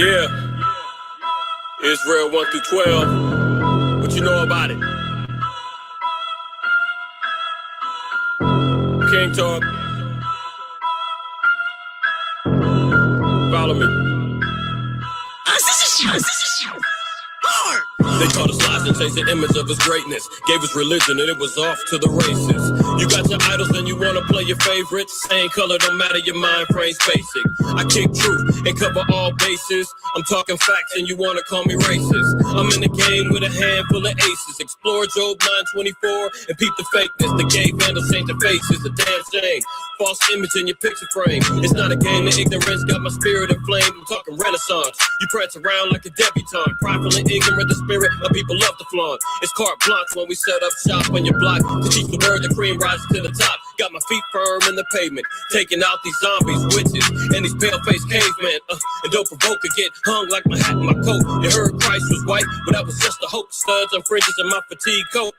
Yeah, Israel 1 through 12. What you know about it? King talk. Follow me. They taught us lies and changed the image of his greatness. Gave us religion and it was off to the races. You got your idols and you wanna play your favorites. Same color, don't matter, your mind frame's basic. I kick truth and cover all bases. I'm talking facts and you wanna call me racist. I'm in the game with a handful of aces. Explore Job 9:24 and peep the fakeness. The gay vandals change their faces, a damn shame. False image in your picture frame. It's not a game, the ignorance got my spirit inflamed. I'm talking renaissance. You prance around like a debutante. Prideful and ignorant, the spirit of people love to flaunt. It's carte blanche when we set up shop on your block. To teach the word, the cream rises to the top. Got my feet firm in the pavement. Taking out these zombies, witches, and these pale-faced cavemen. And don't provoke to get hung like my hat and my coat. You heard Christ was white, but that was just a hope. Studs and fringes in my fatigue coat.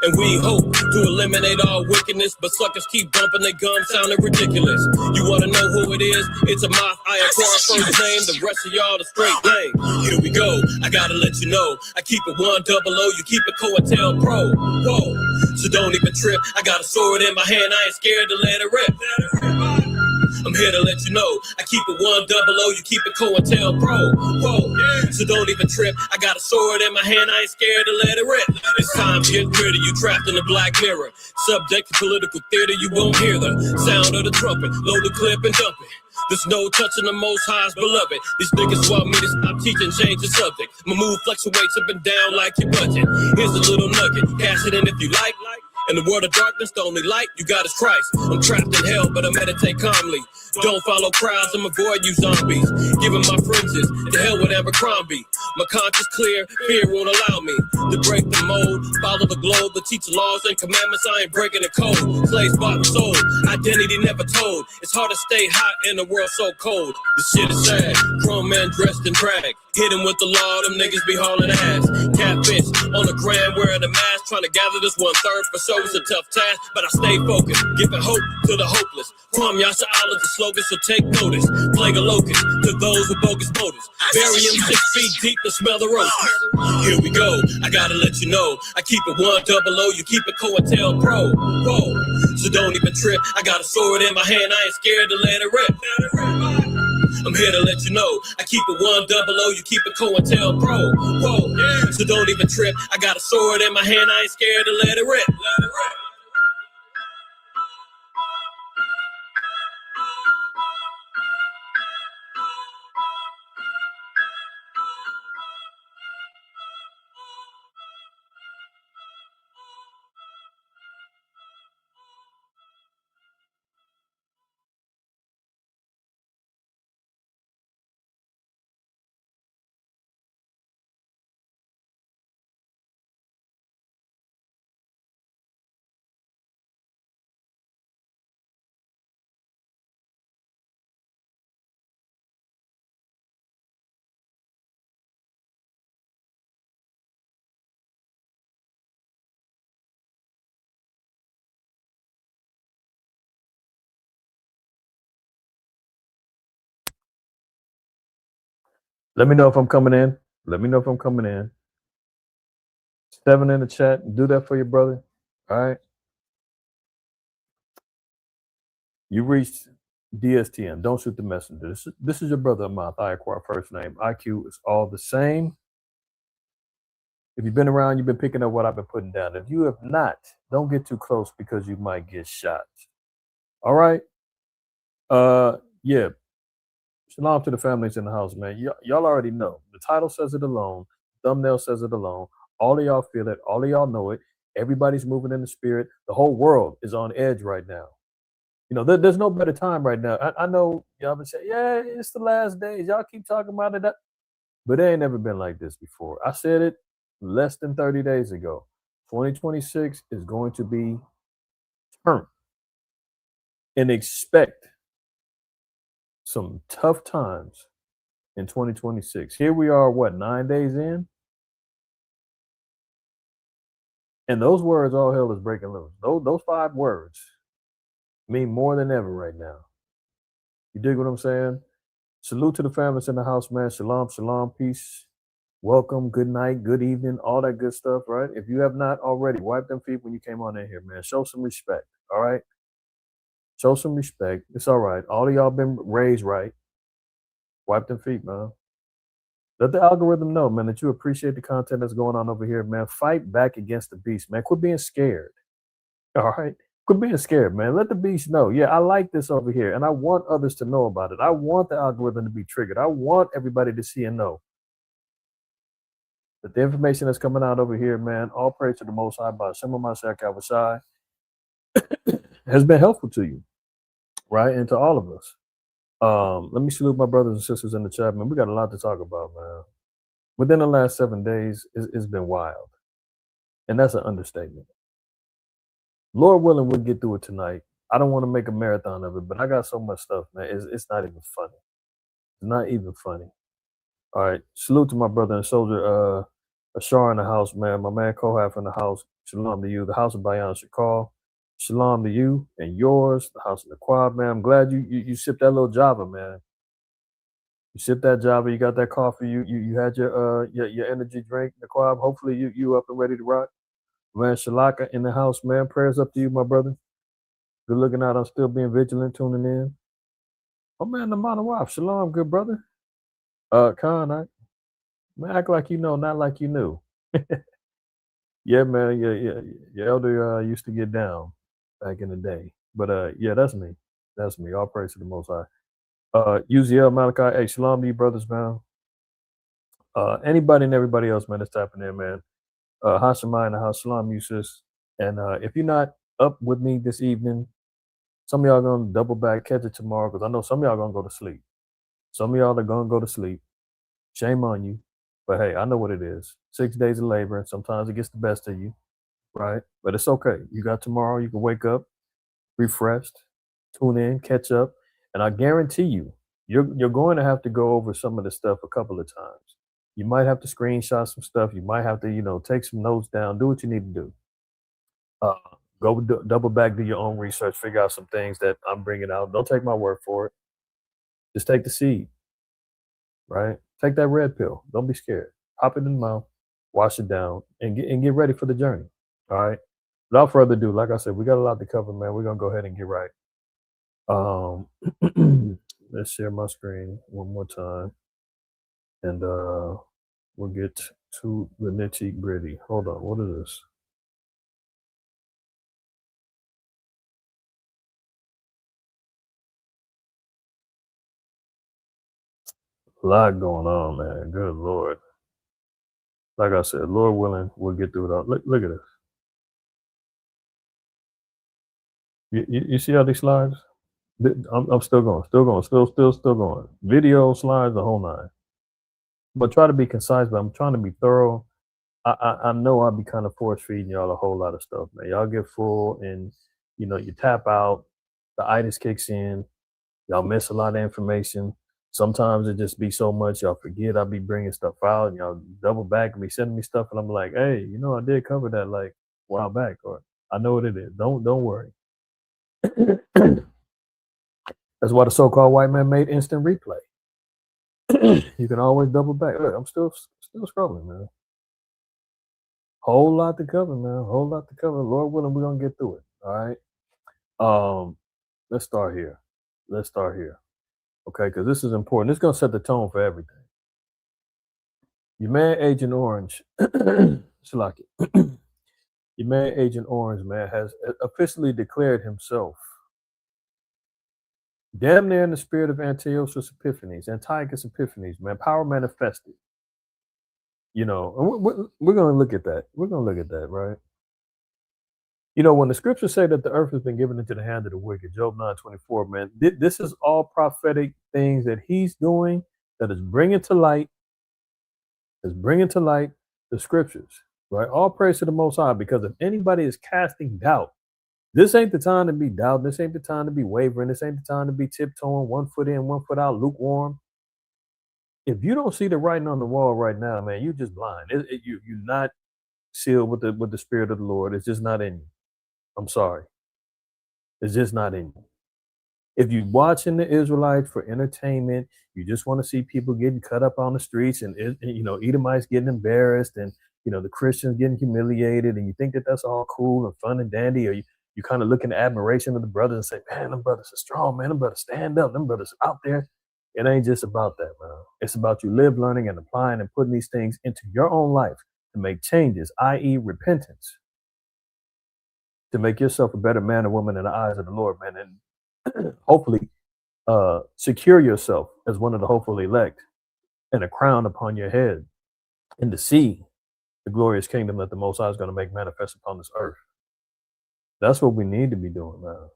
And we hope to eliminate all wickedness, but suckers keep dumping their gums, sounding ridiculous. You wanna know who it is? It's IQAhmath, IQAhmath first name, the rest of y'all the straight lane. Here we go, I gotta let you know, I keep it 100, you keep it COINTELPRO. Whoa, so don't even trip, I got a sword in my hand, I ain't scared to let it rip. I'm here to let you know, I keep it 100, you keep it COINTELPRO. Whoa, so don't even trip, I got a sword in my hand, I ain't scared to let it rip. It's time to get rid of you, trapped in the black mirror. Subject to political theater, you won't hear the sound of the trumpet. Load the clip and dump it. There's no touching the Most High's beloved. These niggas want me to stop teaching, change the subject. My mood fluctuates up and down like your budget. Here's a little nugget, cash it in if you like. In the world of darkness, the only light you got is Christ. I'm trapped in hell, but I meditate calmly. Don't follow crowds, I'm avoid you zombies. Giving my fringes to hell with Abercrombie. My conscience clear, fear won't allow me to break the mold. Follow the globe, the teach laws and commandments. I ain't breaking the code. Slaves bought and sold, identity never told. It's hard to stay hot in a world so cold. This shit is sad. Grown men dressed in drag. Hidden with the law, them niggas be hauling ass. Catfish on the gram wearing a mask. Trying to gather this 1/3 for sure is a tough task. But I stay focused, giving hope to the hopeless. Kwam Yasha Allah, the slogan, so take notice. Plague a locust to those with bogus motives. Bury him 6 feet deep to smell the roses. Here we go, I gotta let you know. I keep it 100, you keep it COINTELPRO. Whoa, so don't even trip. I got a sword in my hand, I ain't scared to let it rip. I'm here to let you know, I keep it 100, you keep it COINTELPRO. Whoa, so don't even trip. I got a sword in my hand, I ain't scared to let it rip. Let me know if I'm coming in. Let me know if I'm coming in. 7 in the chat. Do that for your brother. All right. You reached DSTN. Don't shoot the messenger. This is your brother IQAhmath. IQAhmath first name. IQ is all the same. If you've been around, you've been picking up what I've been putting down. If you have not, don't get too close because you might get shot. All right. Yeah. Shalom to the families in the house, man. Y'all already know. The title says it alone. Thumbnail says it alone. All of y'all feel it. All of y'all know it. Everybody's moving in the spirit. The whole world is on edge right now. You know, there's no better time right now. I know y'all been saying, yeah, it's the last days. Y'all keep talking about it. But it ain't never been like this before. I said it less than 30 days ago. 2026 is going to be turned. And expect some tough times in 2026. Here we are, what, 9 days in? And those words, all hell is breaking loose. Those 5 words mean more than ever right now. You dig what I'm saying? Salute to the families in the house, man. Shalom, shalom, peace. Welcome, good night, good evening, all that good stuff, right? If you have not already, wipe them feet when you came on in here, man. Show some respect, all right? Show some respect. It's all right. All of y'all been raised right. Wipe them feet, man. Let the algorithm know, man, that you appreciate the content that's going on over here, man. Fight back against the beast, man. Quit being scared. All right. Quit being scared, man. Let the beast know. Yeah, I like this over here, and I want others to know about it. I want the algorithm to be triggered. I want everybody to see and know that the information that's coming out over here, man, all praise to the Most High by Shema Mashiach Yahushai, has been helpful to you, right? And to all of us. Let me salute my brothers and sisters in the chat, man. We got a lot to talk about, man. Within the last 7 days, it's been wild. And that's an understatement. Lord willing, we'll get through it tonight. I don't want to make a marathon of it, but I got so much stuff, man. It's not even funny. It's not even funny. All right. Salute to my brother and soldier, Ashar in the house, man. My man Kohaf in the house. Shalom to you. The house of Bayan Shakal. Shalom to you and yours. The house of the quad, man. I'm glad you sipped that little Java, man. You sipped that Java. You got that coffee. You had your energy drink, the quad. Hopefully you up and ready to rock. Man, Shalaka in the house, man. Prayers up to you, my brother. Good looking out. I'm still being vigilant, tuning in. Oh man, the Manawaf. Shalom, good brother. Khan, man, act like you know, not like you knew. Yeah, man. Yeah. Your elder used to get down back in the day. But yeah, that's me. That's me. All praise to the Most High. UZL Malachi. Hey, shalom to you, brothers, man. Anybody and everybody else, man, that's tapping in, man. Hashemai in the house. Shalom, you sis. And if you're not up with me this evening, some of y'all gonna double back, catch it tomorrow, because I know some of y'all gonna go to sleep. Some of y'all are gonna go to sleep. Shame on you. But hey, I know what it is. 6 days of labor, and sometimes it gets the best of you, right? But it's okay. You got tomorrow, you can wake up refreshed, tune in, catch up. And I guarantee you're going to have to go over some of the stuff a couple of times. You might have to screenshot some stuff. You might have to, take some notes down, do what you need to do. Go double back, do your own research, figure out some things that I'm bringing out. Don't take my word for it. Just take the seed, right? Take that red pill. Don't be scared. Pop it in the mouth, wash it down, and get ready for the journey. All right. Without further ado, like I said, we got a lot to cover, man. We're gonna go ahead and get right. Let's share my screen one more time, and we'll get to the nitty gritty. Hold on, what is this? A lot going on, man. Good Lord. Like I said, Lord willing, we'll get through it all. Look at this. You see how these slides? I'm still going, still going. Video, slides, the whole nine. But try to be concise, but I'm trying to be thorough. I know I'll be kind of force feeding y'all a whole lot of stuff, man. Y'all get full and you tap out, the itis kicks in, y'all miss a lot of information. Sometimes it just be so much y'all forget. I'll be bringing stuff out and y'all double back and be sending me stuff and I'm like, hey, I did cover that like a while back, or I know what it is. Don't worry. That's why the so-called white man made instant replay. You can always double back. Look, I'm still scrolling, man. Whole lot to cover, man. Whole lot to cover. Lord willing, we're gonna get through it. All right. Let's start here. Okay, because this is important. It's gonna set the tone for everything. Your man Agent Orange, Shalaki. Your man Agent Orange, man, has officially declared himself damn near in the spirit of Antiochus Antiochus Epiphanes, man, power manifested. We're gonna look at that. We're gonna look at that, right? When the scriptures say that the earth has been given into the hand of the wicked, Job 9:24, man, this is all prophetic things that he's doing that is bringing to light the scriptures, right? All praise to the Most High, because if anybody is casting doubt, this ain't the time to be doubting. This ain't the time to be wavering. This ain't the time to be tiptoeing, 1 foot in, 1 foot out, lukewarm. If you don't see the writing on the wall right now, man, you're just blind. You're not sealed with the spirit of the Lord. It's just not in you. I'm sorry. It's just not in you. If you're watching the Israelites for entertainment, you just want to see people getting cut up on the streets and Edomites getting embarrassed and the Christians getting humiliated, and you think that that's all cool and fun and dandy, or you kind of look in admiration of the brothers and say, man, them brothers are strong, man, them brothers stand up, them brothers are out there. It ain't just about that, man. It's about you live, learning, and applying and putting these things into your own life to make changes, i.e., repentance, to make yourself a better man or woman in the eyes of the Lord, man, and hopefully secure yourself as one of the hopeful elect and a crown upon your head, and to see the glorious kingdom that the Most High is going to make manifest upon this earth. That's what we need to be doing, man.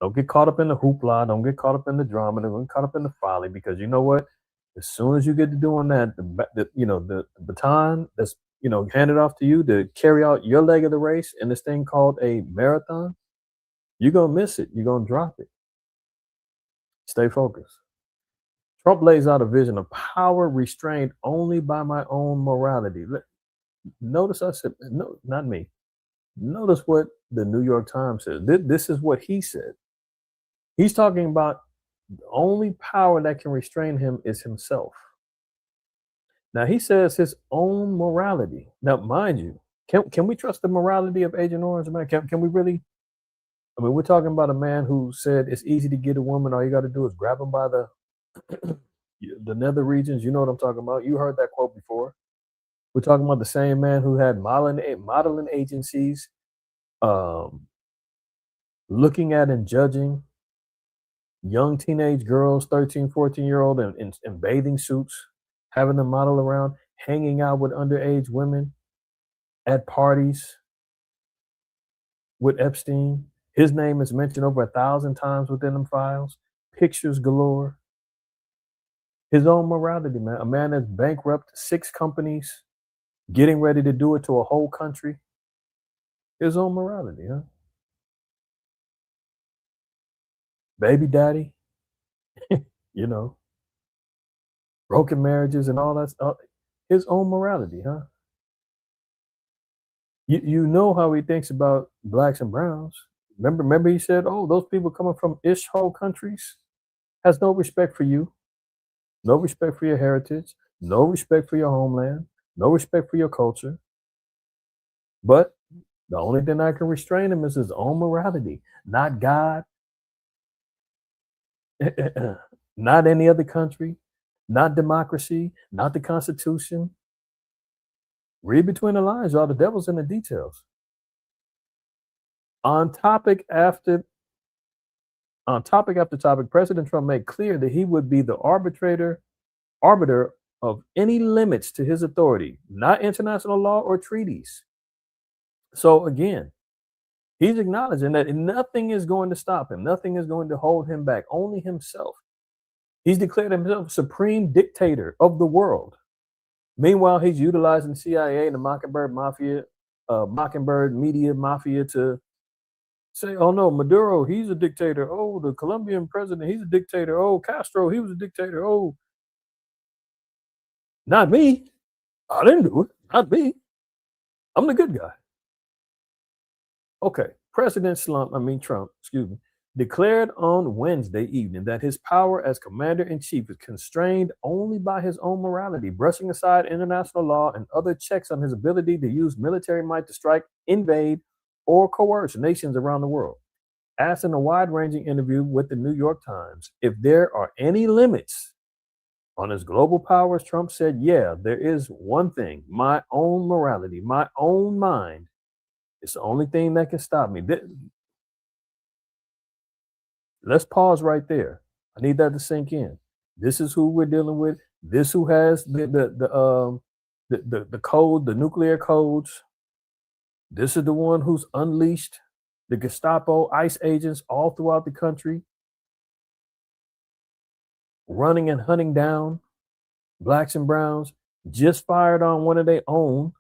Don't get caught up in the hoopla. Don't get caught up in the drama. Don't get caught up in the folly, because you know what? As soon as you get to doing that, the baton that's handed off to you to carry out your leg of the race in this thing called a marathon, you're gonna miss it. You're gonna drop it. Stay focused. Trump lays out a vision of power restrained only by my own morality. Notice I said, no, not me. Notice what the New York Times says. This is what he said. He's talking about the only power that can restrain him is himself. Now he says his own morality. Now, mind you, can we trust the morality of Agent Orange, man? Can we really? I mean, we're talking about a man who said it's easy to get a woman. All you got to do is grab them by the nether regions. You know what I'm talking about. You heard that quote before. We're talking about the same man who had modeling agencies, looking at and judging young teenage girls, 13, 14-year-old in bathing suits, having them model around, hanging out with underage women at parties with Epstein. His name is mentioned over 1,000 times within them files. Pictures galore. His own morality, man. A man that's bankrupt 6 companies, getting ready to do it to a whole country. His own morality, huh? Baby daddy, broken marriages and all that stuff. His own morality, huh? You know how he thinks about blacks and browns. Remember he said, oh, those people coming from ish-hole countries has no respect for you, no respect for your heritage, no respect for your homeland, no respect for your culture. But the only thing that can restrain him is his own morality, not God, not any other country, not democracy, not the Constitution. Read between the lines, y'all. The devil's in the details. On topic after topic, President Trump made clear that he would be the arbiter of any limits to his authority, not international law or treaties. So again, he's acknowledging that nothing is going to stop him. Nothing is going to hold him back, only himself. He's declared himself supreme dictator of the world. Meanwhile, he's utilizing the CIA and the Mockingbird Mafia, Mockingbird Media Mafia to say, oh no, Maduro, he's a dictator. Oh, the Colombian president, he's a dictator. Oh, Castro, he was a dictator. Oh, not me. I didn't do it. Not me. I'm the good guy. Okay. Trump, declared on Wednesday evening that his power as commander-in-chief is constrained only by his own morality, brushing aside international law and other checks on his ability to use military might to strike, invade, or coerce nations around the world. Asked in a wide-ranging interview with the New York Times if there are any limits on his global powers, Trump said, yeah, there is one thing, my own morality, my own mind. It's the only thing that can stop me. Let's pause right there. I need that to sink in. This is who we're dealing with. This who has the code, the nuclear codes. This is the one who's unleashed the Gestapo, ICE agents all throughout the country, running and hunting down blacks and browns. Just fired on one of their own.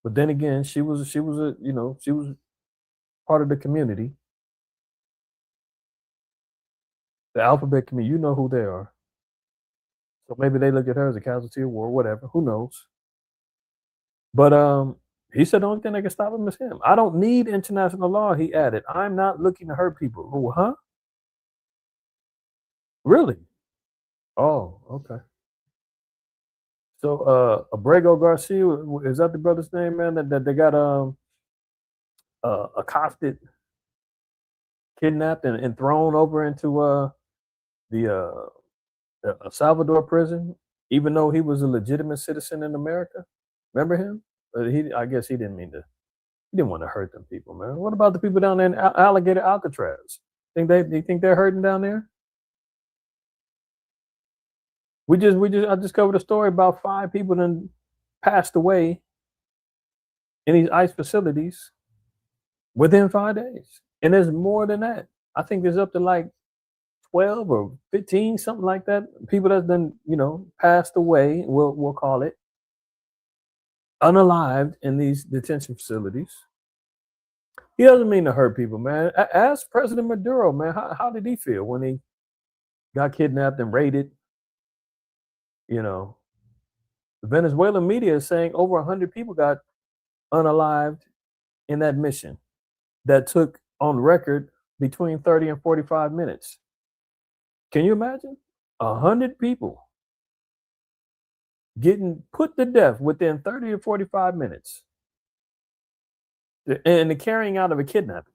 But then again, she was part of the community. The alphabet community, you know who they are. So maybe they look at her as a casualty of war, whatever. Who knows? But He said the only thing that can stop him is him. I don't need international law, he added. I'm not looking to hurt people. Oh, huh? Really? Oh, okay. So Abrego Garcia, is that the brother's name, man? That they got accosted, kidnapped, and thrown over into the Salvador prison, even though he was a legitimate citizen in America. Remember him? I guess he didn't mean to. He didn't want to hurt them people, man. What about the people down there in Alligator Alcatraz? Do you think they're hurting down there? I just covered a story about 5 people that passed away in these ICE facilities within 5 days, and there's more than that. I think there's up to like 12 or 15, something like that. People that's been, passed away. We'll call it unalived in these detention facilities. He doesn't mean to hurt people, man. Ask President Maduro, man, how did he feel when he got kidnapped and raided? The Venezuelan media is saying over 100 people got unalived in that mission that took on record between 30 and 45 minutes. Can you imagine 100 people getting put to death within 30 to 45 minutes and the carrying out of a kidnapping?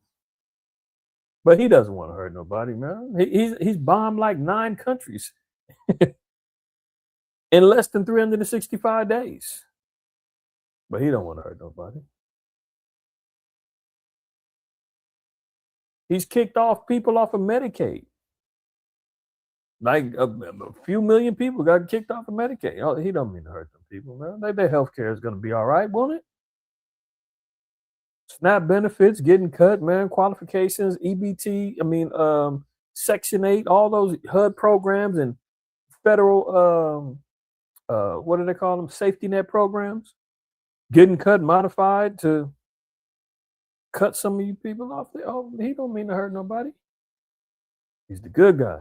But he doesn't want to hurt nobody, man. He's bombed like 9 countries in less than 365 days. But he don't want to hurt nobody. He's kicked off people off of Medicaid. Like a few million people got kicked off of Medicaid. Oh, he don't mean to hurt them people, man. Their health care is going to be all right, won't it? SNAP benefits getting cut, man. Qualifications, EBT, Section 8, all those HUD programs and federal, what do they call them? Safety net programs getting cut, modified to cut some of you people off. Oh, he don't mean to hurt nobody. He's the good guy.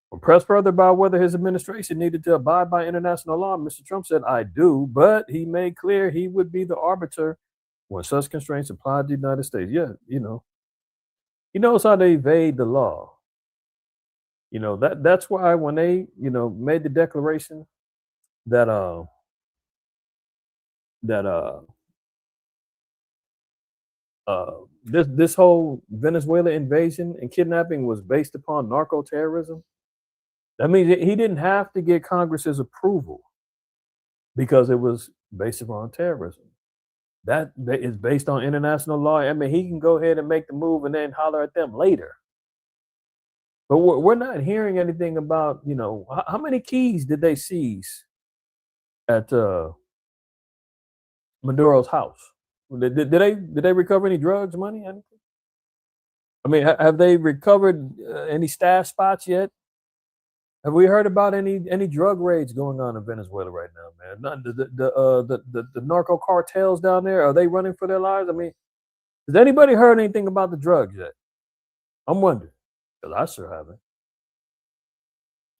When pressed further about whether his administration needed to abide by international law, Mr. Trump said, I do, but he made clear he would be the arbiter when such constraints applied to the United States. Yeah, he knows how to evade the law. That's why when they, made the declaration that this whole Venezuela invasion and kidnapping was based upon narco terrorism. That means he didn't have to get Congress's approval because it was based upon terrorism. That is based on international law. I mean, he can go ahead and make the move and then holler at them later. But we're not hearing anything about, how many keys did they seize at Maduro's house? Did they recover any drugs, money, anything? I mean, have they recovered any stash spots yet? Have we heard about any drug raids going on in Venezuela right now, man? The narco cartels down there, are they running for their lives? I mean, has anybody heard anything about the drugs yet? I'm wondering, because I sure haven't.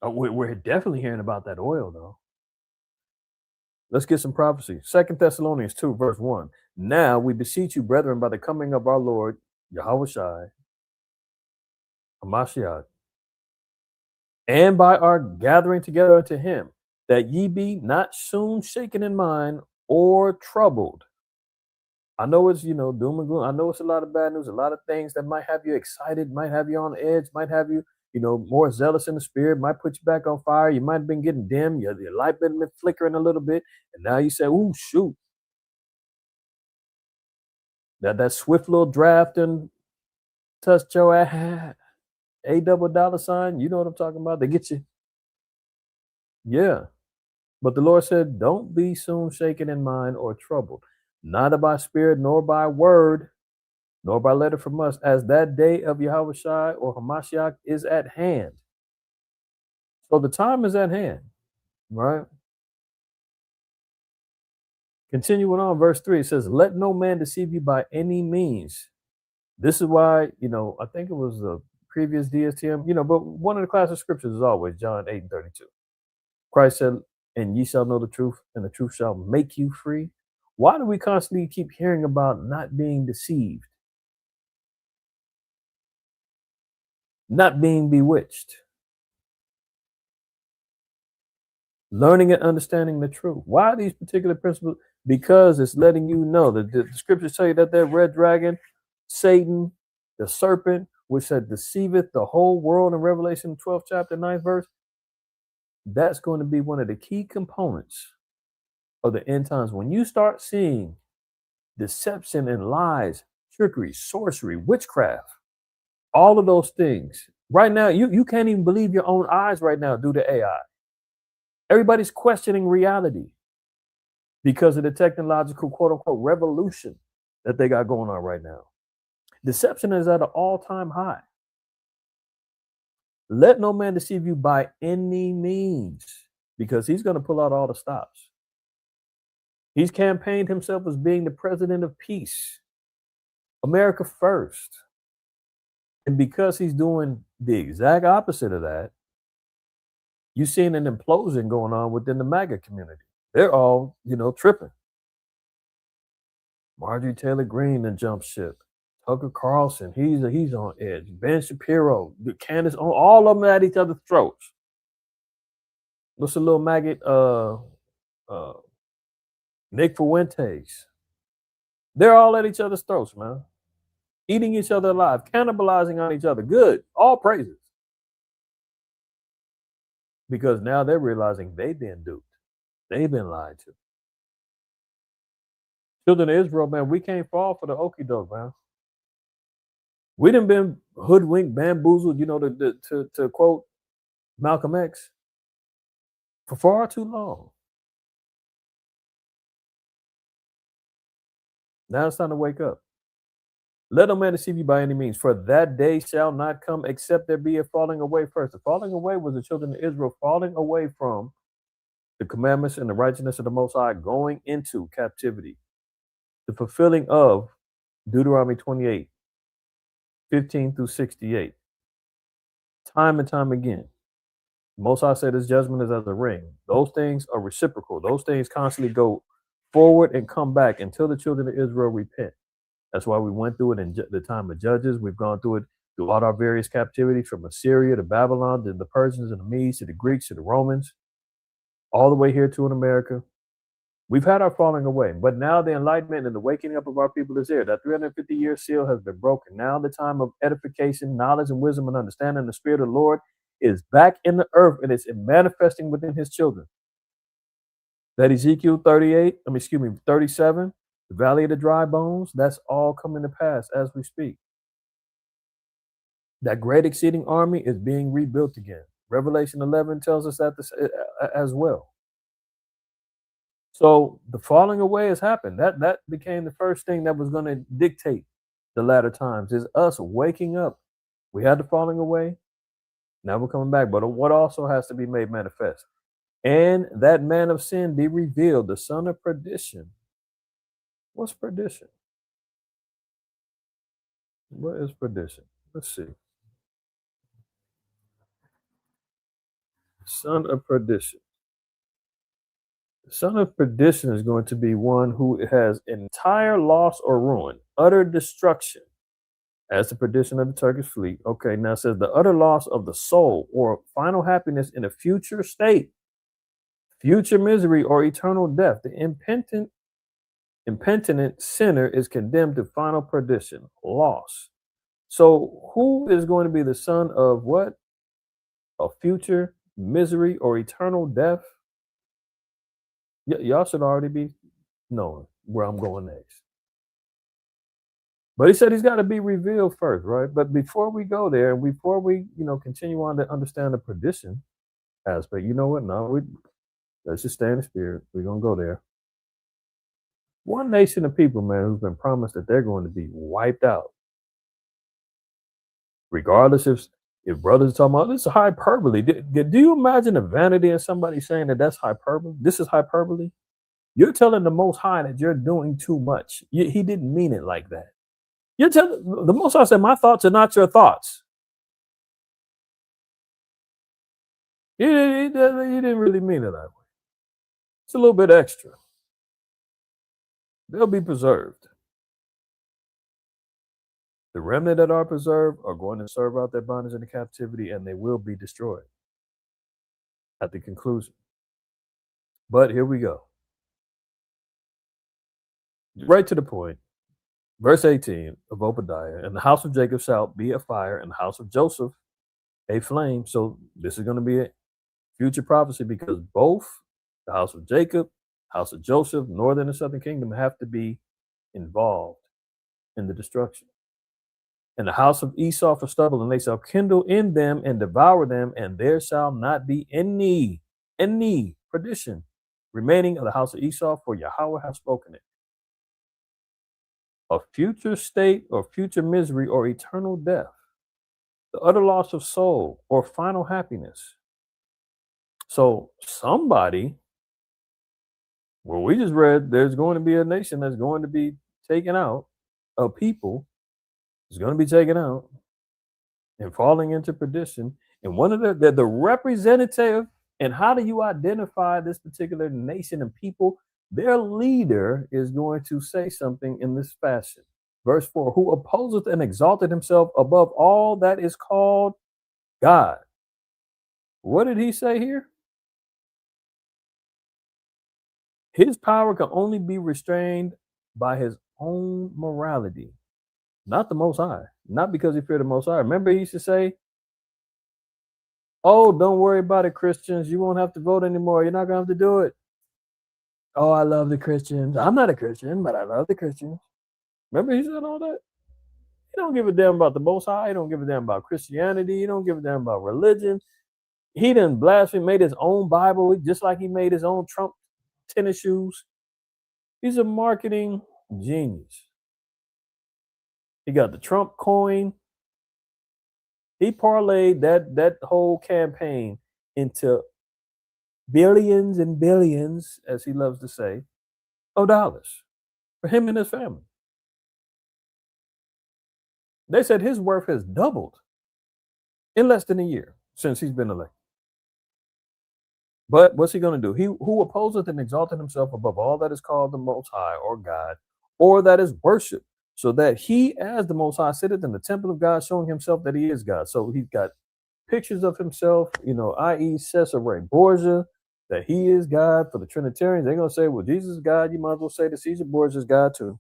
We're definitely hearing about that oil, though. Let's get some prophecy. 2 Thessalonians 2, verse 1. Now we beseech you, brethren, by the coming of our Lord, Yahushua, Hamashiach, and by our gathering together unto him, that ye be not soon shaken in mind or troubled. I know it's, doom and gloom. I know it's a lot of bad news, a lot of things that might have you excited, might have you on edge, might have you, more zealous in the spirit, might put you back on fire. You might have been getting dim. Your light been flickering a little bit. And now you say, ooh, shoot. That swift little draft and touch your $$, you know what I'm talking about? They get you. Yeah. But the Lord said, don't be soon shaken in mind or troubled, neither by spirit, nor by word, nor by letter from us, as that day of Yahushua or Hamashiach is at hand. So the time is at hand, right? Continuing on, verse 3, it says, let no man deceive you by any means. This is why, I think it was the previous DSTM, but one of the classic scriptures is always John 8:32. Christ said, and ye shall know the truth, and the truth shall make you free. Why do we constantly keep hearing about not being deceived, not being bewitched, learning and understanding the truth? Why are these particular principles? Because it's letting you know that the scriptures say that red dragon, Satan, the serpent, which had deceiveth the whole world in Revelation 12th chapter 9th verse, that's going to be one of the key components of the end times. When you start seeing deception and lies, trickery, sorcery, witchcraft, all of those things. Right now, you can't even believe your own eyes right now due to AI. Everybody's questioning reality because of the technological quote unquote revolution that they got going on right now. Deception is at an all-time high. Let no man deceive you by any means, because he's going to pull out all the stops. He's campaigned himself as being the president of peace, America first. And because he's doing the exact opposite of that, you're seeing an implosion going on within the MAGA community. They're all, tripping. Marjorie Taylor Greene and jump ship. Tucker Carlson, he's on edge. Ben Shapiro, Candace, all of them at each other's throats. What's a little maggot? Nick Fuentes. They're all at each other's throats, man. Eating each other alive, cannibalizing on each other. Good. All praises. Because now they're realizing they've been duped. They've been lied to. Children of Israel, man, we can't fall for the okie doke, man. We done been hoodwinked, bamboozled, to quote Malcolm X, for far too long. Now it's time to wake up. Let no man deceive you by any means, for that day shall not come except there be a falling away first. The falling away was the children of Israel falling away from the commandments and the righteousness of the Most High, going into captivity. The fulfilling of Deuteronomy 28, 15 through 68. Time and time again. Most High said his judgment is as a ring. Those things are reciprocal. Those things constantly go forward and come back until the children of Israel repent. That's why we went through it in the time of Judges. We've gone through it throughout our various captivities, from Assyria to Babylon, to the Persians and the Medes, to the Greeks, to the Romans, all the way here to in America. We've had our falling away, but now the enlightenment and the waking up of our people is here. That 350-year seal has been broken. Now the time of edification, knowledge, and wisdom and understanding the Spirit of the Lord is back in the earth, and it's manifesting within his children. That Ezekiel 37, the valley of the dry bones, that's all coming to pass as we speak. That great exceeding army is being rebuilt again. Revelation 11 tells us that as well. So the falling away has happened. That became the first thing that was going to dictate the latter times, is us waking up. We had the falling away. Now we're coming back. But what also has to be made manifest? And that man of sin be revealed, the son of perdition. What's perdition? What is perdition? Let's see. Son of perdition. The son of perdition is going to be one who has entire loss or ruin, utter destruction, as the perdition of the Turkish fleet. Okay, now it says the utter loss of the soul or final happiness in a future state, future misery or eternal death. The impenitent sinner is condemned to final perdition, loss. So who is going to be the son of what? A future misery or eternal death? Y'all should already be knowing where I'm going next. But he said he's got to be revealed first, right? But before we go there, and before we, continue on to understand the perdition aspect, you know what? No, let's just stay in the spirit. We're going to go there. One nation of people, man, who's been promised that they're going to be wiped out. Regardless if brothers are talking about this is hyperbole. Do you imagine the vanity in somebody saying that that's hyperbole? This is hyperbole. You're telling the Most High that you're doing too much. He didn't mean it like that. You're telling the Most High said, "My thoughts are not your thoughts." He didn't really mean it that way. It's a little bit extra. They'll be preserved. The remnant that are preserved are going to serve out their bondage and captivity, and they will be destroyed at the conclusion. But here we go. Right to the point. Verse 18 of Obadiah, and the house of Jacob shall be a fire, and the house of Joseph a flame. So this is going to be a future prophecy, because both the house of Jacob, house of Joseph, northern and southern kingdom have to be involved in the destruction. And the house of Esau for stubble, and they shall kindle in them and devour them, and there shall not be any perdition remaining of the house of Esau, for Yahweh hath spoken it. A future state or future misery or eternal death, the utter loss of soul or final happiness. So somebody, well, we just read there's going to be a nation that's going to be taken out, a people is going to be taken out and falling into perdition. And one of the representative, and how do you identify this particular nation and people? Their leader is going to say something in this fashion. Verse 4, who opposeth and exalted himself above all that is called God. What did he say here? His power can only be restrained by his own morality, not the Most High, not because he feared the Most High. Remember, he used to say, oh, don't worry about it, Christians. You won't have to vote anymore. You're not going to have to do it. Oh, I love the Christians. I'm not a Christian, but I love the Christians. Remember he said all that? He don't give a damn about the Most High. He don't give a damn about Christianity. He don't give a damn about religion. He done blasphemed, made his own Bible, just like he made his own Trump tennis shoes. He's a marketing genius. He got the Trump coin. He parlayed that whole campaign into billions and billions, as he loves to say, of dollars for him and his family. They said his worth has doubled in less than a year since he's been elected. But what's he going to do? He who opposeth and exalted himself above all that is called the Most High or God, or that is worship, so that he, as the Most High, sitteth in the temple of God, showing himself that he is God. So he's got pictures of himself, i.e. Cesare Borgia, that he is God. For the Trinitarians, they're going to say, well, Jesus is God. You might as well say that Caesar Borgia is God too.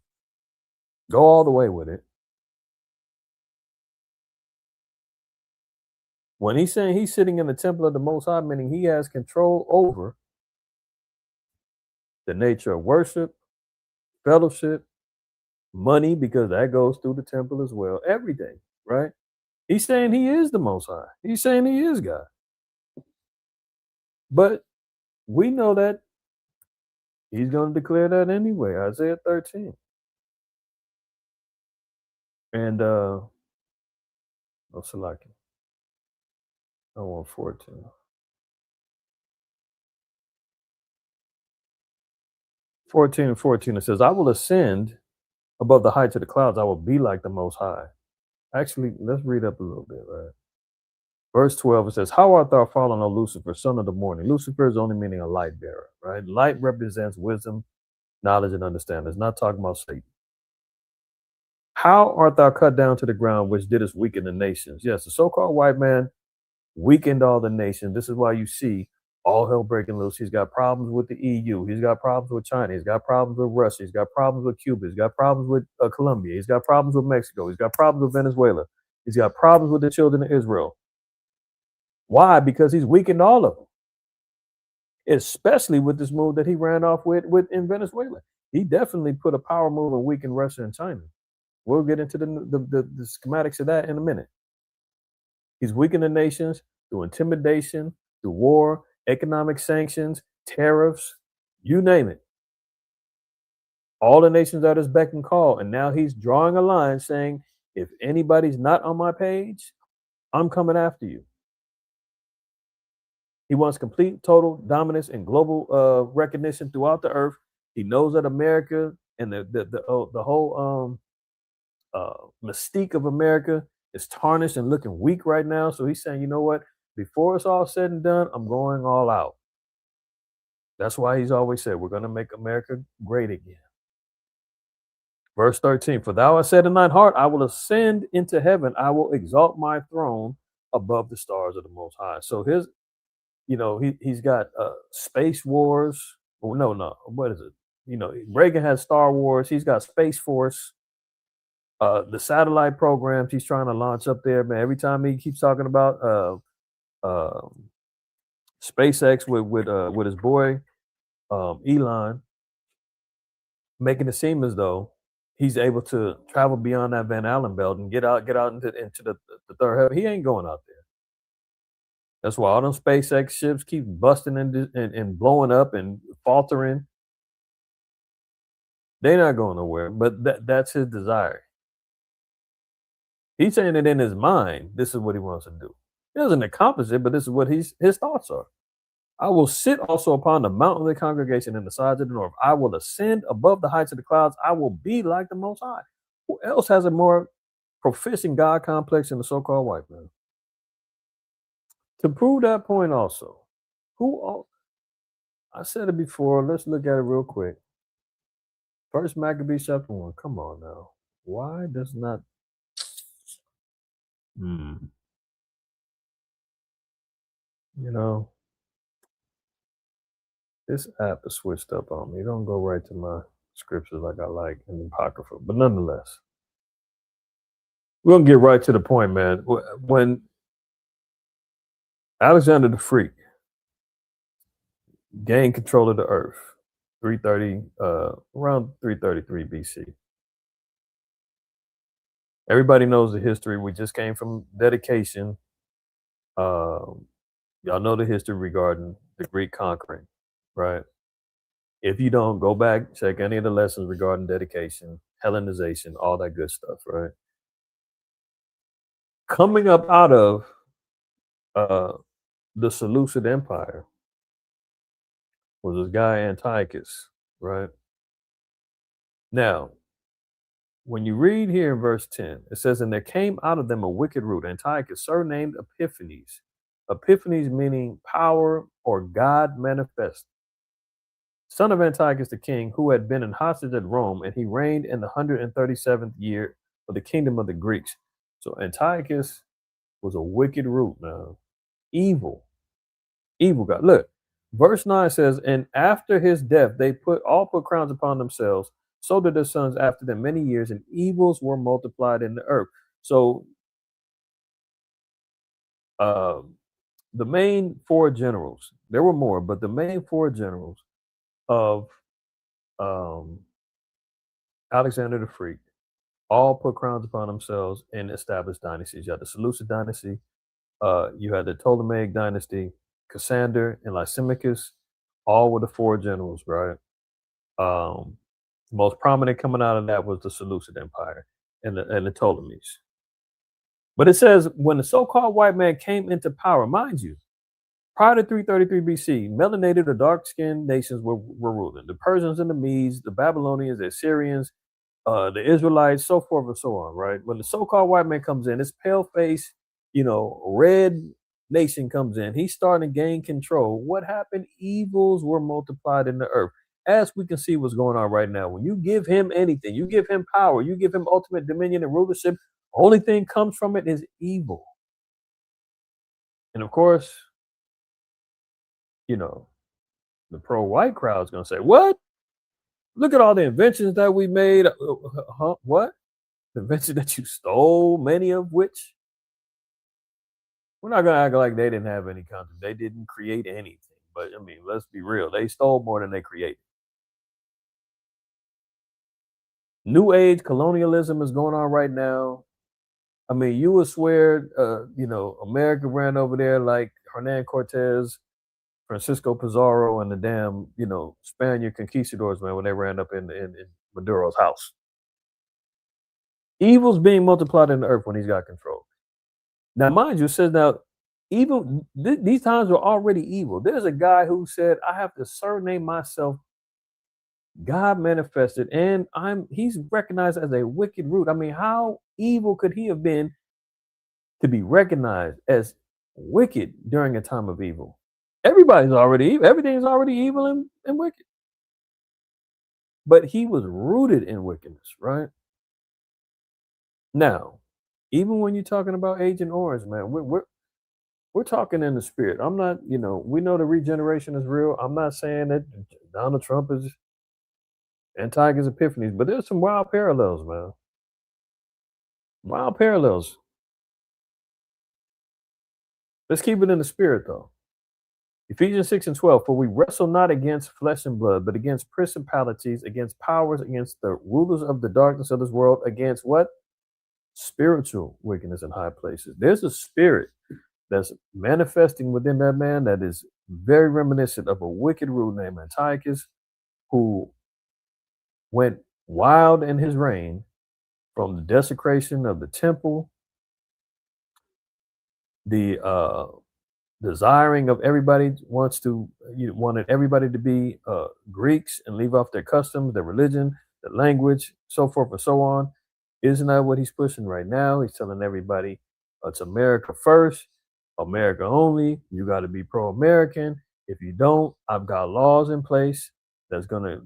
Go all the way with it. When he's saying he's sitting in the temple of the Most High, meaning he has control over the nature of worship, fellowship, money, because that goes through the temple as well, everything, right? He's saying he is the Most High. He's saying he is God. But we know that he's going to declare that anyway, Isaiah 13. And, Salaki. I want 14. 14 and 14, it says, I will ascend above the heights of the clouds. I will be like the Most High. Actually, let's read up a little bit, right? Verse 12, it says, how art thou fallen, O Lucifer, son of the morning? Lucifer is only meaning a light bearer, right? Light represents wisdom, knowledge, and understanding. It's not talking about Satan. How art thou cut down to the ground, which didst weaken the nations? Yes, the so-called white man weakened all the nations. This is why you see all hell breaking loose. He's got problems with the EU. He's got problems with China. He's got problems with Russia. He's got problems with Cuba. He's got problems with Colombia. He's got problems with Mexico. He's got problems with Venezuela. He's got problems with the children of Israel. Why? Because he's weakened all of them, especially with this move that he ran off with in Venezuela. He definitely put a power move and weakened Russia and China. We'll get into the schematics of that in a minute. He's weakened the nations through intimidation, through war, economic sanctions, tariffs, you name it. All the nations at his beck and call. And now he's drawing a line saying, if anybody's not on my page, I'm coming after you. He wants complete, total dominance and global recognition throughout the earth. He knows that America and the whole mystique of America is tarnished and looking weak right now. So he's saying, you know what? Before it's all said and done, I'm going all out. That's why he's always said, we're going to make America great again. Verse 13, for thou hast said in thine heart, I will ascend into heaven. I will exalt my throne above the stars of the Most High. So his, he's got Space Wars. Oh, no. What is it? Reagan has Star Wars. He's got Space Force. The satellite programs he's trying to launch up there, man. Every time he keeps talking about SpaceX with his boy Elon, making it seem as though he's able to travel beyond that Van Allen belt and get out into the third heaven. He ain't going out there. That's why all them SpaceX ships keep busting and blowing up and faltering. They're not going nowhere, but that's his desire. He's saying it in his mind. This is what he wants to do. He doesn't accomplish it, but this is what his thoughts are. I will sit also upon the mountain of the congregation in the sides of the north. I will ascend above the heights of the clouds. I will be like the Most High. Who else has a more proficient God complex than the so-called white man? To prove that point also, I said it before. Let's look at it real quick. First Maccabees chapter 1. Come on now. Why does not... This app is switched up on me. Don't go right to my scriptures like I like in the Apocrypha. But nonetheless, we're going to get right to the point, man. When Alexander the Freak gained control of the earth, around 333 BC. Everybody knows the history. We just came from dedication. Y'all know the history regarding the Greek conquering, right? If you don't, go back, check any of the lessons regarding dedication, Hellenization, all that good stuff, right? Coming up out of the Seleucid Empire was this guy Antiochus, right? Now, when you read here in verse 10, it says, and there came out of them a wicked root, Antiochus, surnamed Epiphanes. Epiphanes meaning power or God manifest. Son of Antiochus the king, who had been in hostage at Rome, and he reigned in the 137th year of the kingdom of the Greeks. So Antiochus was a wicked root, now. Evil God. Look, verse 9 says, and after his death, they put crowns upon themselves, so did their sons after them many years, and evils were multiplied in the earth. So the main four generals, there were more, but the main four generals of Alexander the Freak all put crowns upon themselves and established dynasties. You had the Seleucid dynasty, you had the Ptolemaic dynasty, Cassander and Lysimachus, all were the four generals, right? Most prominent coming out of that was the Seleucid Empire and the Ptolemies. But it says when the so-called white man came into power, mind you, prior to 333 BC, melanated or dark-skinned nations were ruling. The Persians and the Medes, the Babylonians, the Assyrians, the Israelites, so forth and so on, right? When the so-called white man comes in, this pale-faced, red nation comes in, he's starting to gain control. What happened? Evils were multiplied in the earth. As we can see what's going on right now. When you give him anything, you give him power, you give him ultimate dominion and rulership, only thing comes from it is evil. And of course, the pro-white crowd is going to say, what? Look at all the inventions that we made. What? The inventions that you stole, many of which? We're not going to act like they didn't have any content. They didn't create anything. But, I mean, let's be real. They stole more than they created. New age colonialism is going on right now. I mean, you would swear, America ran over there like Hernan Cortez, Francisco Pizarro, and the damn, Spaniard conquistadors, man, when they ran up in Maduro's house. Evil's being multiplied in the earth when he's got control. Now, mind you, it says now, even these times were already evil. There's a guy who said, I have to surname myself God manifested, and he's recognized as a wicked root. I mean, how evil could he have been to be recognized as wicked during a time of evil? Everybody's already evil. Everything's already evil and wicked. but he was rooted in wickedness, right? Now, even when you're talking about Agent Orange, man, we're talking in the spirit. I'm not, we know the regeneration is real. I'm not saying that Donald Trump is Antiochus Epiphanes, but there's some wild parallels, man. Wild parallels. Let's keep it in the spirit, though. Ephesians 6 and 12, for we wrestle not against flesh and blood, but against principalities, against powers, against the rulers of the darkness of this world, against what? Spiritual wickedness in high places. There's a spirit that's manifesting within that man that is very reminiscent of a wicked ruler named Antiochus, who went wild in his reign from the desecration of the temple, the desiring of everybody wanted everybody to be Greeks and leave off their customs, their religion, their language, so forth and so on. Isn't that what he's pushing right now? He's telling everybody it's America first, America only. You got to be pro-American. If you don't, I've got laws in place that's gonna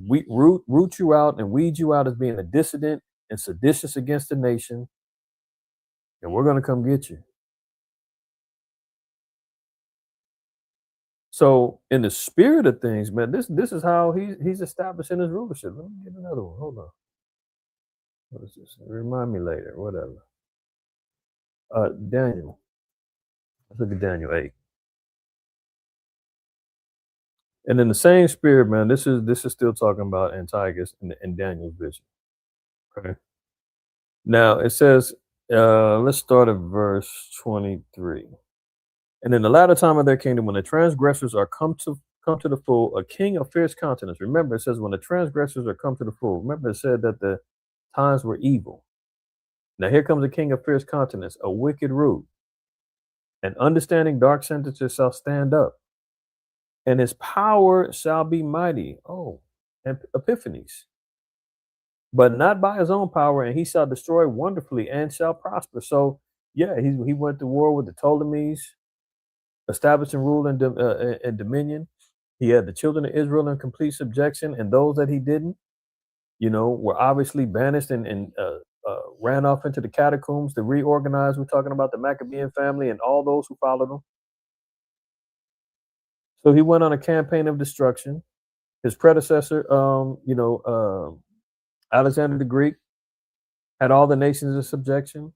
root you out and weed you out as being a dissident and seditious against the nation, and we're gonna come get you. So in the spirit of things, man, this is how he's establishing his rulership. Let me get another one. Hold on. What is this? Remind me later. Whatever. Daniel. Let's look at Daniel 8. And in the same spirit, man, this is still talking about Antiochus in Daniel's vision. Okay. Now it says, let's start at verse 23. And in the latter time of their kingdom, when the transgressors are come to the full, a king of fierce countenance. Remember, it says when the transgressors are come to the full. Remember, it said that the times were evil. Now here comes a king of fierce countenance, a wicked root. And understanding dark sentences shall stand up, and his power shall be mighty. Oh, and Epiphanes. But not by his own power, and he shall destroy wonderfully and shall prosper. So, yeah, he went to war with the Ptolemies, establishing rule and dominion. He had the children of Israel in complete subjection, and those that he didn't, were obviously banished and ran off into the catacombs to reorganize. We're talking about the Maccabean family and all those who followed him. So he went on a campaign of destruction. His predecessor, Alexander the Greek, had all the nations in subjection.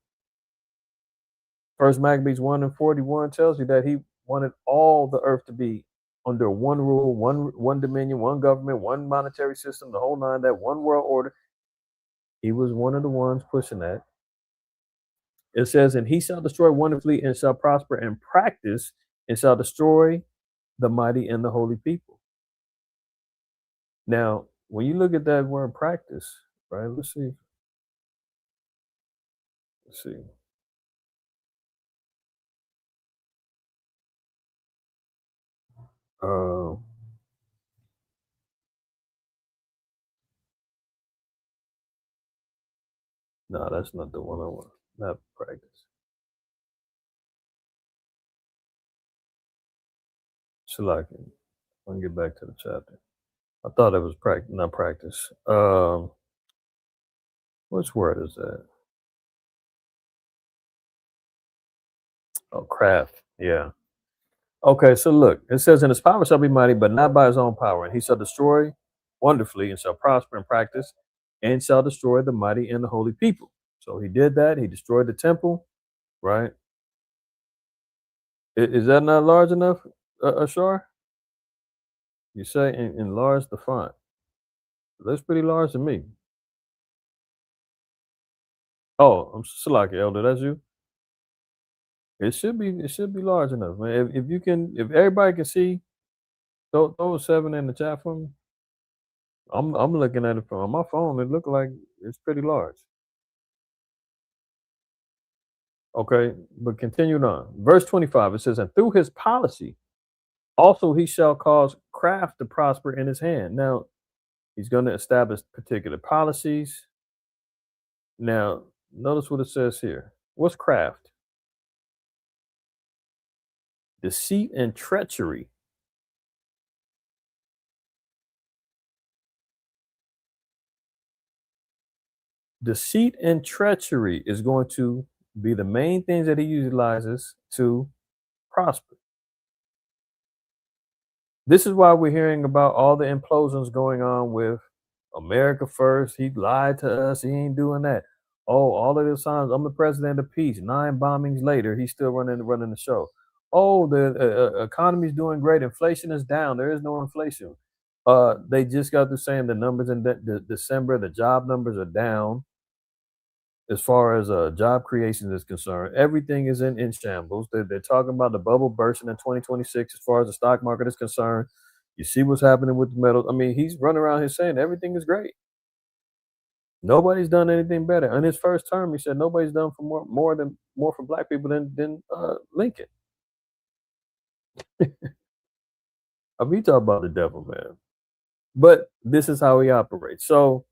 First Maccabees 1 and 41 tells you that he wanted all the earth to be under one rule, one dominion, one government, one monetary system, the whole nine, that one world order. He was one of the ones pushing that. It says, and he shall destroy wonderfully and shall prosper and practice and shall destroy the mighty and the holy people. Now, when you look at that word practice, right? Let's see. Uh, no, that's not the one I want. Not practice. Shalakin. Let me get back to the chapter. I thought it was practice, not practice. Which word is that? Oh, craft. Yeah. Okay, so look, it says, and his power shall be mighty, but not by his own power. And he shall destroy wonderfully and shall prosper in practice and shall destroy the mighty and the holy people. So he did that. He destroyed the temple, right? Is that not large enough, Ashar? You say enlarge the font. It looks pretty large to me. Oh, I'm Salaki Elder. That's you. It should be large enough, man. If everybody can see, throw a 7 in the chat for me. I'm looking at it from my phone. It looked like it's pretty large. Okay, but continuing on. Verse 25, it says, and through his policy, also he shall cause craft to prosper in his hand. Now, he's going to establish particular policies. Now, notice what it says here. What's craft? Deceit and treachery. Deceit and treachery is going to be the main things that he utilizes to prosper. This is why we're hearing about all the implosions going on with America First. He lied to us. He ain't doing that. Oh, all of those signs. I'm the president of peace. 9 bombings later, he's still running the show. Oh, the economy's doing great. Inflation is down. There is no inflation. They just got through saying the numbers in December, the job numbers are down as far as job creation is concerned. Everything is in shambles. They're talking about the bubble bursting in 2026 as far as the stock market is concerned. You see what's happening with the metals. I mean, he's running around here saying everything is great. Nobody's done anything better. In his first term, he said nobody's done for more for black people than Lincoln. I mean, talk about the devil, man. But this is how he operates. So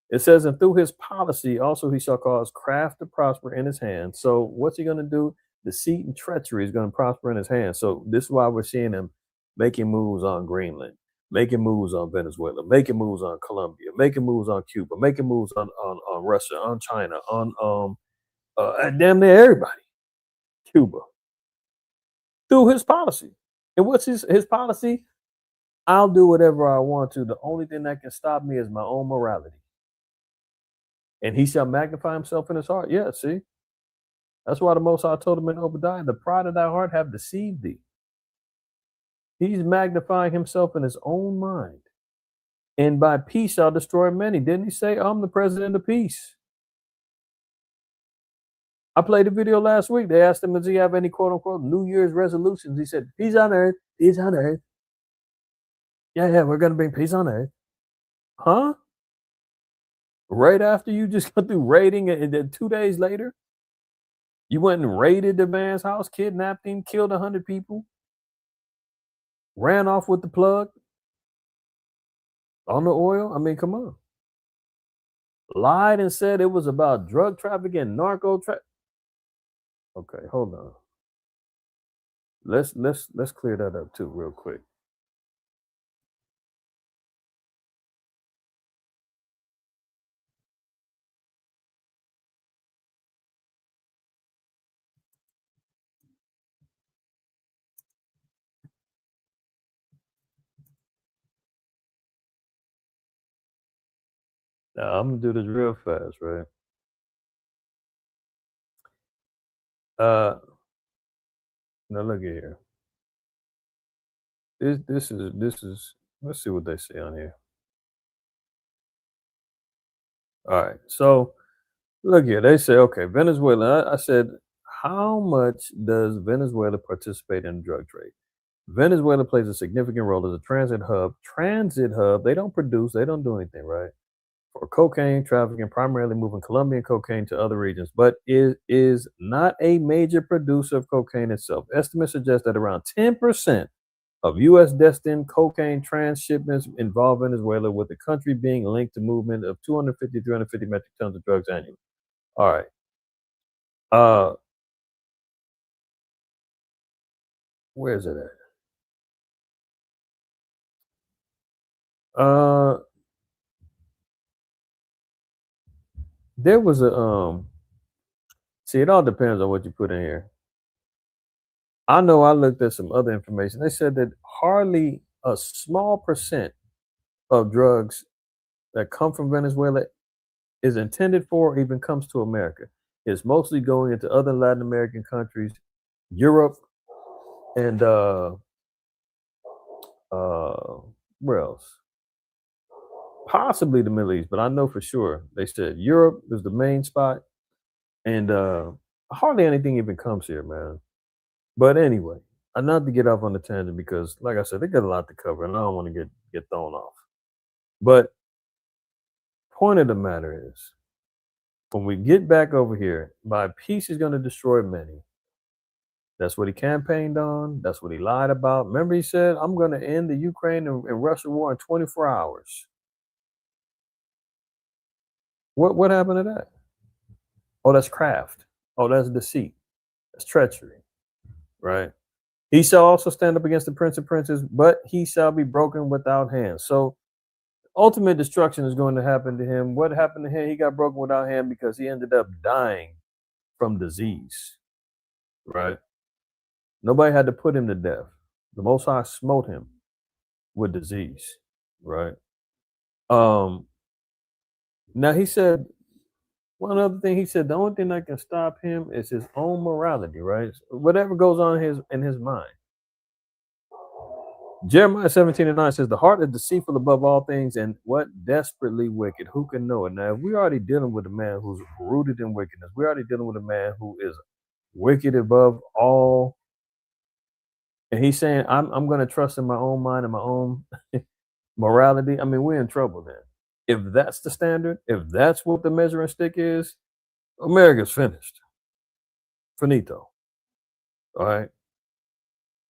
it says, and through his policy, also he shall cause craft to prosper in his hand. So what's he going to do? Deceit and treachery is going to prosper in his hand. So this is why we're seeing him making moves on Greenland, making moves on Venezuela, making moves on Colombia, making moves on Cuba, making moves on Russia, on China, on damn near everybody, Cuba, through his policy. And what's his policy? I'll do whatever I want to. The only thing that can stop me is my own morality. And he shall magnify himself in his heart. Yeah, see? That's why the Most High told him in Obadiah, the pride of thy heart have deceived thee. He's magnifying himself in his own mind. And by peace I'll destroy many. Didn't he say, I'm the president of peace? I played a video last week. They asked him, does he have any quote unquote New Year's resolutions? He said, peace on earth, peace on earth. Yeah, we're going to bring peace on earth. Huh? Right after you just got through raiding, and then 2 days later, you went and raided the man's house, kidnapped him, killed 100 people, ran off with the plug on the oil. I mean, come on. Lied and said it was about drug trafficking, narco trafficking. Okay, hold on. Let's clear that up too, real quick. Now I'm gonna do this real fast, right? Now look at here. This is. Let's see what they say on here. All right, so look here. They say, okay, Venezuela. I said, how much does Venezuela participate in the drug trade? Venezuela plays a significant role as a transit hub. Transit hub. They don't produce. They don't do anything, right? For cocaine trafficking, primarily moving Colombian cocaine to other regions, but it is not a major producer of cocaine itself. Estimates suggest that around 10% of U.S. destined cocaine transshipments involve Venezuela, with the country being linked to movement of 250, 350 metric tons of drugs annually. All right. Where is it at? There was a see, it all depends on what you put in here. I know I looked at some other information. They said that hardly a small percent of drugs that come from Venezuela is intended for or even comes to America. It's mostly going into other Latin American countries, Europe, and where else? Possibly the Middle East, but I know for sure they said Europe is the main spot, and hardly anything even comes here, man. But anyway, not to get off on the tangent because, like I said, they got a lot to cover, and I don't want to get thrown off. But point of the matter is, when we get back over here, by peace is going to destroy many. That's what he campaigned on. That's what he lied about. Remember, he said, "I'm going to end the Ukraine and Russia war in 24 hours." What happened to that? Oh, that's craft. Oh, that's deceit. That's treachery, right? He shall also stand up against the prince of princes, but he shall be broken without hands. So ultimate destruction is going to happen to him. What happened to him? He got broken without him because he ended up dying from disease, right? Nobody had to put him to death. The Most High smote him with disease, right? Um, Now he said one other thing. He said the only thing that can stop him is his own morality, right? Whatever goes on in his mind. Jeremiah 17:9 says, "The heart is deceitful above all things, and what desperately wicked. Who can know it?" Now, if we're already dealing with a man who's rooted in wickedness, we're already dealing with a man who is wicked above all, and he's saying, "I'm going to trust in my own mind and my own morality." I mean, we're in trouble then. If that's the standard, if that's what the measuring stick is, America's finished. Finito. All right.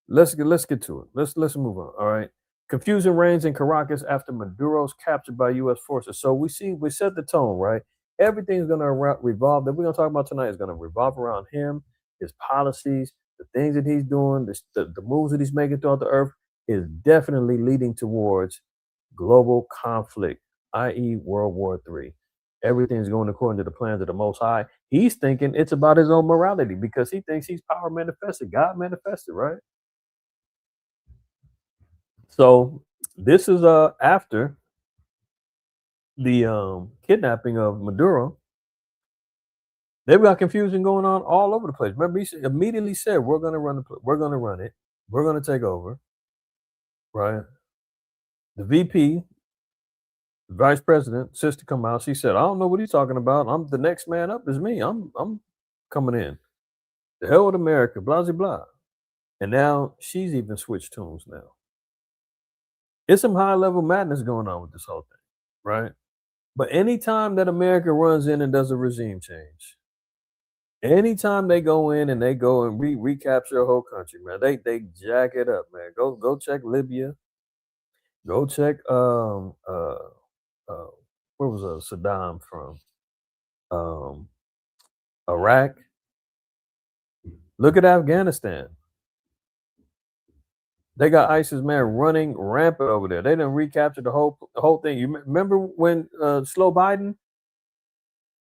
Let's get to it. Let's move on. All right. Confusion reigns in Caracas after Maduro's captured by U.S. forces. So we set the tone, right? Everything's going to revolve that we're going to talk about tonight is going to revolve around him, his policies, the things that he's doing, the moves that he's making throughout the earth is definitely leading towards global conflict, i.e., World War III. Everything's going according to the plans of the Most High. He's thinking it's about his own morality because he thinks he's power manifested, God manifested, right? So this is after the kidnapping of Maduro. They've got confusion going on all over the place. Remember, he immediately said, "We're going to run we're going to run it. We're going to take over." Right? The VP, the vice president, sister, come out. She said, "I don't know what he's talking about. I'm the next man up is me. I'm coming in. The hell with America. Blah blah blah." And now she's even switched tunes. Now it's some high level madness going on with this whole thing, right? But anytime that America runs in and does a regime change, anytime they go in and they go and recapture a whole country, man, they jack it up, man. Go check Libya. Go check uh where was Saddam from? Um Iraq. Look at Afghanistan. They got ISIS, man, running rampant over there. They didn't recapture the whole thing. You remember when Slow Biden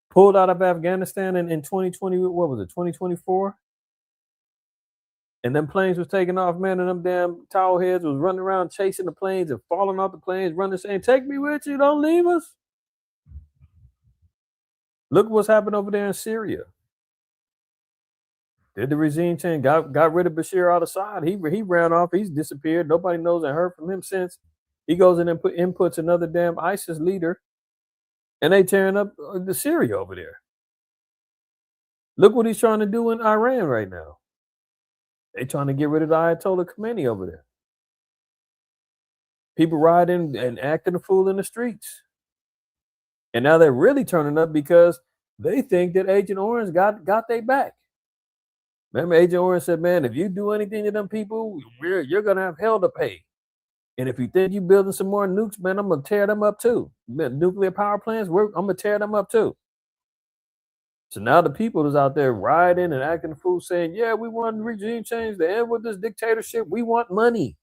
pulled out of Afghanistan in 2020, what was it, 2024? And them planes was taking off, man, and them damn towel heads was running around chasing the planes and falling off the planes, running, saying, "Take me with you, don't leave us." Look what's happened over there in Syria. Did the regime change? Got rid of Bashir al-Assad. He ran off. He's disappeared. Nobody knows and heard from him since. He goes in and inputs another damn ISIS leader, and they tearing up the Syria over there. Look what he's trying to do in Iran right now. They trying to get rid of the Ayatollah Khomeini over there. People riding and acting a fool in the streets. And now they're really turning up because they think that Agent Orange got their back. Remember, Agent Orange said, "Man, if you do anything to them people, you're gonna have hell to pay. And if you think you're building some more nukes, man, I'm gonna tear them up too. Nuclear power plants, I'm gonna tear them up too." So now the people that's out there riding and acting a fool, saying, "Yeah, we want regime change to end with this dictatorship. We want money,"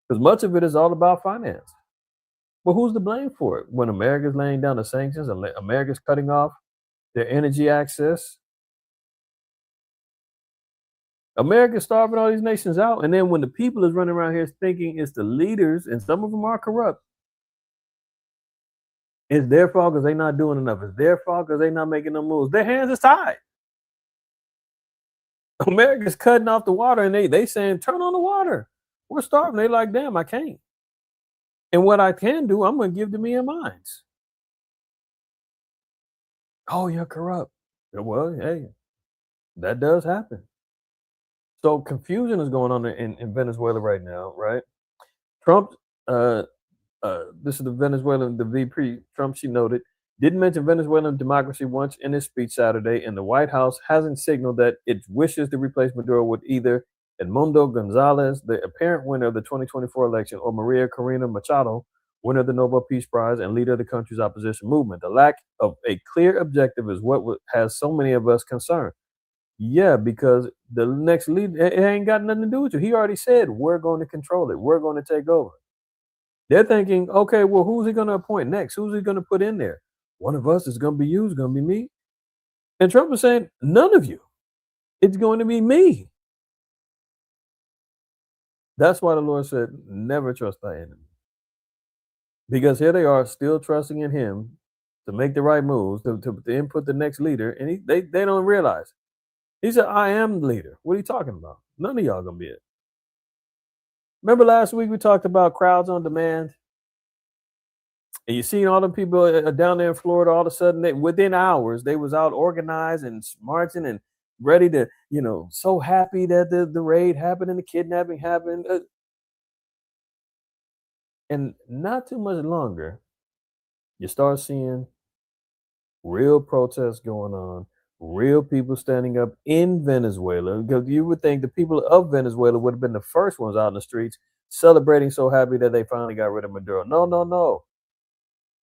because much of it is all about finance. Well, who's to blame for it when America's laying down the sanctions and America's cutting off their energy access? America's starving all these nations out, and then when the people is running around here thinking it's the leaders, and some of them are corrupt, it's their fault because they're not doing enough. It's their fault because they're not making no moves. Their hands is tied. America's cutting off the water, and they saying, "Turn on the water. We're starving." They like, "Damn, I can't. And what I can do, I'm going to give to me and mines." "Oh, you're corrupt." Well, hey, that does happen. So confusion is going on in Venezuela right now, right? Trump, this is the Venezuelan, the VP, Trump, she noted, didn't mention Venezuelan democracy once in his speech Saturday, and the White House hasn't signaled that it wishes to replace Maduro with either Edmundo Gonzalez, the apparent winner of the 2024 election, or Maria Corina Machado, winner of the Nobel Peace Prize and leader of the country's opposition movement. The lack of a clear objective is what has so many of us concerned. Yeah, because the next leader, it ain't got nothing to do with you. He already said, "We're going to control it. We're going to take over." They're thinking, okay, well, who's he going to appoint next? Who's he going to put in there? One of us is going to be you, it's going to be me. And Trump is saying, none of you. It's going to be me. That's why the Lord said, never trust thy enemy. Because here they are still trusting in him to make the right moves, to input the next leader. And they don't realize. He said, I am the leader. What are you talking about? None of y'all going to be it. Remember last week we talked about crowds on demand? And you seen all the people down there in Florida, all of a sudden, within hours, they was out organized and marching and ready to, so happy that the raid happened and the kidnapping happened. And not too much longer, you start seeing real protests going on, real people standing up in Venezuela, because you would think the people of Venezuela would have been the first ones out in the streets celebrating so happy that they finally got rid of Maduro. No.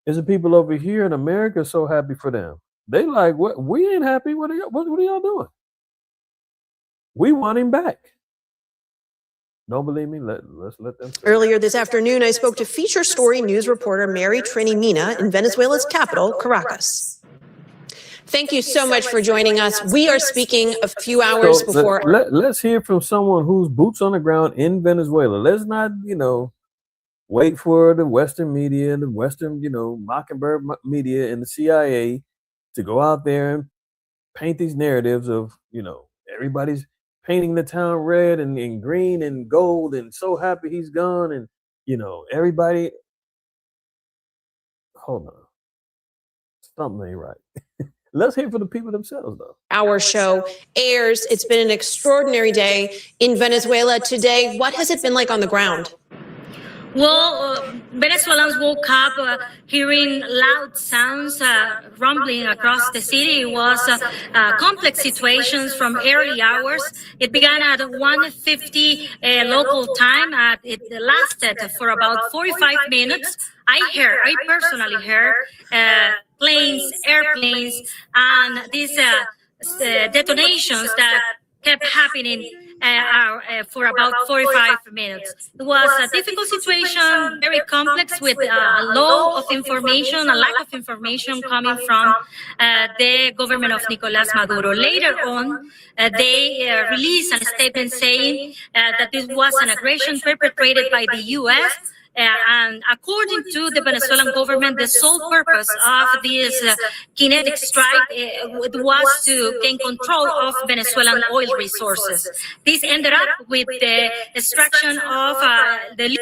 It's the people over here in America so happy for them. They like, what? We ain't happy. What are y'all doing? We want him back. Don't believe me? Let's let them say. Earlier this afternoon, I spoke to feature story news reporter Mary Trini Mina in Venezuela's capital, Caracas. Thank you so much for joining us. We are speaking a few hours before. Let's hear from someone who's boots on the ground in Venezuela. Let's not, wait for the Western media, the Western, Mockingbird media and the CIA to go out there and paint these narratives of, everybody's painting the town red and green and gold and so happy he's gone. And, everybody, hold on. Something ain't right. Let's hear from the people themselves, though. Our show airs. It's been an extraordinary day in Venezuela today. What has it been like on the ground? Well, Venezuelans woke up hearing loud sounds rumbling across the city. It was complex situations from early hours. It began at 1:50 local time. It lasted for about 45 minutes. I personally heard planes, airplanes, and these detonations that kept happening for about 45 minutes. It was a difficult situation, very complex, with a low of information, a lack of information coming from the government of Nicolás Maduro. Later on, they released a statement saying that this was an aggression perpetrated by the U.S., and according to the Venezuelan government, the sole purpose of this kinetic strike was to gain control of Venezuelan oil resources. This ended up with the extraction of the...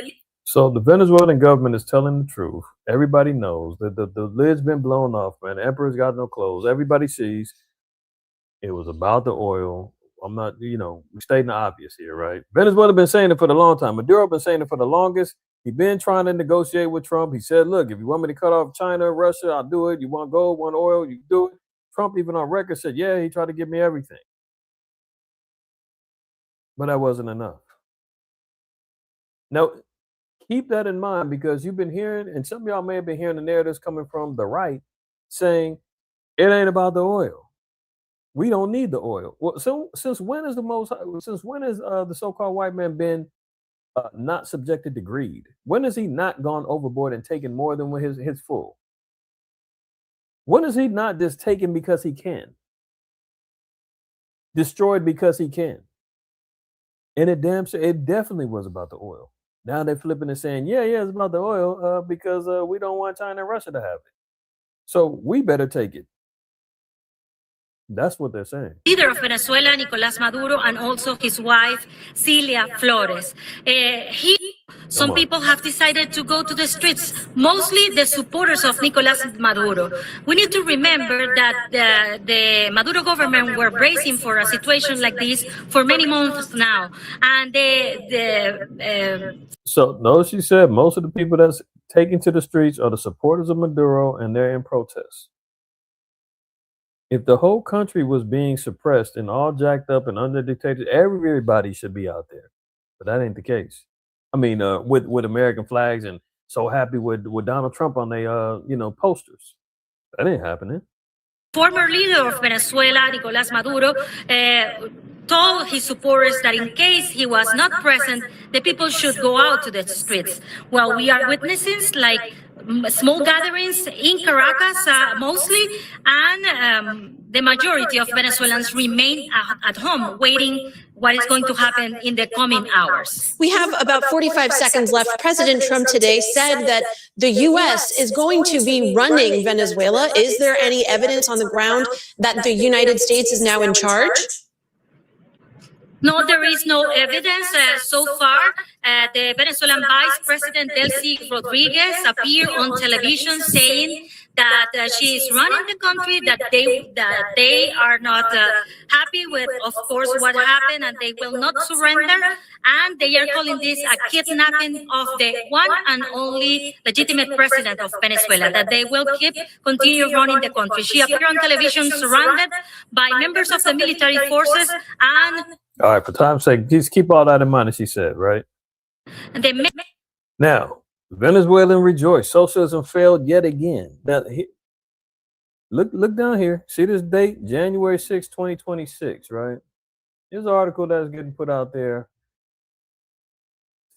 So the Venezuelan government is telling the truth. Everybody knows that the lid's been blown off, man. The emperor's got no clothes. Everybody sees it was about the oil. I'm not, we stating the obvious here, right? Venezuela been saying it for the long time. Maduro been saying it for the longest. He's been trying to negotiate with Trump. He said, look, if you want me to cut off China, Russia, I'll do it. You want gold, want oil, you do it. Trump even on record said, yeah, he tried to give me everything. But that wasn't enough. Now, keep that in mind, because you've been hearing, and some of y'all may have been hearing the narratives coming from the right saying it ain't about the oil. We don't need the oil. Well, so since when has the so-called white man been not subjected to greed? When has he not gone overboard and taken more than his full? When is he not just taken because he can? Destroyed because he can? And it definitely was about the oil. Now they're flipping and saying, yeah, it's about the oil because we don't want China and Russia to have it. So we better take it. That's what they're saying. Leader of Venezuela, Nicolás Maduro, and also his wife, Celia Flores. Some people have decided to go to the streets, mostly the supporters of Nicolás Maduro. We need to remember that the Maduro government were bracing for a situation like this for many months now. And So notice she said most of the people that's taken to the streets are the supporters of Maduro, and they're in protest. If the whole country was being suppressed and all jacked up and under dictatorship, everybody should be out there. But that ain't the case. I mean, with American flags and so happy with Donald Trump on their posters. That ain't happening. Former leader of Venezuela, Nicolás Maduro, told his supporters that in case he was not present, the people should go out to the streets. Well, we are witnessing like small gatherings in Caracas mostly, and the majority of Venezuelans remain at home waiting what is going to happen in the coming hours. We have about 45 seconds left. President Trump today said that the U.S. is going to be running Venezuela. Is there any evidence on the ground that the United States is now in charge? No, there is no evidence so far. The Venezuelan Vice President Delcy Rodriguez appeared on television saying that she is running the country, that they are not happy with, of course, what happened, and they will not surrender. And they are calling this a kidnapping of the one and only legitimate president of Venezuela, that they will continue running the country. She appeared on television surrounded by members of the military forces and... All right, for time's sake, just keep all that in mind, as she said, right? Now, Venezuelan rejoice. Socialism failed yet again. Now, look down here. See this date? January 6, 2026, right? Here's an article that's getting put out there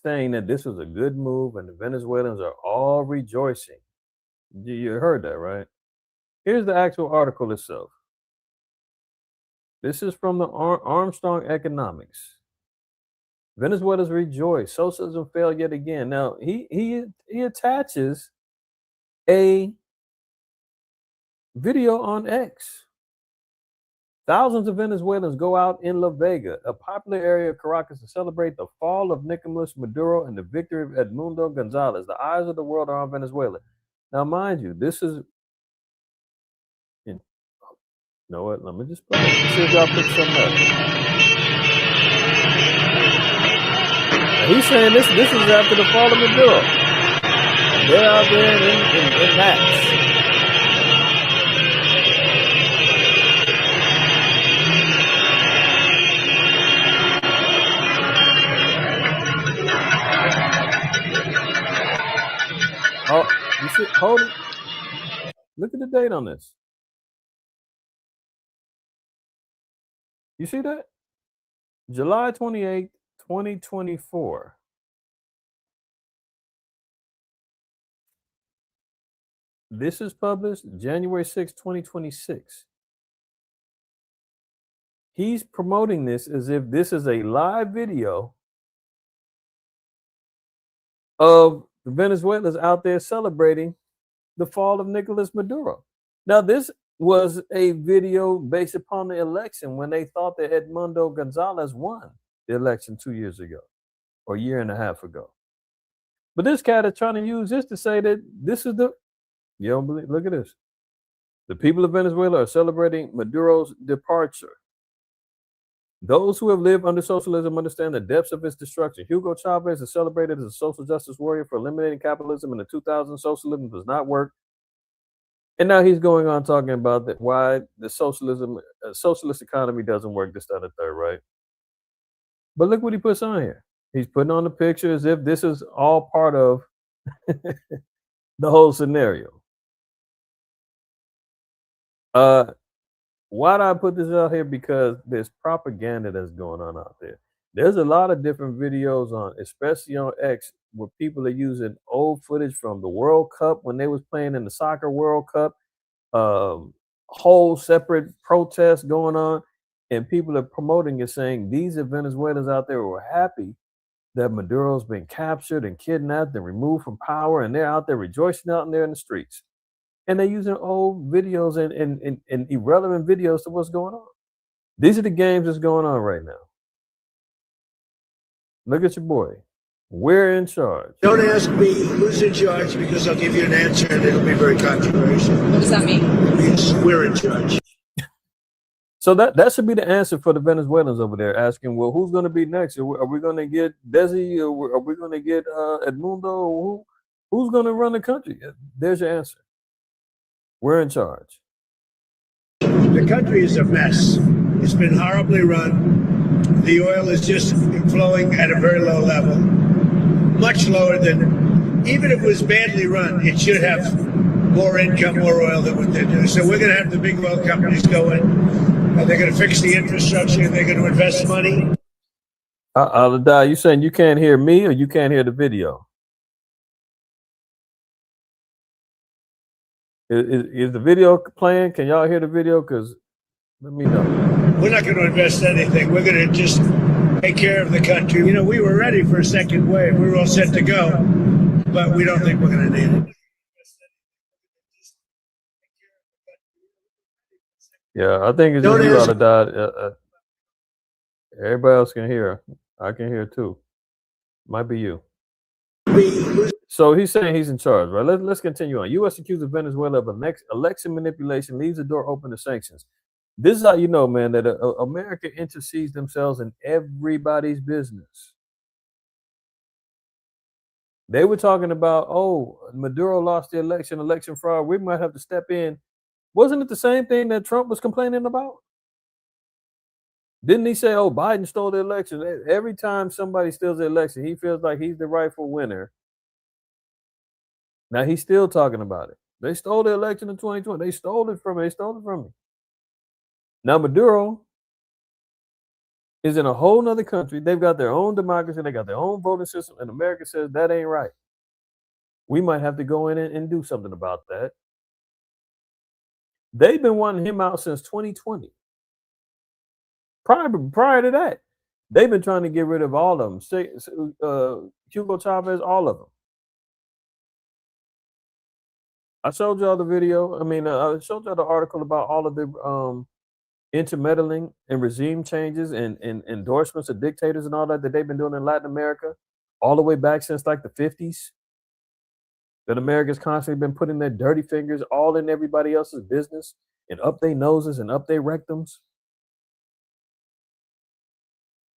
saying that this was a good move and the Venezuelans are all rejoicing. You heard that, right? Here's the actual article itself. This is from the Armstrong Economics. Venezuela's rejoice. Socialism failed yet again. Now, he attaches a video on X. Thousands of Venezuelans go out in La Vega, a popular area of Caracas, to celebrate the fall of Nicolas Maduro and the victory of Edmundo Gonzalez. The eyes of the world are on Venezuela. Now, mind you, this is... You know what? Let me just play it. Let's see if y'all pick something up. Now he's saying this is after the fall of Maduro. They're out there in mass. Oh, you see? Hold it. Look at the date on this. You see that? July 28th, 2024. This is published January 6th, 2026. He's promoting this as if this is a live video of the Venezuelans out there celebrating the fall of Nicolas Maduro. Now, this was a video based upon the election when they thought that Edmundo Gonzalez won the election 2 years ago or a year and a half ago. But this cat is trying to use this to say that this is the, you don't believe, look at this. The people of Venezuela are celebrating Maduro's departure. Those who have lived under socialism understand the depths of its destruction. Hugo Chavez is celebrated as a social justice warrior for eliminating capitalism in the 2000s. Socialism does not work. And now he's going on talking about that why the socialist economy doesn't work, this, that, and the third, right? But look what he puts on here. He's putting on the picture as if this is all part of the whole scenario. Why do I put this out here? Because there's propaganda that's going on out there. There's a lot of different videos on, especially on X, where people are using old footage from the World Cup when they was playing in the Soccer World Cup, whole separate protests going on, and people are promoting it, saying these are Venezuelans out there who are happy that Maduro's been captured and kidnapped and removed from power, and they're out there rejoicing out there in the streets. And they're using old videos and irrelevant videos to what's going on. These are the games that's going on right now. Look at your boy. We're in charge. Don't ask me who's in charge, because I'll give you an answer and it'll be very controversial. What does that mean? It means we're in charge. So that should be the answer for the Venezuelans over there, asking, well, who's going to be next? Are we going to get Desi, or are we going to get Edmundo? Who's going to run the country? There's your answer. We're in charge. The country is a mess. It's been horribly run. The oil is just flowing at a very low level, much lower than, even if it was badly run, it should have more income, more oil than what they do. So we're going to have the big oil companies go in and they're going to fix the infrastructure, and they're going to invest money. You saying you can't hear me or you can't hear the video? Is the video playing? Can y'all hear the video? Because let me know. We're not going to invest anything. We're going to just take care of the country. You know, we were ready for a second wave. We were all set to go, but we don't think we're going to need it. Yeah, I think it's just you out of dot. Everybody else can hear. I can hear too. Might be you. So he's saying he's in charge, right? Let's continue on. U.S. accuses Venezuela of election manipulation, leaves the door open to sanctions. This is how you know, man, that America intercedes themselves in everybody's business. They were talking about, oh, Maduro lost the election fraud. We might have to step in. Wasn't it the same thing that Trump was complaining about? Didn't he say, oh, Biden stole the election? Every time somebody steals the election, he feels like he's the rightful winner. Now he's still talking about it. They stole the election in 2020. They stole it from me. They stole it from me. Now Maduro is in a whole nother country. They've got their own democracy. They got their own voting system. And America says that ain't right. We might have to go in and do something about that. They've been wanting him out since 2020. Prior to that, they've been trying to get rid of all of them. Hugo Chavez, all of them. I showed y'all the video. I showed y'all the article about all of the intermeddling and regime changes and endorsements of dictators and all that they've been doing in Latin America all the way back since like the 50s. That America's constantly been putting their dirty fingers all in everybody else's business and up their noses and up their rectums.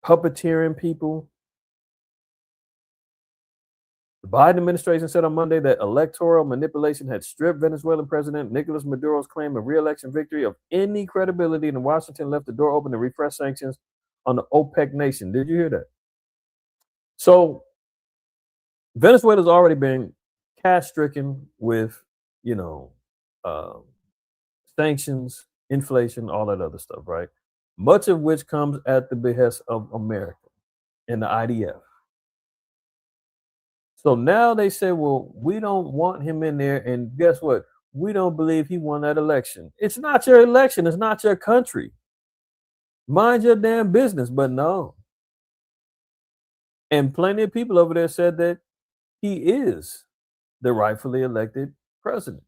Puppeteering people. The Biden administration said on Monday that electoral manipulation had stripped Venezuelan President Nicolas Maduro's claim of re-election victory of any credibility, and Washington left the door open to refresh sanctions on the OPEC nation. Did you hear that? So Venezuela's already been cash-stricken with, sanctions, inflation, all that other stuff, right? Much of which comes at the behest of America and the IDF. So now they say, well, we don't want him in there. And guess what? We don't believe he won that election. It's not your election. It's not your country. Mind your damn business. But no. And plenty of people over there said that he is the rightfully elected president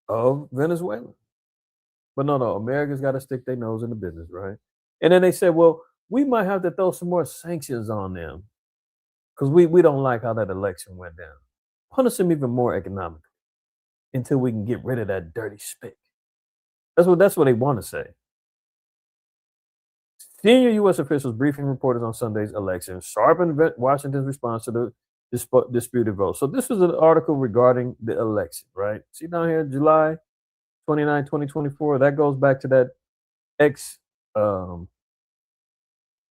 of Venezuela. But no, America's got to stick their nose in the business, right? And then they said, well, we might have to throw some more sanctions on them because we don't like how that election went down. Punish them even more economically until we can get rid of that dirty spick. That's what they want to say. Senior U.S. officials briefing reporters on Sunday's election sharpened Washington's response to the disputed vote. So this was an article regarding the election, right? See down here, July 29, 2024. That goes back to that X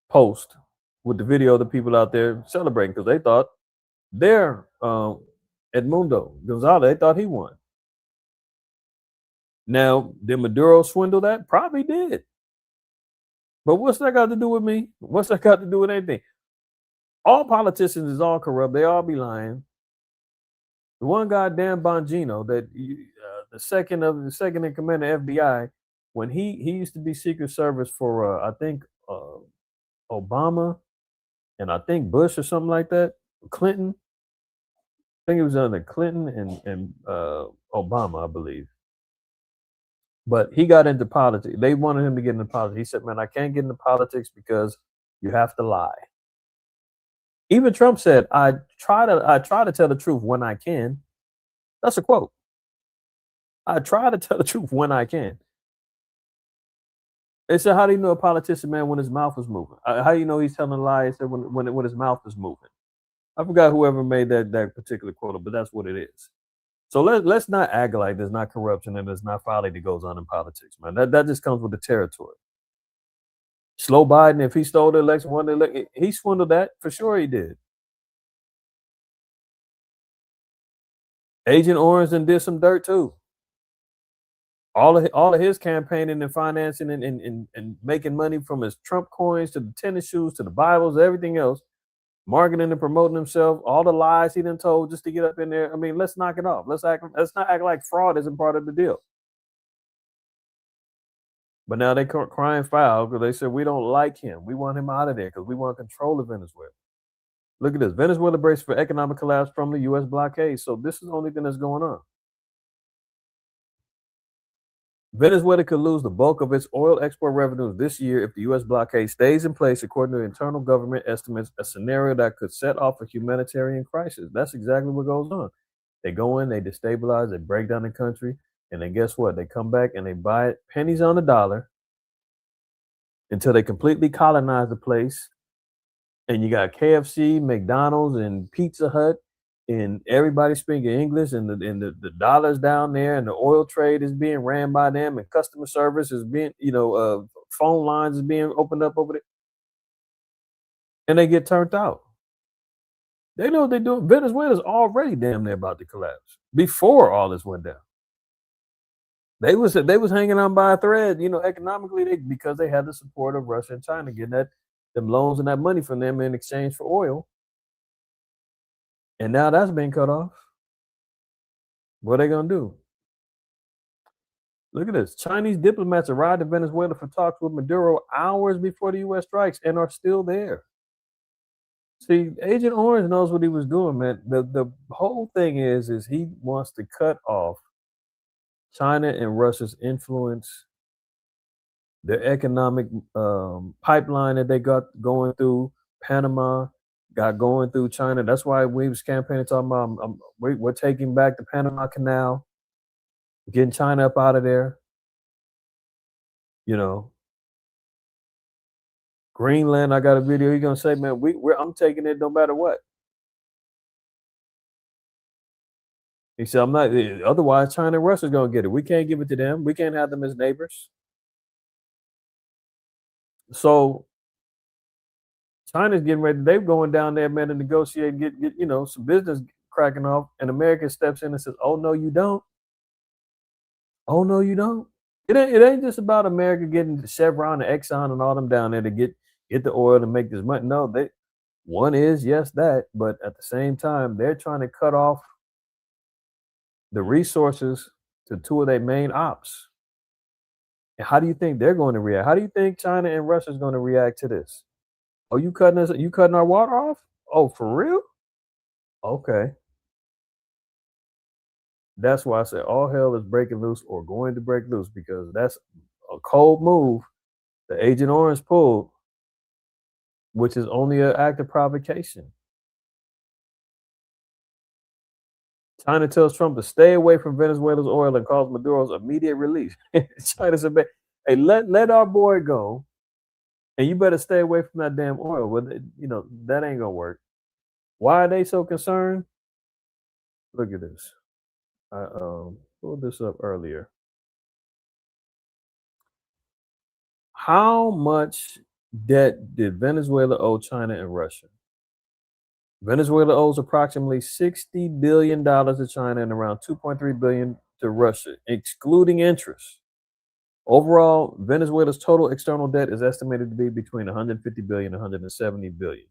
post with the video of the people out there celebrating because they thought their Edmundo Gonzalez, they thought he won. Now, did Maduro swindle that? Probably did. But what's that got to do with me? What's that got to do with anything? All politicians is all corrupt. They all be lying. The one goddamn Bongino, that the second in command of FBI, when he used to be Secret Service for I think Obama and I think Bush or something like that, Clinton. I think it was under Clinton and Obama, I believe. But he got into politics. They wanted him to get into politics. He said, man, I can't get into politics because you have to lie. Even Trump said, I try to tell the truth when I can. That's a quote. I try to tell the truth when I can. They said, how do you know a politician, man, when his mouth is moving? How do you know he's telling a lie? He said, when his mouth is moving. I forgot whoever made that particular quote, but that's what it is. So let's not act like there's not corruption and there's not folly that goes on in politics, man. That just comes with the territory. Slow Biden, if he stole the election, won the election, he swindled that. For sure he did. Agent Orange and did some dirt too. All of his campaigning and financing and making money from his Trump coins to the tennis shoes to the Bibles, everything else, marketing and promoting himself, all the lies he done told just to get up in there. I mean, let's knock it off. Let's not act like fraud isn't part of the deal. But now they crying foul because they said we don't like him. We want him out of there because we want control of Venezuela. Look at this. Venezuela braced for economic collapse from the U.S. blockade. So this is the only thing that's going on. Venezuela could lose the bulk of its oil export revenues this year if the U.S. blockade stays in place, according to internal government estimates, a scenario that could set off a humanitarian crisis. That's exactly what goes on. They go in, they destabilize, they break down the country, and then guess what? They come back and they buy it pennies on the dollar until they completely colonize the place. And you got KFC, McDonald's, and Pizza Hut, and everybody speaking English, and the dollars down there, and the oil trade is being ran by them, and customer service is being, phone lines is being opened up over there, and they get turned out. They know what they're doing. Venezuela's already damn near about to collapse before all this went down. They was hanging on by a thread, economically, because they had the support of Russia and China, getting them loans and that money from them in exchange for oil. And now that's been cut off. What are they going to do? Look at this. Chinese diplomats arrived in Venezuela for talks with Maduro hours before the U.S. strikes and are still there. See, Agent Orange knows what he was doing, man. The whole thing is he wants to cut off China and Russia's influence, their economic pipeline that they got going through Panama, got going through China. That's why we was campaigning talking about we're taking back the Panama Canal, getting China up out of there. Greenland, I got a video. He's gonna say, man, I'm taking it no matter what. He said, I'm not. Otherwise, China and Russia's gonna get it. We can't give it to them. We can't have them as neighbors. So China's getting ready. They're going down there, man, to negotiate, get some business cracking off. And America steps in and says, "Oh no, you don't. Oh no, you don't." It ain't just about America getting Chevron and Exxon and all them down there to get the oil and make this money. No, one is yes that, but at the same time, they're trying to cut off the resources to two of their main ops. And how do you think they're going to react? How do you think China and Russia is going to react to this? Oh, you cutting our water off? Oh, for real? Okay. That's why I said all hell is breaking loose or going to break loose, because that's a cold move that Agent Orange pulled, which is only an act of provocation. China tells Trump to stay away from Venezuela's oil and calls Maduro's immediate release. China said, hey, let our boy go, and you better stay away from that damn oil. Well, that ain't gonna work. Why are they so concerned? Look at this. I pulled this up earlier. How much debt did Venezuela owe China and Russia? Venezuela owes approximately $60 billion to China and around $2.3 billion to Russia, excluding interest. Overall, Venezuela's total external debt is estimated to be between $150 billion and $170 billion.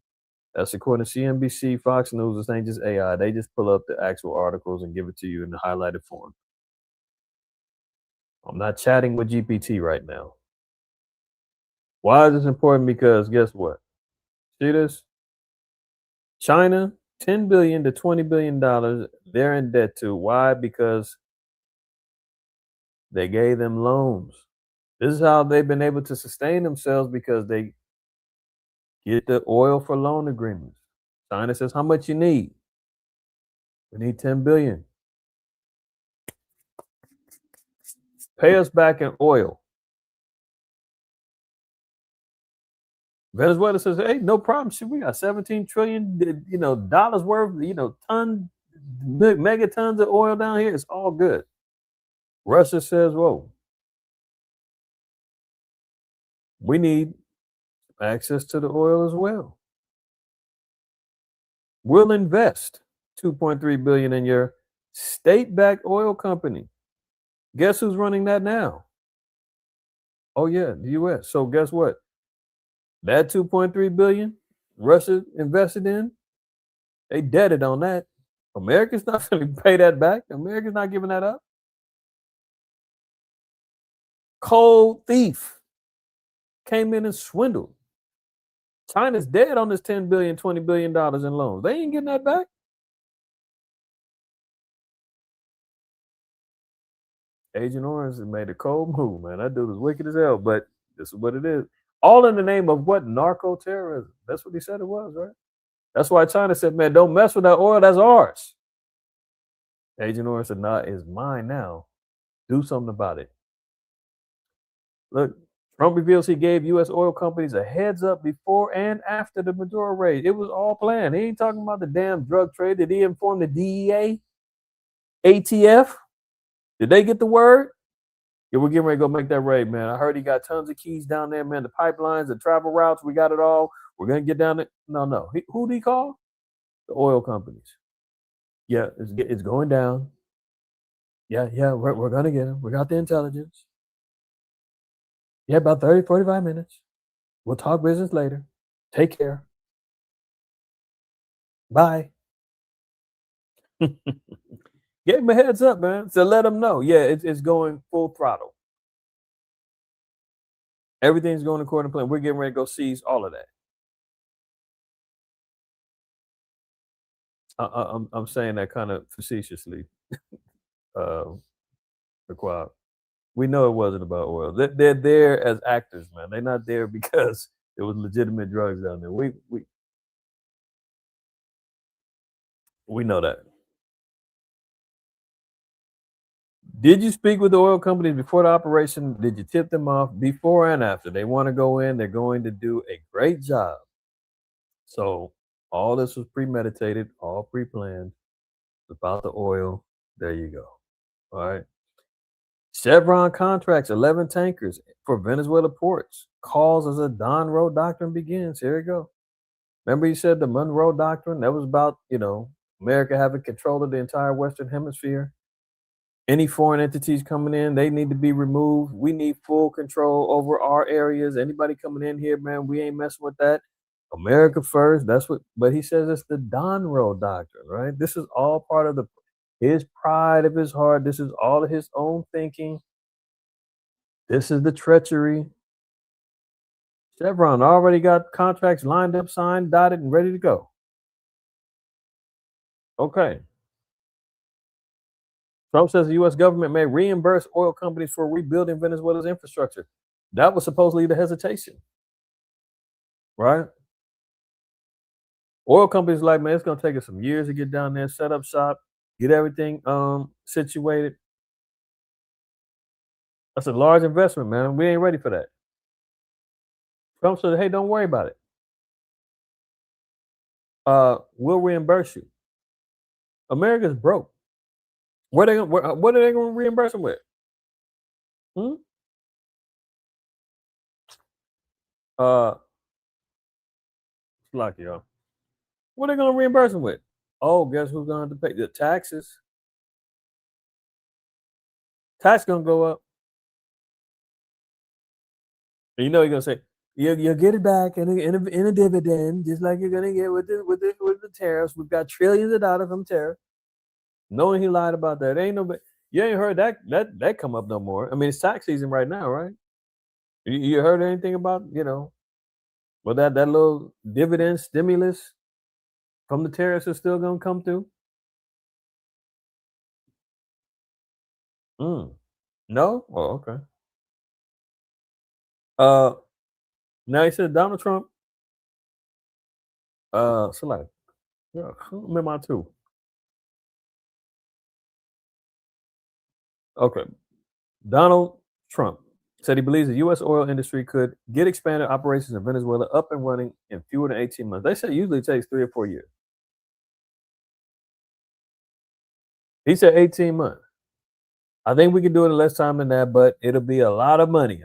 That's according to CNBC, Fox News. This ain't just AI. They just pull up the actual articles and give it to you in the highlighted form. I'm not chatting with GPT right now. Why is this important? Because guess what? See this? China, $10 billion to $20 billion, they're in debt to. Why? Because they gave them loans. This is how they've been able to sustain themselves, because they get the oil for loan agreements. China says, how much you need? We need 10 billion. Pay us back in oil. Venezuela says, hey, no problem. Shit, we got 17 trillion, dollars worth, megatons of oil down here. It's all good. Russia says, whoa, we need access to the oil as well. We'll invest $2.3 billion in your state-backed oil company. Guess who's running that now? Oh yeah, the U.S. So guess what? That 2.3 billion Russia invested in, they debted on that. America's not going to pay that back. America's not giving that up. Cold thief came in and swindled. China's dead on this $10 billion, $20 billion in loans. They ain't getting that back. Agent Orange has made a cold move, man. That dude is wicked as hell, but this is what it is. All in the name of what? Narco terrorism. That's what he said it was, right? That's why China said, man, don't mess with that oil. That's ours. Agent Orange said, nah, it's mine now. Do something about it. Look, Trump reveals he gave U.S. oil companies a heads up before and after the Maduro raid. It was all planned. He ain't talking about the damn drug trade. Did he inform the DEA? ATF? Did they get the word? Yeah, we're getting ready to go make that raid, man. I heard he got tons of keys down there, man. The pipelines, the travel routes, we got it all. We're going to get down there. No. Who did he call? The oil companies. Yeah, it's going down. Yeah, we're going to get him. We got the intelligence. Yeah, about 30, 45 minutes. We'll talk business later. Take care. Bye. Give him a heads up, man. So let him know. Yeah, it's going full throttle. Everything's going according to plan. We're getting ready to go seize all of that. I'm saying that kind of facetiously. We know it wasn't about oil. They're there as actors, man. They're not there because there was legitimate drugs down there. We know that. Did you speak with the oil companies before the operation? Did you tip them off before and after? They want to go in. They're going to do a great job. So all this was premeditated, all pre-planned. It's about the oil. There you go. All right. Chevron contracts 11 tankers for Venezuela ports. Calls as a Monroe Doctrine begins. Here we go. Remember you said the Monroe Doctrine? That was about, America having control of the entire Western Hemisphere. Any foreign entities coming in, they need to be removed. We need full control over our areas. Anybody coming in here, man, we ain't messing with that. America first. But he says it's the Monroe Doctrine, right? This is all part of his pride of his heart. This is all of his own thinking. This is the treachery. Chevron already got contracts lined up, signed, dotted, and ready to go. Okay. Trump says the U.S. government may reimburse oil companies for rebuilding Venezuela's infrastructure. That was supposedly the hesitation, right? Oil companies like, man, it's going to take us some years to get down there, set up shop, get everything situated. That's a large investment, man. We ain't ready for that. Trump said, hey, don't worry about it. We'll reimburse you. America's broke. What are they going to reimburse them with? Like y'all. What are they going to reimburse them with? Oh, guess who's going to pay the taxes? Tax going to go up. And you're going to say, you'll get it back in a dividend, just like you're going to get with the tariffs. We've got trillions of dollars from tariffs. Knowing he lied about that, you ain't heard that come up no more. I mean, it's tax season right now, right? You heard anything about well that little dividend stimulus from the tariffs is still gonna come through? No? Oh, okay. Now he said Donald Trump. Select. Yeah, I'm in my two. Okay. Donald Trump said he believes the U.S. oil industry could get expanded operations in Venezuela up and running in fewer than 18 months. They say it usually takes 3 or 4 years. He said 18 months. I think we can do it in less time than that, but it'll be a lot of money.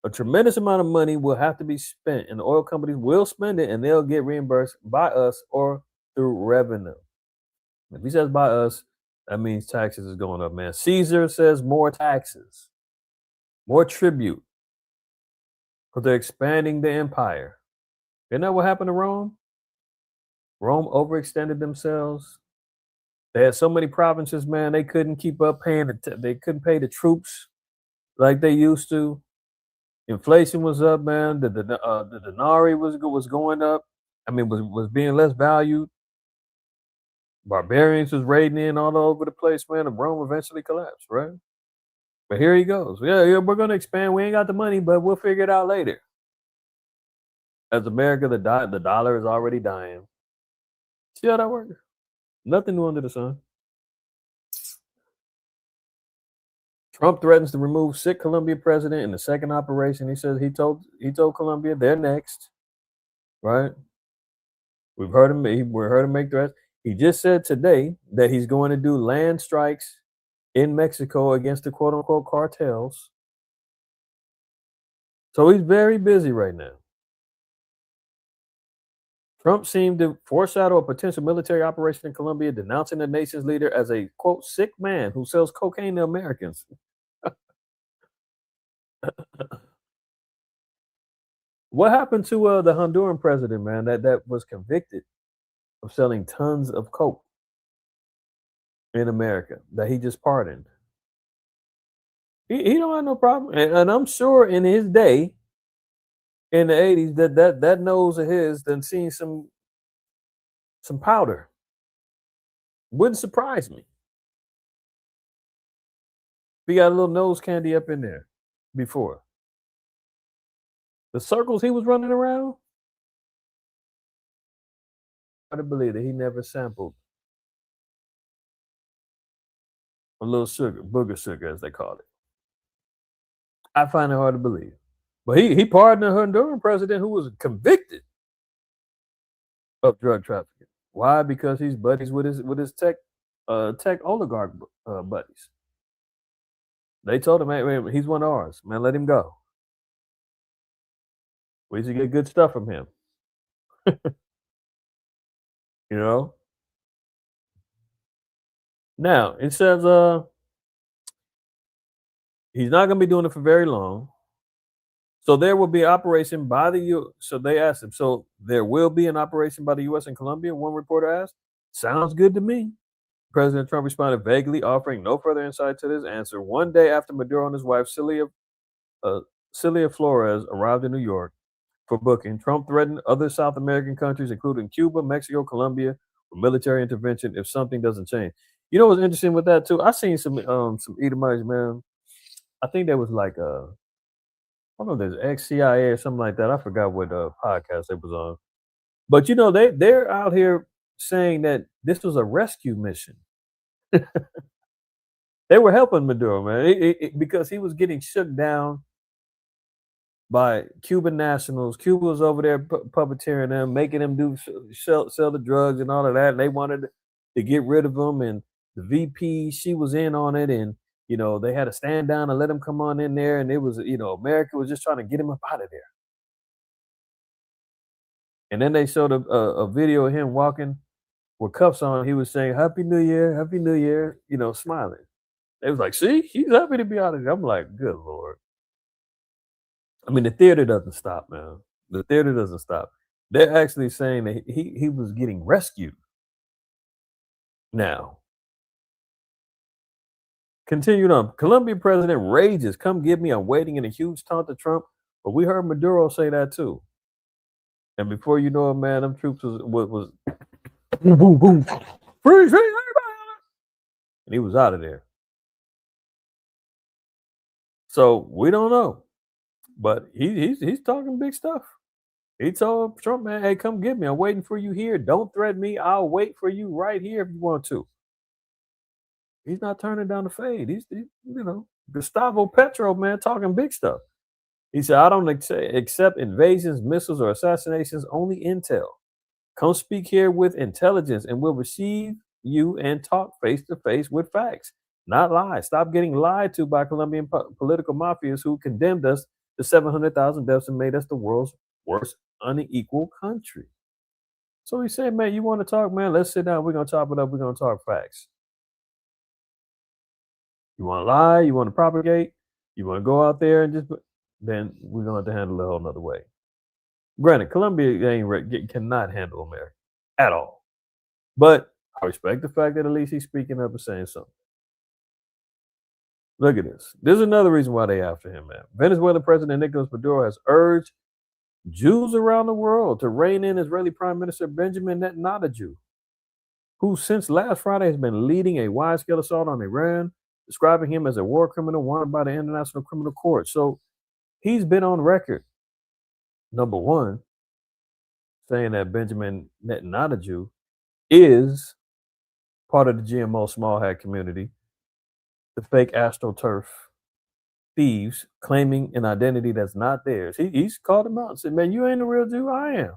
A tremendous amount of money will have to be spent, and the oil companies will spend it, and they'll get reimbursed by us or through revenue. If he says by us, That means taxes is going up, man. Caesar says more taxes, more tribute, because they're expanding the empire. Isn't that what happened to Rome? Rome overextended themselves. They had so many provinces, man. They couldn't keep up paying. They couldn't pay the troops like they used to. Inflation was up, man. The denarii was going up. I mean, was being less valued. Barbarians was raiding in all over the place, man. And Rome eventually collapsed, right? But here he goes. Yeah, we're gonna expand. We ain't got the money, but we'll figure it out later. As America, the dollar is already dying. See how that works? Nothing new under the sun. Trump threatens to remove sick Colombian president in the second operation. He says he told Colombia they're next, right? We heard him make threats. He just said today that he's going to do land strikes in Mexico against the quote unquote cartels. So he's very busy right now. Trump seemed to foreshadow a potential military operation in Colombia, denouncing the nation's leader as a quote sick man who sells cocaine to Americans. What happened to the Honduran president, man, that was convicted of selling tons of coke in America that he just pardoned? He don't have no problem. And I'm sure in his day, in the 80s, that nose of his done seen some powder. Wouldn't surprise me. He got a little nose candy up in there before. The circles he was running around, hard to believe that he never sampled a little sugar, booger sugar, as they call it. I find it hard to believe. But he pardoned a Honduran president who was convicted of drug trafficking. Why? Because he's buddies with his tech oligarch buddies. They told him, hey, he's one of ours, man. Let him go. We used to get good stuff from him. You know. Now it says he's not going to be doing it for very long. So there will be operation by the U. So they asked him. So there will be an operation by the U.S. in Colombia. One reporter asked. Sounds good to me. President Trump responded vaguely, offering no further insight to this answer. One day after Maduro and his wife Celia Flores arrived in New York for booking, Trump threatened other South American countries, including Cuba, Mexico, Colombia, with military intervention if something doesn't change. You know what's interesting with that too? I seen some Edomites, man. I think there was like I don't know, there's ex-CIA or something like that. I forgot what podcast it was on. But you know, they're out here saying that this was a rescue mission. They were helping Maduro, man, because he was getting shook down by Cuban nationals. Cuba was over there puppeteering them, making them sell the drugs and all of that. And they wanted to get rid of them. And the VP, she was in on it. And, you know, they had to stand down and let him come on in there. And it was, you know, America was just trying to get him up out of there. And then they showed a video of him walking with cuffs on. He was saying, Happy New Year, you know, smiling. They was like, see, he's happy to be out of there. I'm like, good Lord. I mean, the theater doesn't stop, man. The theater doesn't stop. They're actually saying that he was getting rescued. Now, continued on. Colombian president rages, come get me, I'm waiting, in a huge taunt to Trump. But we heard Maduro say that too. And before you know it, man, them troops was boom, boom, boom. Freeze, freeze, and he was out of there. So we don't know. But he's talking big stuff. He told Trump, man, hey, come get me. I'm waiting for you here. Don't threaten me. I'll wait for you right here if you want to. He's not turning down the fade. He's you know, Gustavo Petro, man, talking big stuff. He said, I don't accept invasions, missiles, or assassinations, only intel. Come speak here with intelligence and we'll receive you and talk face to face with facts, not lies. Stop getting lied to by Colombian political mafias who condemned us to 700,000 deaths and made us the world's worst unequal country. So he said, man, you want to talk, man? Let's sit down. We're going to chop it up. We're going to talk facts. You want to lie? You want to propagate? You want to go out there and just? Then we're going to have to handle it a whole nother way. Granted, Colombia cannot handle America at all. But I respect the fact that at least he's speaking up and saying something. Look at this. There's another reason why they after him, man. Venezuelan President Nicolas Maduro has urged Jews around the world to rein in Israeli Prime Minister Benjamin Netanyahu, who since last Friday has been leading a wide-scale assault on Iran, describing him as a war criminal wanted by the International Criminal Court. So he's been on record, number one, saying that Benjamin Netanyahu is part of the GMO small hat community, the fake AstroTurf thieves claiming an identity that's not theirs. He's called them out and said, man, you ain't a real Jew, I am.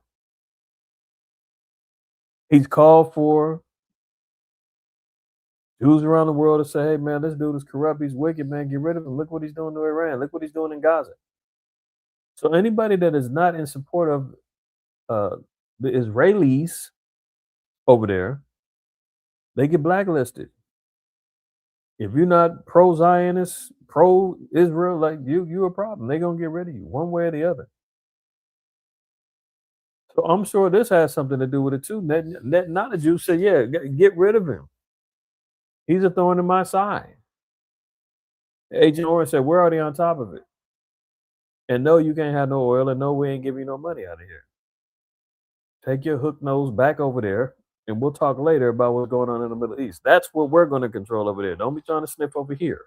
He's called for Jews around the world to say, hey, man, this dude is corrupt, he's wicked, man, get rid of him. Look what he's doing to Iran. Look what he's doing in Gaza. So anybody that is not in support of the Israelis over there, they get blacklisted. If you're not pro-Zionist, pro-Israel, like you a problem. They're going to get rid of you one way or the other. So I'm sure this has something to do with it too. Netanyahu said, yeah, get rid of him. He's a thorn in my side. Agent Orange said, we're already on top of it. And no, you can't have no oil, and no, we ain't giving you no money out of here. Take your hook nose back over there, and we'll talk later about what's going on in the Middle East. That's what we're going to control over there. Don't be trying to sniff over here.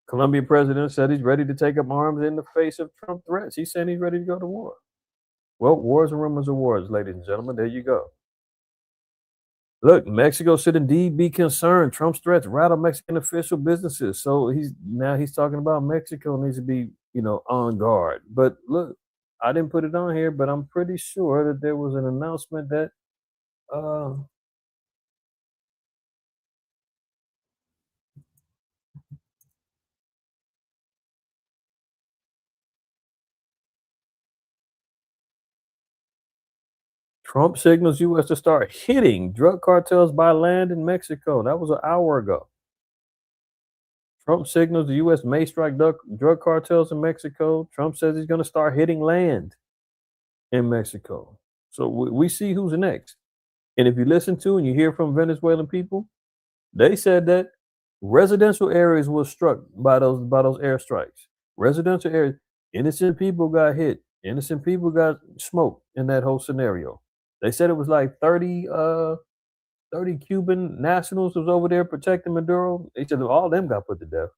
Colombian president said he's ready to take up arms in the face of Trump threats. He's saying he's ready to go to war. Well, wars and rumors of wars, ladies and gentlemen. There you go. Look, Mexico should indeed be concerned. Trump's threats rattle Mexican official businesses. So he's talking about Mexico needs to be, on guard. But look, I didn't put it on here, but I'm pretty sure that there was an announcement that Trump signals U.S. to start hitting drug cartels by land in Mexico. That was an hour ago. Trump signals the U.S. may strike drug cartels in Mexico. Trump says he's going to start hitting land in Mexico. So we see who's next. And if you listen to and you hear from Venezuelan people, they said that residential areas were struck by those airstrikes. Residential areas, innocent people got hit. Innocent people got smoked in that whole scenario. They said it was like 30 Cuban nationals was over there protecting Maduro. They said all of them got put to death.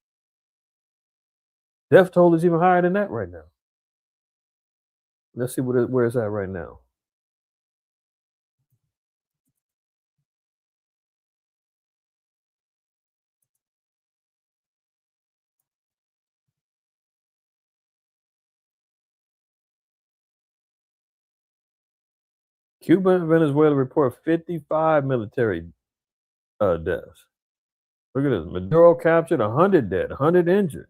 Death toll is even higher than that right now. Let's see where it's at right now. Cuba and Venezuela report 55 military deaths. Look at this. Maduro captured 100 dead, 100 injured.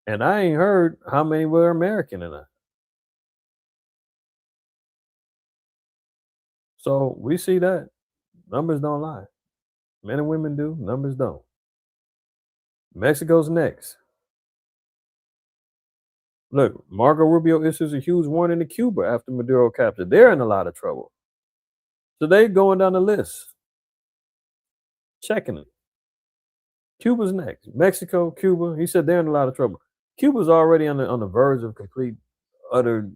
And I ain't heard how many were American in that. So we see that. Numbers don't lie. Men and women do, numbers don't. Mexico's next. Look, Marco Rubio issues a huge warning to Cuba after Maduro capture. They're in a lot of trouble. So they're going down the list. Checking it. Cuba's next. Mexico, Cuba. He said they're in a lot of trouble. Cuba's already on the verge of complete, utter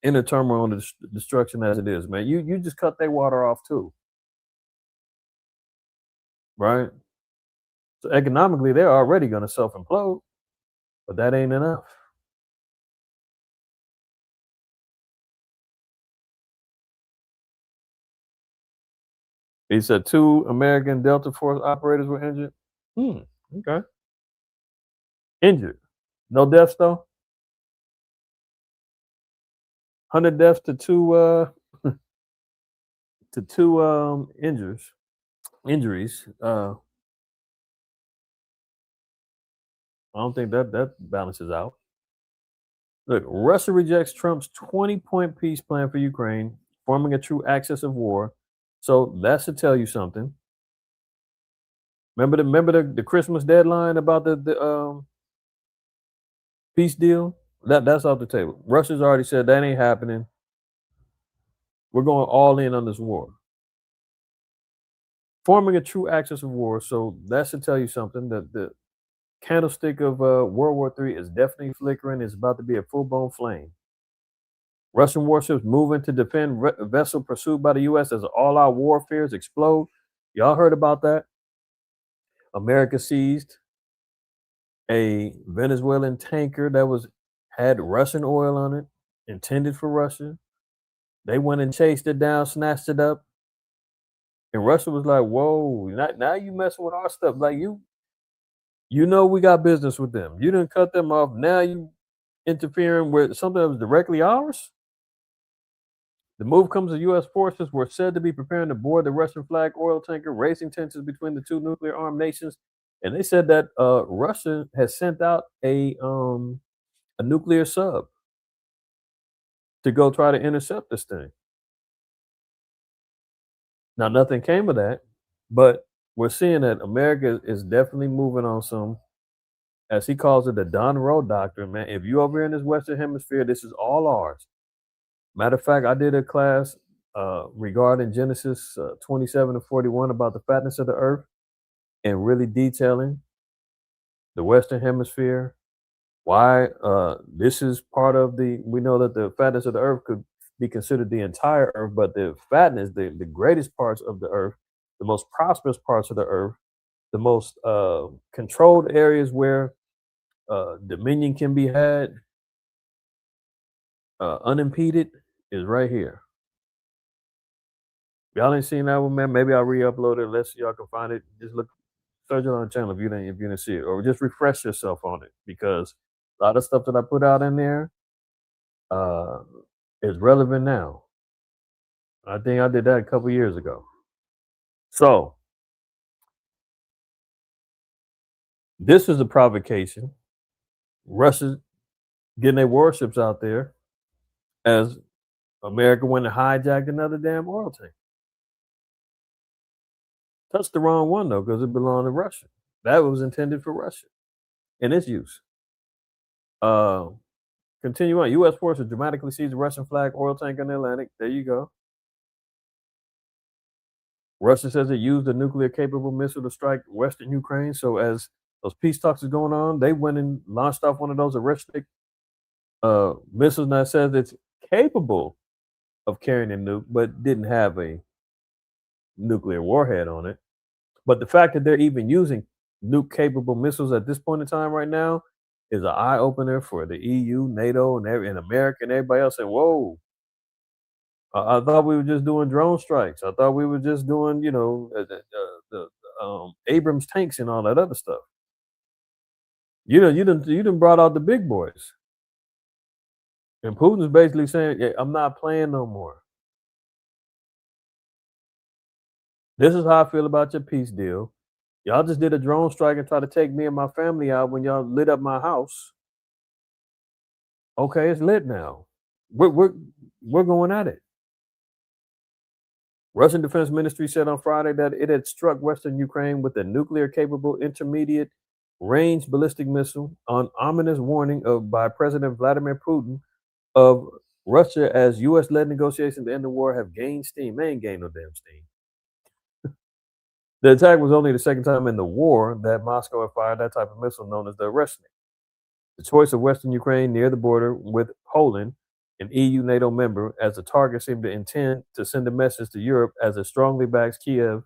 inner turmoil and destruction as it is, man. You just cut their water off too. Right? So economically, they're already going to self-implode, but that ain't enough. He said 2 American Delta Force operators were injured. Okay. Injured. No deaths though. 100 deaths to 2 injuries. I don't think that balances out. Look, Russia rejects Trump's 20-point peace plan for Ukraine, forming a true axis of war, So that should tell you something. Remember the Christmas deadline about the peace deal? That's off the table. Russia's already said that ain't happening. We're going all in on this war. Forming a true axis of war. So that should tell you something. That the candlestick of World War III is definitely flickering. It's about to be a full-blown flame. Russian warships moving to defend vessel pursued by the U.S. as all-out warfares explode. Y'all heard about that? America seized a Venezuelan tanker that had Russian oil on it, intended for Russia. They went and chased it down, snatched it up. And Russia was like, whoa, now you messing with our stuff. Like you know we got business with them. You didn't cut them off. Now you interfering with something that was directly ours? The move comes as U.S. forces were said to be preparing to board the Russian flag oil tanker, raising tensions between the two nuclear-armed nations. And they said that Russia has sent out a nuclear sub to go try to intercept this thing. Now, nothing came of that, but we're seeing that America is definitely moving on some, as he calls it, the Don Road Doctrine, man. If you over here in this Western Hemisphere, this is all ours. Matter of fact, I did a class regarding Genesis 27 to 41 about the fatness of the earth and really detailing the Western Hemisphere, why this is part of we know that the fatness of the earth could be considered the entire earth, but the fatness, the greatest parts of the earth, the most prosperous parts of the earth, the most controlled areas where dominion can be had unimpeded is right here. Y'all ain't seen that one, man. Maybe I'll re-upload it unless y'all can find it. Just search it on the channel if you didn't see it, or just refresh yourself on it, because a lot of stuff that I put out in there is relevant now. I think I did that a couple years ago. So this is a provocation. Russia's getting their warships out there as America went and hijacked another damn oil tank. Touched the wrong one though, because it belonged to Russia. That was intended for Russia in its use. Continue on. U.S. forces dramatically seized a Russian flag oil tanker in the Atlantic. There you go. Russia says it used a nuclear-capable missile to strike Western Ukraine. So as those peace talks are going on, they went and launched off one of those arithmetic missiles that says it's capable of carrying a nuke, but didn't have a nuclear warhead on it. But the fact that they're even using nuke-capable missiles at this point in time right now is an eye-opener for the EU, NATO, and America and everybody else saying, whoa, I thought we were just doing drone strikes. I thought we were just doing, the Abrams tanks and all that other stuff. You done brought out the big boys. And Putin's basically saying, yeah, I'm not playing no more. This is how I feel about your peace deal. Y'all just did a drone strike and tried to take me and my family out when y'all lit up my house. Okay, it's lit now. We're going at it. Russian Defense Ministry said on Friday that it had struck Western Ukraine with a nuclear-capable intermediate-range ballistic missile on ominous warning by President Vladimir Putin of Russia as U.S.-led negotiations to end the war have gained steam. They ain't gained no damn steam. The attack was only the second time in the war that Moscow had fired that type of missile known as the Resnik. The choice of Western Ukraine near the border with Poland, an EU NATO member, as the target seemed to intend to send a message to Europe as it strongly backs Kiev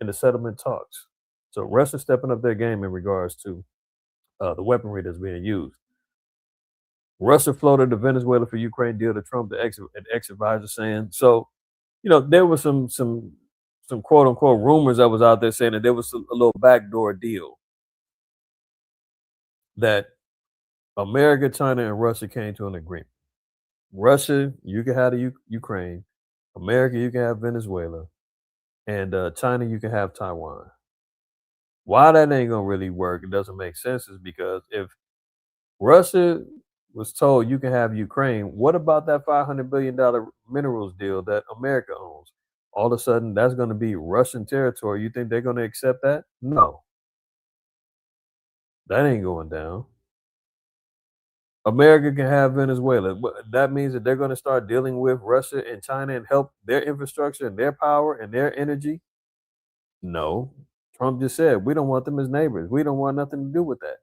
in the settlement talks. So Russia's stepping up their game in regards to the weaponry that's being used. Russia floated the Venezuela for Ukraine deal to Trump, the ex-advisor, saying, so, there was some quote unquote rumors that was out there saying that there was a little backdoor deal that America, China, and Russia came to an agreement. Russia, you can have the Ukraine. America, you can have Venezuela. And China, you can have Taiwan. Why that ain't gonna really work, it doesn't make sense, is because if Russia was told you can have Ukraine, what about that $500 billion minerals deal that America owns? all of a sudden that's going to be Russian territory. You think they're going to accept that? No, that ain't going down. America can have Venezuela. That means that they're going to start dealing with Russia and China and help their infrastructure and their power and their energy. No, Trump just said we don't want them as neighbors. We don't want nothing to do with that.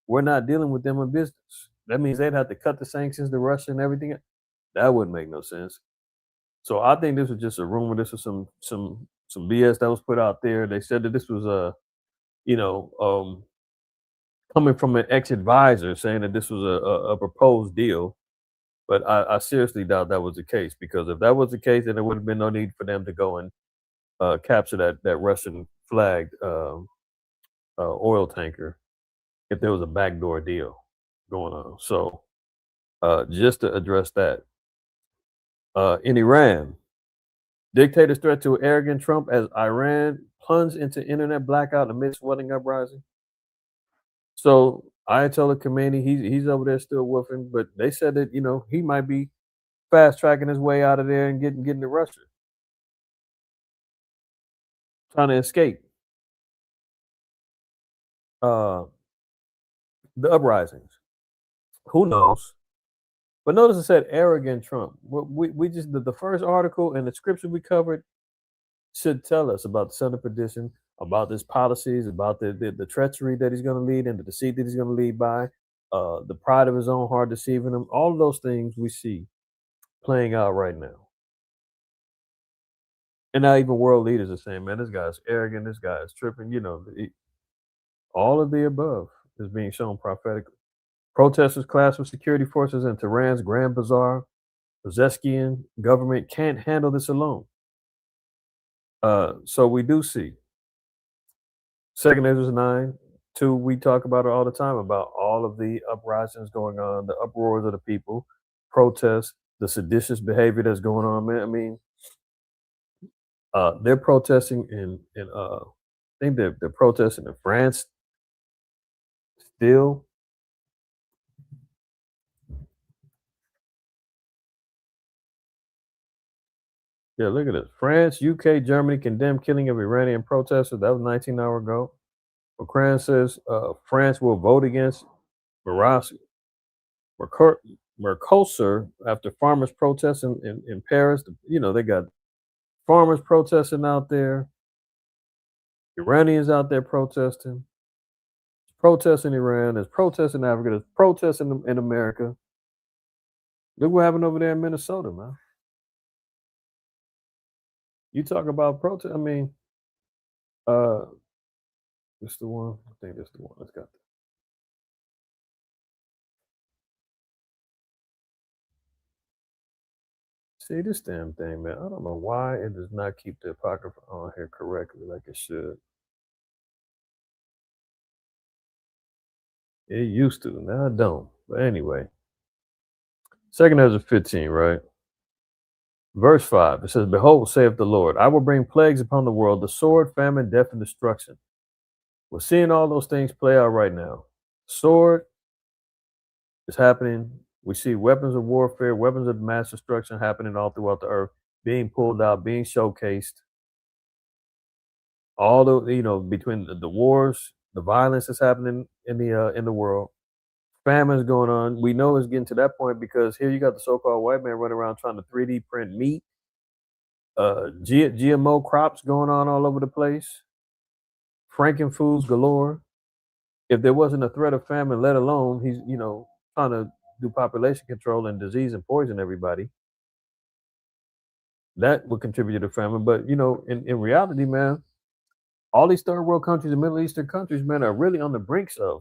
We're not dealing with them in business. That means they'd have to cut the sanctions to Russia and everything. That wouldn't make no sense. So I think this was just a rumor. This was some BS that was put out there. They said that this was coming from an ex-advisor saying that this was a proposed deal. But I seriously doubt that was the case, because if that was the case, then there would have been no need for them to go and capture that Russian flagged oil tanker if there was a backdoor deal going on. So just to address that, in Iran, dictators threat to arrogant Trump as Iran plunged into internet blackout amid swelling uprising. So Ayatollah Khomeini, he's over there still woofing, but they said that he might be fast tracking his way out of there and getting to Russia, trying to escape the uprisings. Who knows? But notice it said arrogant Trump. We just the first article and the scripture we covered should tell us about the Senate petition, about his policies, about the treachery that he's going to lead and the deceit that he's going to lead by, the pride of his own heart deceiving him. All of those things we see playing out right now. And now even world leaders are saying, man, this guy's arrogant, this guy is tripping. All of the above is being shown prophetically. Protesters clashed with security forces in Tehran's Grand Bazaar. The Zeskian government can't handle this alone. So we do see 2 Ezra 9:2. We talk about it all the time, about all of the uprisings going on, the uproars of the people, protests, the seditious behavior that's going on, man. I mean, they're protesting in I think they're protesting in France still. Yeah, look at this. France, UK, Germany condemn killing of Iranian protesters. That was 19 hours ago. Ukraine says France will vote against Mercosur after farmers protest in Paris. They got farmers protesting out there. Iranians out there protesting. Protests in Iran. There's protests in Africa. There's protests in America. Look what happened over there in Minnesota, man. You talk about protest. I mean, this the one. I think this the one. Let's got. See this damn thing, man. I don't know why it does not keep the apocrypha on here correctly like it should. It used to. Now I don't. But anyway, 2 Ezra 15, right? Verse 5, it says, behold, saith the Lord, I will bring plagues upon the world, the sword, famine, death, and destruction. We're seeing all those things play out right now. Sword is happening. We see weapons of warfare, weapons of mass destruction happening all throughout the earth, being pulled out, being showcased. All the, between the wars, the violence that's happening in the world, famines going on. We know it's getting to that point because here you got the so-called white man running around trying to 3D print meat, GMO crops going on all over the place, Franken foods galore. If there wasn't a threat of famine, let alone he's trying to do population control and disease and poison everybody, that would contribute to famine. But in reality, man, all these third world countries and Middle Eastern countries, man, are really on the brinks of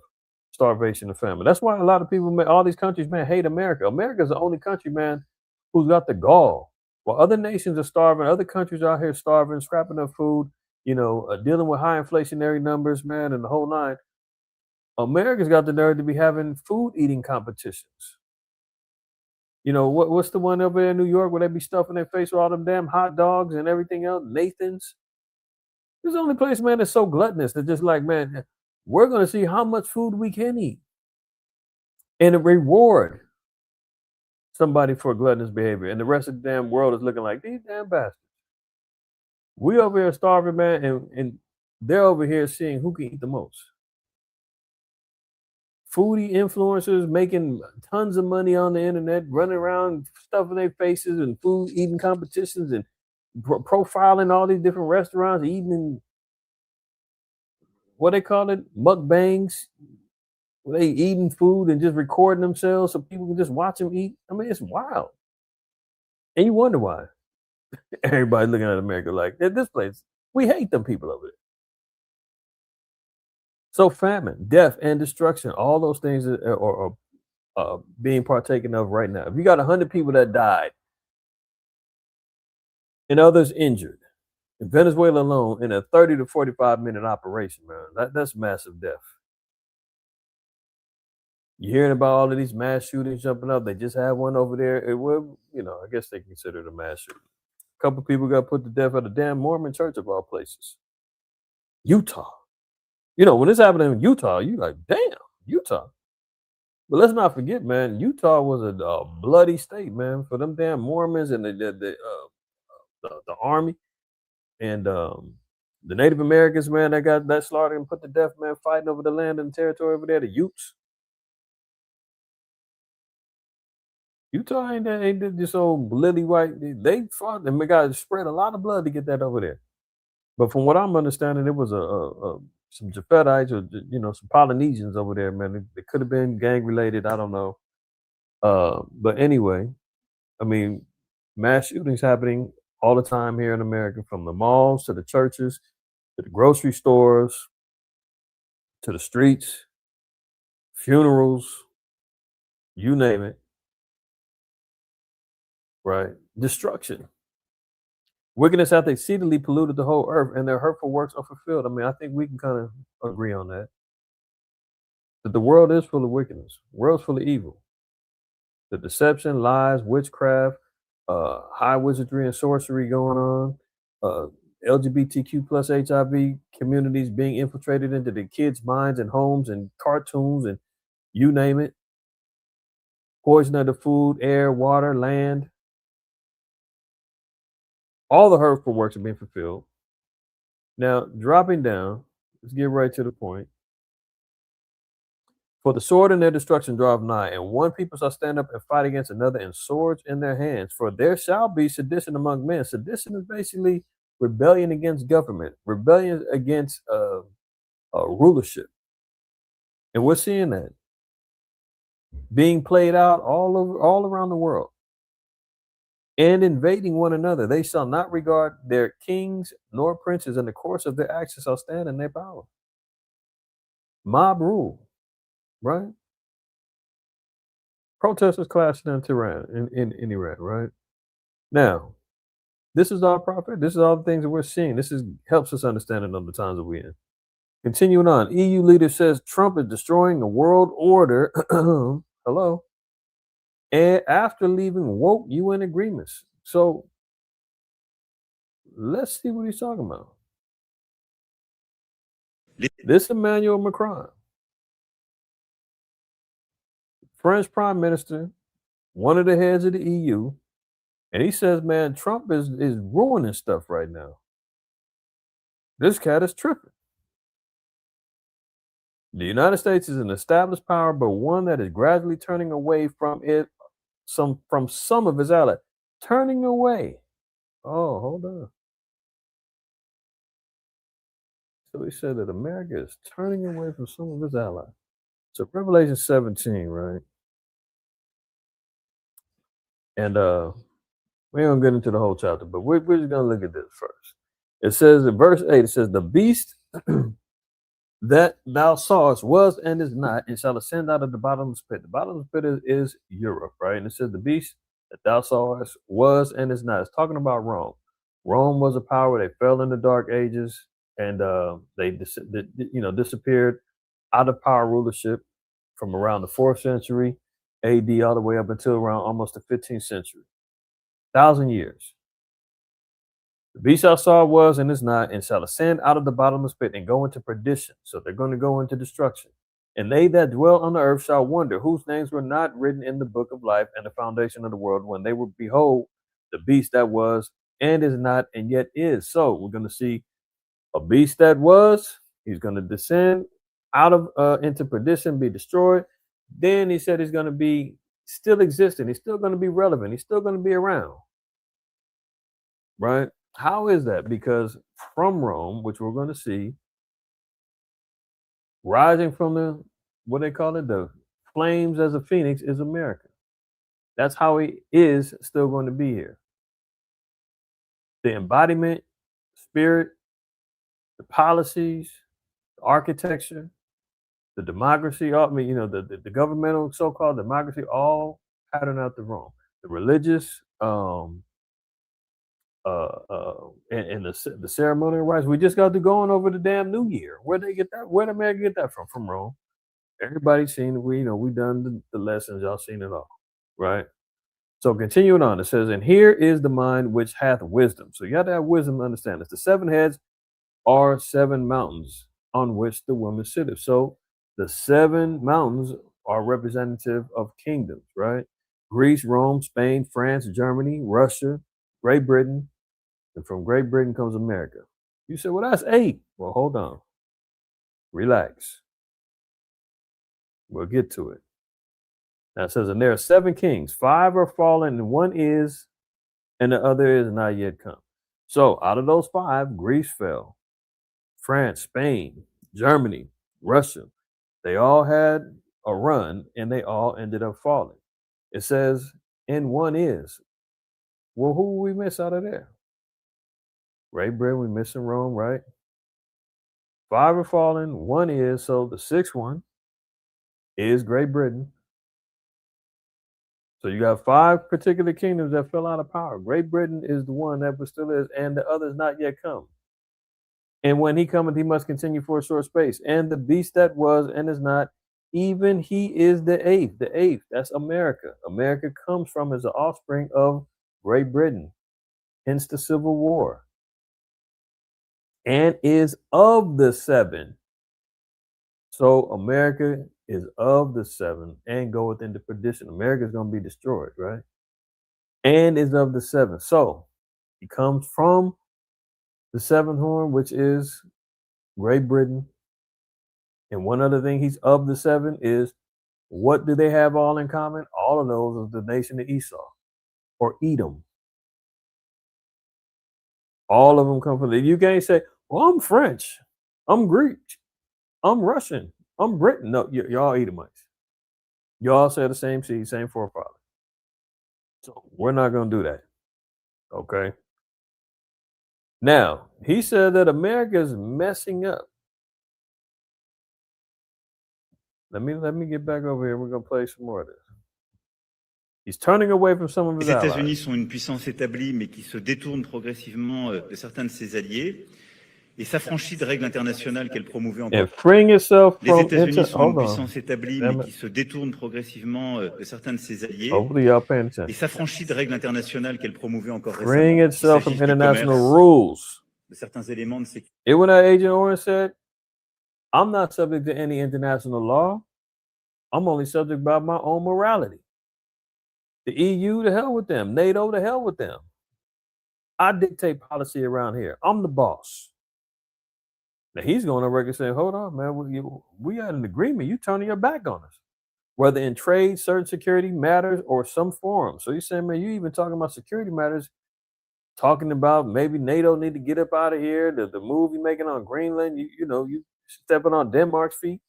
starvation and famine. That's why a lot of people, all these countries, man, hate America. America's the only country, man, who's got the gall. While other nations are starving, other countries out here starving, scrapping up food, dealing with high inflationary numbers, man, and the whole nine. America's got the nerve to be having food eating competitions. What's the one over there in New York where they be stuffing their face with all them damn hot dogs and everything else? Nathan's. It's the only place, man, that's so gluttonous that just like, man, we're going to see how much food we can eat and reward somebody for gluttonous behavior. And the rest of the damn world is looking like these damn bastards. We over here starving, man, and they're over here seeing who can eat the most. Foodie influencers making tons of money on the internet, running around stuffing their faces and food eating competitions and profiling all these different restaurants, eating what they call it, mukbangs. Where they eating food and just recording themselves so people can just watch them eat. I mean, it's wild. And you wonder why. Everybody looking at America like, this place, we hate them people over there. So famine, death, and destruction, all those things are being partaken of right now. If you got 100 people that died and others injured in Venezuela alone in a 30 to 45-minute operation, man, that's massive death. You're hearing about all of these mass shootings jumping up. They just had one over there. It would, I guess they consider it a mass shooting. A couple people got put to death at a damn Mormon church of all places. Utah. When this happened in Utah, you like, damn, Utah. But let's not forget, man, Utah was a bloody state, man, for them damn Mormons and the army and the Native Americans, man, that got that slaughtered and put to death, man, fighting over the land and territory over there, the Utes. Utah ain't just old lily white. They fought and they got spread a lot of blood to get that over there. But from what I'm understanding, it was some Japhetites or some Polynesians over there, man. They could have been gang related. I don't know. But anyway, I mean, mass shootings happening all the time here in America, from the malls to the churches to the grocery stores to the streets, funerals, you name it. Right? Destruction. Wickedness hath exceedingly polluted the whole earth, and their hurtful works are fulfilled. I mean, I think we can kind of agree on that. That the world is full of wickedness. The world's full of evil. The deception, lies, witchcraft, high wizardry and sorcery going on, LGBTQ plus HIV communities being infiltrated into the kids' minds and homes and cartoons and you name it. Poison of the food, air, water, land. All the hurtful works are being fulfilled. Now, dropping down, let's get right to the point. For the sword and their destruction draweth nigh, and one people shall stand up and fight against another, and swords in their hands. For there shall be sedition among men. Sedition is basically rebellion against government, rebellion against rulership. And we're seeing that being played out all around the world. And invading one another. They shall not regard their kings nor princes, in the course of their actions shall stand in their power. Mob rule, right? Protesters clashing in Tehran, in Iran, right? Now, this is our prophet. This is all the things that we're seeing. This helps us understand it on the times that we're in. Continuing on, EU leader says Trump is destroying the world order. Hello. And after leaving woke UN agreements. So let's see what he's talking about. This Emmanuel Macron, French Prime Minister, one of the heads of the EU, and he says, man, Trump is ruining stuff right now. This cat is tripping. The United States is an established power, but one that is gradually turning away from some of his allies. Turning away. Oh, hold on. So he said that America is turning away from some of his allies. So Revelation 17, right? And we ain't gonna get into the whole chapter, but we're just gonna look at this first. It says in verse 8, it says, the beast that thou sawest was and is not, and shall ascend out of the bottomless pit. The bottomless pit is Europe, right? And it says the beast that thou sawest was and is not. It's talking about Rome. Rome was a power. They fell in the Dark Ages, and they disappeared out of power rulership from around the 4th century AD all the way up until around almost the 15th century. 1,000 years. The beast I saw was and is not, and shall ascend out of the bottomless pit and go into perdition. So they're going to go into destruction. And they that dwell on the earth shall wonder, whose names were not written in the book of life and the foundation of the world, when they would behold the beast that was and is not, and yet is. So we're going to see a beast that was, he's going to descend out of into perdition, be destroyed. Then he said he's going to be still existing. He's still going to be relevant. He's still going to be around. Right? How is that? Because from Rome, which we're going to see, rising from the, what they call it, the flames as a phoenix, is America. That's how he is still going to be here. The embodiment, spirit, the policies, the architecture, the democracy, all, I mean, the governmental so-called democracy, all patterned out the Rome. The religious, and the ceremonial rites. We just got to going over the damn New Year. Where'd they get that? Where'd America get that from? From Rome. Everybody's seen it. We done the lessons. Y'all seen it all, right? So continuing on, it says, and here is the mind which hath wisdom. So you got to have wisdom to understand this. The 7 heads are 7 mountains on which the woman sitteth. So the 7 mountains are representative of kingdoms, right? Greece, Rome, Spain, France, Germany, Russia, Great Britain, and from Great Britain comes America. You say, well, that's 8. Well, hold on. Relax. We'll get to it. Now it says, and there are 7 kings, 5 are fallen, and 1 is, and the other is not yet come. So out of those 5, Greece fell. France, Spain, Germany, Russia, they all had a run, and they all ended up falling. It says, and 1 is. Well, who we miss out of there? Great Britain, we missing Rome, right? 5 are fallen, 1 is. So the 6th one is Great Britain. So you got 5 particular kingdoms that fell out of power. Great Britain is the one that still is, and the others not yet come. And when he cometh, he must continue for a short space. And the beast that was and is not, even he is the 8th. The 8th, that's America. America comes from as the offspring of Great Britain, hence the Civil War, and is of the 7. So America is of the 7 and goeth into perdition. America is going to be destroyed, right? And is of the 7. So he comes from the 7th horn, which is Great Britain. And one other thing, he's of the 7 is, what do they have all in common? All of those is the nation of Esau or Edom. All of them come from you can't say, well, I'm French, I'm Greek, I'm Russian, I'm Britain. No, y'all Edomites. Y'all share the same seed, same forefather. So we're not going to do that. Okay. Now, he said that America is messing up. Let me get back over here. We're going to play some more of this. He's turning away from some of his allies. Les États-Unis sont une puissance établie, mais qui se détourne progressivement de certains de ses alliés et s'affranchit de règles internationales qu'elle promouvait encore. Les États-Unis sont une puissance établie, mais qui se détourne progressivement de certains de ses alliés et s'affranchit de règles internationales qu'elle promouvait encore récemment. Il s'agit du commerce, de certains éléments de sécurité. And when that Agent Orange said, I'm not subject to any international law. I'm only subject by my own morality. The EU, to hell with them. NATO, to hell with them. I dictate policy around here. I'm the boss. Now he's going on record saying, hold on, man, we had an agreement. You turning your back on us. Whether in trade, certain security matters, or some forum. So he's saying, man, you even talking about security matters, talking about maybe NATO need to get up out of here. The move you're making on Greenland, you stepping on Denmark's feet.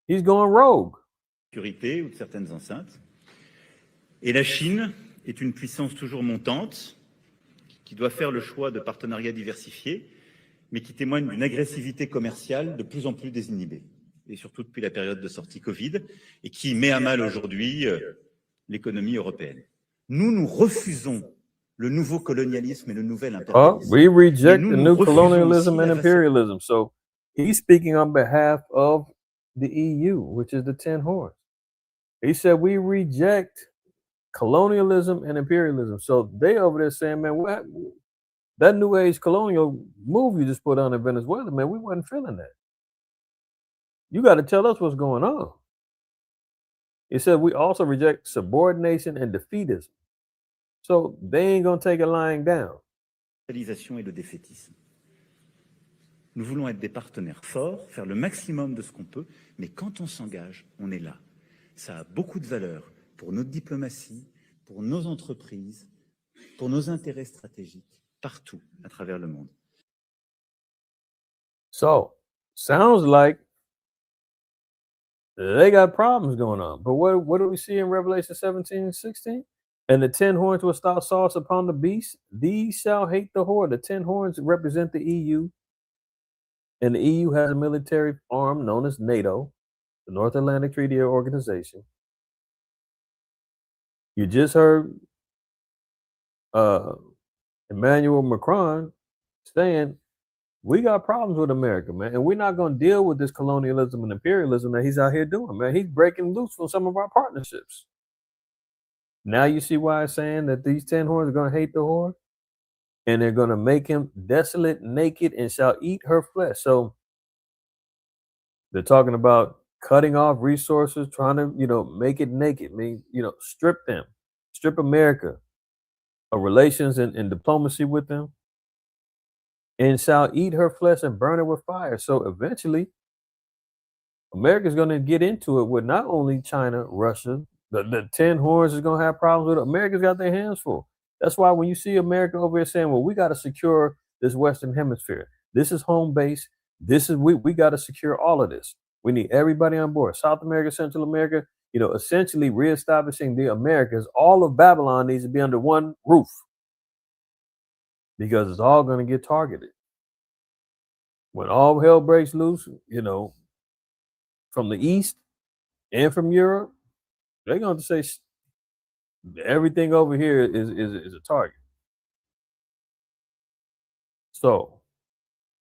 He's going rogue. Sécurité ou de certaines enceintes. Et la Chine est une puissance toujours montante qui doit faire le choix de partenariats diversifiés, mais qui témoigne d'une agressivité commerciale de plus en plus désinhibée, et surtout depuis la période de sortie Covid, et qui met à mal aujourd'hui l'économie européenne. Nous refusons le nouveau colonialisme et le nouvel impérialisme. We reject the new colonialism and imperialism. So he's speaking on behalf of the EU, which is the 10 horns. He said we reject colonialism and imperialism. So they over there saying, man, what that new age colonial move you just put on in Venezuela, man, we wasn't feeling that. You got to tell us what's going on. He said we also reject subordination and defeatism. So they ain't gonna take it lying down. Et le défaitisme. Nous voulons être des partenaires forts, faire le maximum de ce qu'on peut, mais quand on s'engage, on est là. Ça a beaucoup de valeur pour notre diplomatie, pour nos entreprises, pour nos intérêts stratégiques, partout à travers le monde. So, sounds like they got problems going on. But what do we see in Revelation 17 and 16? And the 10 horns will start sauce upon the beast. These shall hate the whore. The 10 horns represent the EU. And the EU has a military arm known as NATO, the North Atlantic Treaty Organization. You just heard Emmanuel Macron saying, we got problems with America, man, and we're not going to deal with this colonialism and imperialism that he's out here doing, man. He's breaking loose from some of our partnerships. Now you see why I'm saying that these 10 horns are going to hate the whore, and they're going to make him desolate, naked, and shall eat her flesh. So they're talking about cutting off resources, trying to, make it naked. I mean, strip them, strip America of relations and diplomacy with them, and shall eat her flesh and burn her with fire. So eventually, America's going to get into it with not only China, Russia. The 10 horns is going to have problems with it. America's got their hands full. That's why when you see America over here saying, well, we got to secure this Western hemisphere. This is home base. We got to secure all of this. We need everybody on board. South America, Central America, essentially reestablishing the Americas. All of Babylon needs to be under one roof because it's all going to get targeted. When all hell breaks loose, from the East and from Europe, they're going to say everything over here is a target. So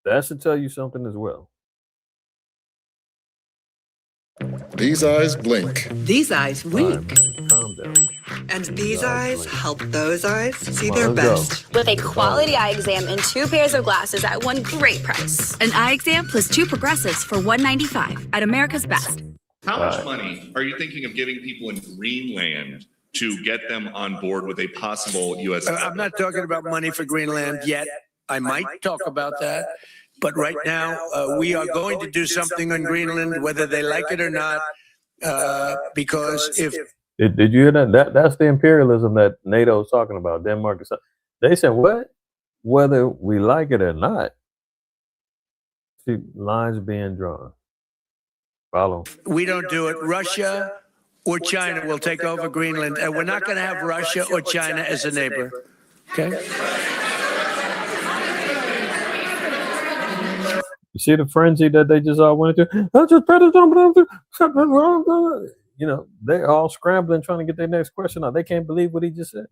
that should tell you something as well. These eyes blink. These eyes wink. Right, calm down. And these eyes blink. help those eyes see Come on, their let's best. With a quality eye exam and 2 pairs of glasses at one great price. An eye exam plus 2 progressives for $195 at America's Best. How much money are you thinking of giving people in Greenland to get them on board with a possible U.S. I'm not talking about money for Greenland yet. I might talk about that. But right now, we are going to do something on Greenland, whether they like it or not, because if... Did you hear that? That's the imperialism that NATO is talking about. Denmark is. They said what? Whether we like it or not. See, lines being drawn. Follow. we don't do it, Russia or China will take over Greenland, and we're not going to have Russia or China as a neighbor. Okay? You see the frenzy that they just all went into? They're all scrambling trying to get their next question out. They can't believe what he just said.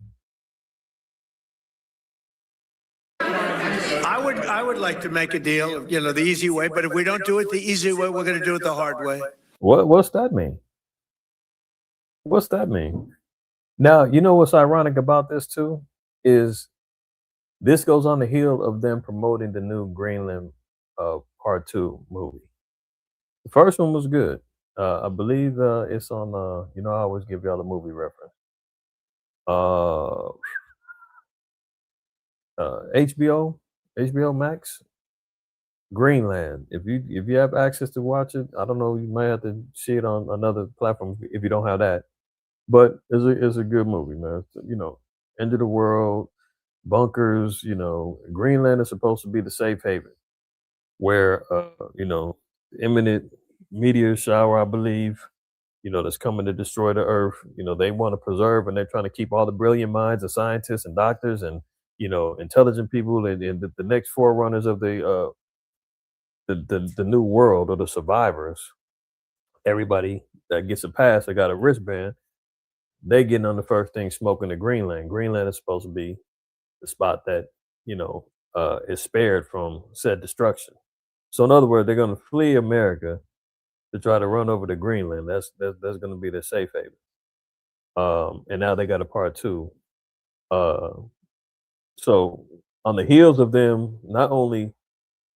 I would like to make a deal, the easy way, but if we don't do it the easy way, we're going to do it the hard way. What's that mean? What's that mean? Now, you know what's ironic about this too is this goes on the heel of them promoting the new Greenland Part 2 movie. The first one was good. I believe it's on. I always give y'all a movie reference. HBO Max, Greenland. If you have access to watch it, I don't know. You might have to see it on another platform if you don't have that. But it's a good movie, man. End of the world, bunkers. Greenland is supposed to be the safe haven where imminent meteor shower, I believe, that's coming to destroy the earth. They want to preserve, and they're trying to keep all the brilliant minds of scientists and doctors and intelligent people and the next forerunners of the new world, or the survivors. Everybody that gets a pass, they got a wristband. They getting on the first thing smoking to Greenland. Greenland is supposed to be the spot that is spared from said destruction. So in other words, they're going to flee America to try to run over to Greenland. That's going to be their safe haven. And now they got a Part 2. So on the heels of them not only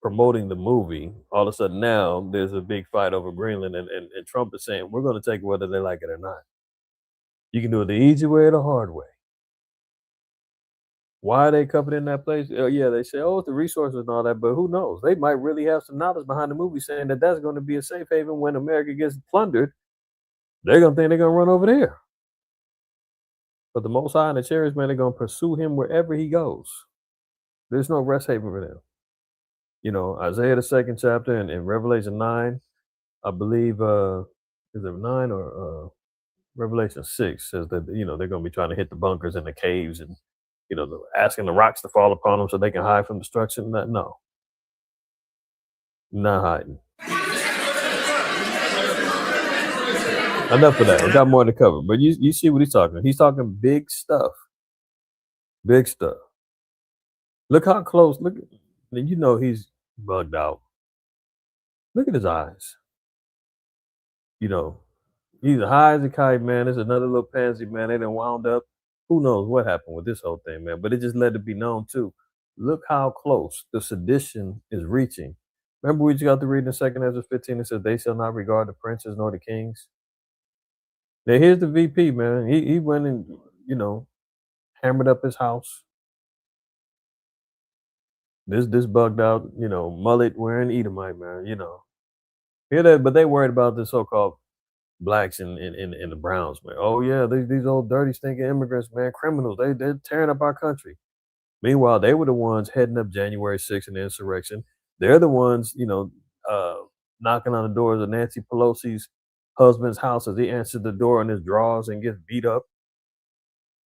promoting the movie, all of a sudden now there's a big fight over Greenland, and Trump is saying we're going to take it whether they like it or not. You can do it the easy way or the hard way. Why are they covered in that place? Yeah, they say, oh, it's the resources and all that, but who knows? They might really have some knowledge behind the movie saying that that's going to be a safe haven when America gets plundered. They're going to think they're going to run over there. But the Most High and the chariots, man, they're going to pursue him wherever he goes. There's no rest haven for them. You know, Isaiah the 2nd chapter and in Revelation 9, I believe, is it 9 or Revelation 6 says that, you know, they're going to be trying to hit the bunkers and the caves and, you know, asking the rocks to fall upon them so they can hide from destruction. No, not hiding. Enough of that. We got more to cover. But you see what he's talking. He's talking big stuff. Big stuff. Look how close. Look, you know he's bugged out. Look at his eyes. You know, he's high as a kite, man. There's another little pansy, man. They done wound up. Who knows what happened with this whole thing, man. But it just let it be known, too. Look how close the sedition is reaching. Remember we just got to read in 2nd Ezra 15, it says, they shall not regard the princes nor the kings. Now, here's the VP, man. He went and, you know, hammered up his house. This bugged out, you know, mullet wearing Edomite, man, you know. Hear that? But they worried about the so-called blacks and the browns, man. Oh, yeah, these old dirty, stinking immigrants, man, criminals. They're tearing up our country. Meanwhile, they were the ones heading up January 6th in the insurrection. They're the ones, you know, knocking on the doors of Nancy Pelosi's husband's house as he answers the door in his drawers and gets beat up.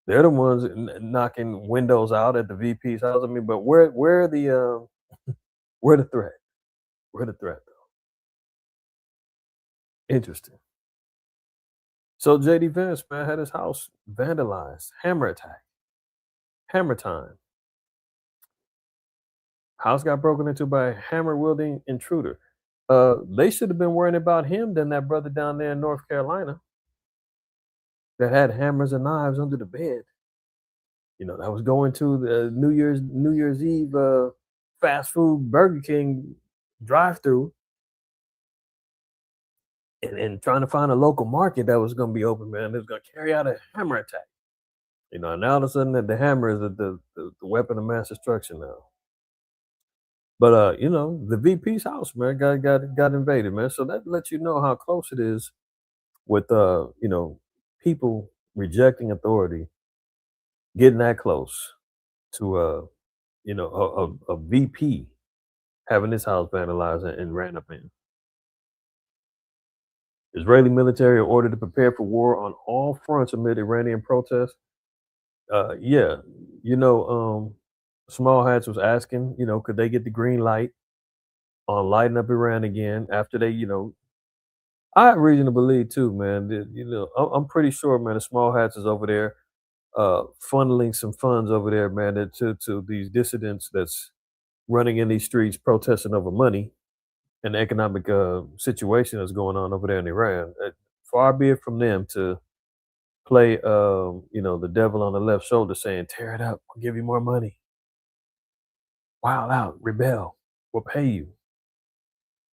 They're the ones knocking windows out at the VP's house. I mean, but where the threat? Where the threat though? Interesting. So JD Vance, man, had his house vandalized. Hammer attack. Hammer time. House got broken into by a hammer wielding intruder. They should have been worrying about him than that brother down there in North Carolina that had hammers and knives under the bed. You know, that was going to the New Year's Eve fast food Burger King drive-through and trying to find a local market that was going to be open, man. It was going to carry out a hammer attack. You know, and now all of a sudden the hammer is the weapon of mass destruction now. But you know, the VP's house, man, got invaded, man. So that lets you know how close it is with you know, people rejecting authority, getting that close to you know, a VP having his house vandalized and ran up in. Israeli military are ordered to prepare for war on all fronts amid Iranian protests. Yeah, you know, Small Hats was asking, you know, could they get the green light on lighting up Iran again after they, you know, I have reason to believe too, man. That, you know, I'm pretty sure, man, the Small Hats is over there funneling some funds over there, man, to these dissidents that's running in these streets protesting over money and the economic situation that's going on over there in Iran. Far be it from them to play, you know, the devil on the left shoulder saying, tear it up, we'll give you more money. Wild out, rebel, we'll pay you.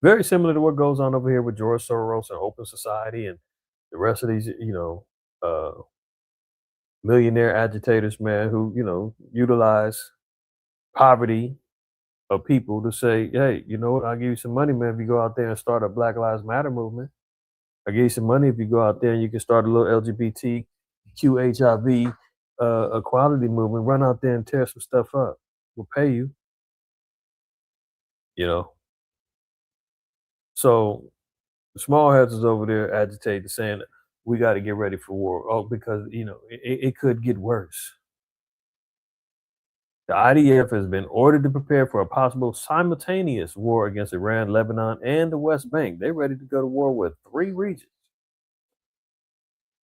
Very similar to what goes on over here with George Soros and Open Society and the rest of these, you know, millionaire agitators, man, who, you know, utilize poverty of people to say, hey, you know what, I'll give you some money, man, if you go out there and start a Black Lives Matter movement. I'll give you some money if you go out there and you can start a little LGBT, QHIV equality movement, run out there and tear some stuff up. We'll pay you. You know? So Small Hats is over there agitating, saying we got to get ready for war. Oh, because, you know, it could get worse. The IDF has been ordered to prepare for a possible simultaneous war against Iran, Lebanon, and the West Bank. They're ready to go to war with 3 regions.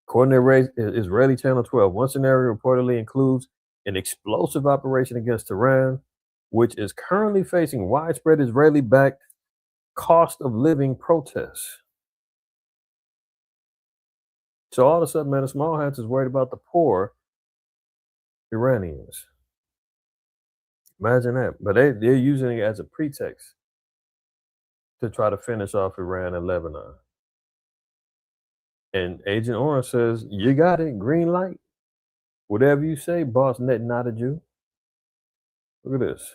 According to Israeli Channel 12, one scenario reportedly includes an explosive operation against Tehran, which is currently facing widespread Israeli-backed cost of living protests. So all of a sudden, man, the Small Hats is worried about the poor Iranians. Imagine that. But they're using it as a pretext to try to finish off Iran and Lebanon. And Agent Orange says, you got it, green light. Whatever you say, boss, net not a Jew. Look at this.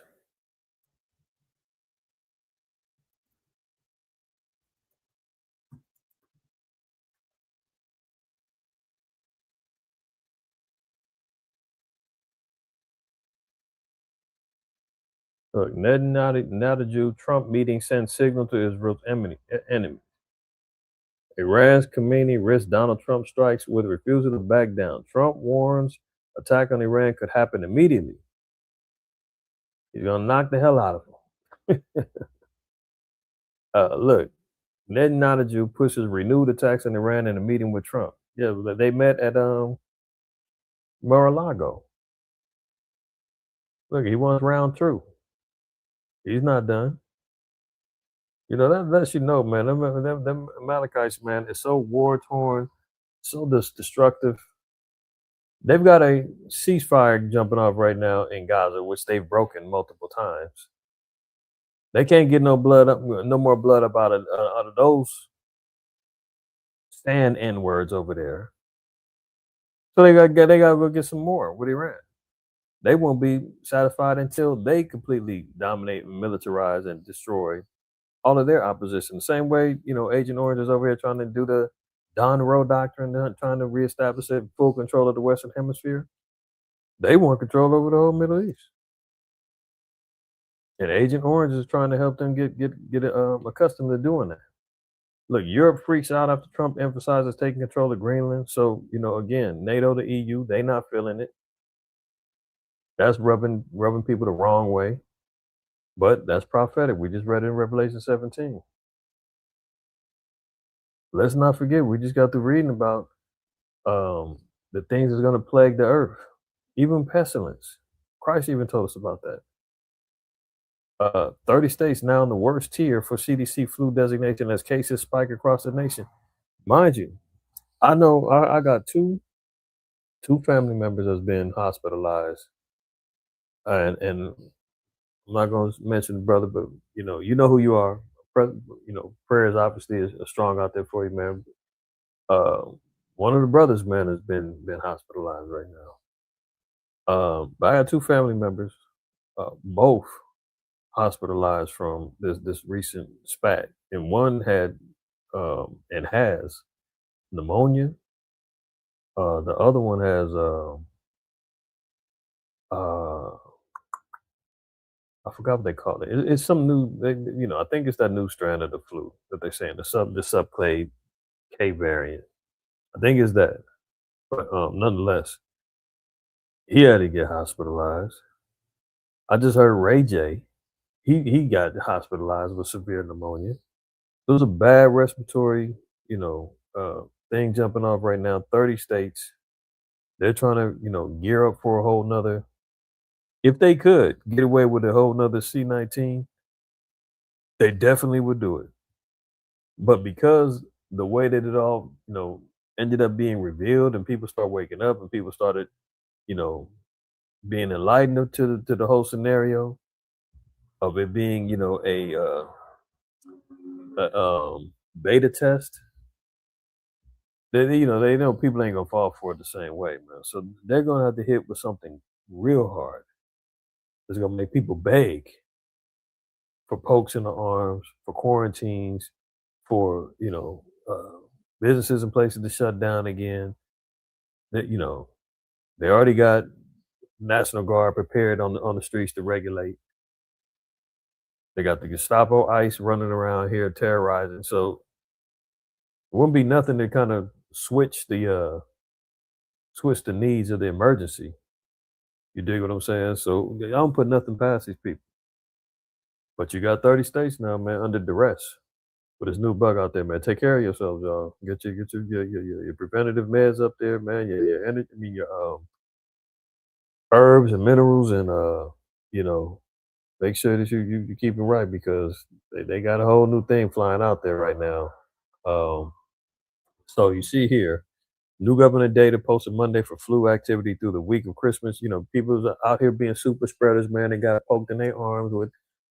Look, Netanyahu Trump meeting sends signal to Israel's enemy. Iran's Khamenei risks Donald Trump strikes with refusal to back down. Trump warns attack on Iran could happen immediately. He's gonna knock the hell out of him. Look, Netanyahu pushes renewed attacks on Iran in a meeting with Trump. Yeah, they met at Mar-a-Lago. Look, he wants round two. He's not done. You know, that lets you know, man, them Amalekites, man, is so war-torn, so destructive. They've got a ceasefire jumping off right now in Gaza, which they've broken multiple times. They can't get no more blood up out of those stand N-words over there. So they got to go get some more with Iran. They won't be satisfied until they completely dominate, militarize, and destroy all of their opposition. The same way, you know, Agent Orange is over here trying to do the Don Roe doctrine, trying to reestablish full control of the Western Hemisphere. They want control over the whole Middle East. And Agent Orange is trying to help them get accustomed to doing that. Look, Europe freaks out after Trump emphasizes taking control of Greenland. So, you know, again, NATO, the EU, they not feeling it. That's rubbing people the wrong way. But that's prophetic. We just read it in Revelation 17. Let's not forget, we just got through reading about the things that's going to plague the earth, even pestilence. Christ even told us about that. 30 states now in the worst tier for CDC flu designation as cases spike across the nation. Mind you, I know I got two family members that's been hospitalized, and I'm not going to mention the brother, but you know who you are. You know, prayers obviously is strong out there for you, man. One of the brothers, man, has been hospitalized right now. But I got two family members, both hospitalized from this recent spat, and one had and has pneumonia. The other one has I forgot what they call it. It's some new, I think it's that new strand of the flu that they're saying, the subclade K variant. I think it's that. But nonetheless, he had to get hospitalized. I just heard Ray J. He got hospitalized with severe pneumonia. It was a bad respiratory, thing jumping off right now. 30 states. They're trying to, gear up for a whole nother. If they could get away with a whole nother C-19, they definitely would do it. But because the way that it all, ended up being revealed and people start waking up and people started, being enlightened to the whole scenario of it being, a beta test, they know people ain't gonna fall for it the same way, man. So they're gonna have to hit with something real hard. It's gonna make people beg for pokes in the arms, for quarantines, for businesses and places to shut down again. That they already got National Guard prepared on the streets to regulate. They got the Gestapo ICE running around here terrorizing. So it wouldn't be nothing to kind of switch the needs of the emergency. You dig what I'm saying? So I don't put nothing past these people. But you got 30 states now, man, under duress with this new bug out there, man. Take care of yourselves, y'all. Get your preventative meds up there, man. Your energy, your herbs and minerals, and make sure that you keep it right, because they got a whole new thing flying out there right now. So you see here, new government data posted Monday for flu activity through the week of Christmas. People out here being super spreaders, man. They got poked in their arms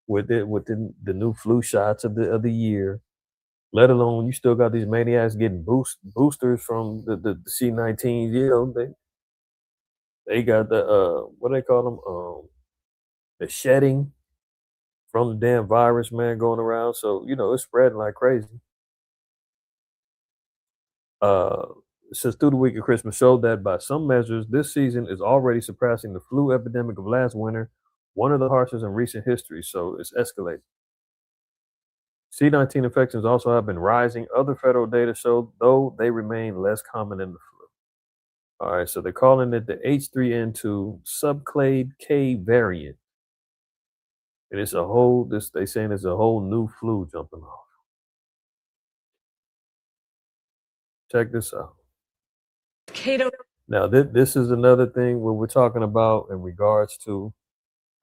with the new flu shots of the year. Let alone you still got these maniacs getting boosters from the C-19s. They got the what do they call them? the shedding from the damn virus, man, going around. So, it's spreading like crazy. Since through the week of Christmas showed that by some measures, this season is already surpassing the flu epidemic of last winter, one of the harshest in recent history. So it's escalating. C-19 infections also have been rising. Other federal data show, though, they remain less common than the flu. All right, so they're calling it the H3N2 subclade K variant. And it's they saying it's a whole new flu jumping off. Check this out. Now, this is another thing where we're talking about in regards to,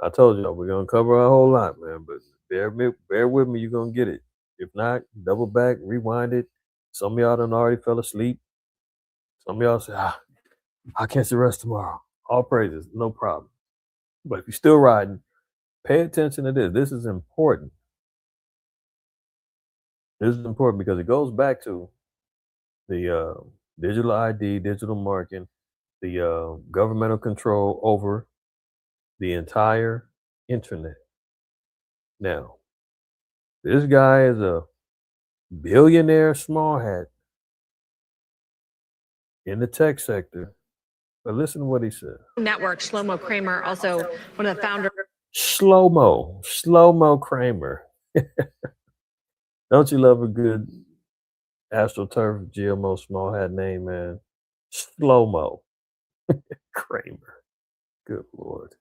I told you, we're going to cover a whole lot, man, but bear with me, you're going to get it. If not, double back, rewind it. Some of y'all done already fell asleep. Some of y'all say, I'll catch the rest tomorrow. All praises, no problem. But if you're still riding, pay attention to this. This is important. This is important because it goes back to the digital ID, digital marking, the governmental control over the entire internet. Now, this guy is a billionaire small hat in the tech sector. But listen to what he said. Network, Shlomo Kramer, also one of the founders. Shlomo Kramer. Don't you love a good AstroTurf GMO small hat name, man? Shlomo Kramer. Good Lord.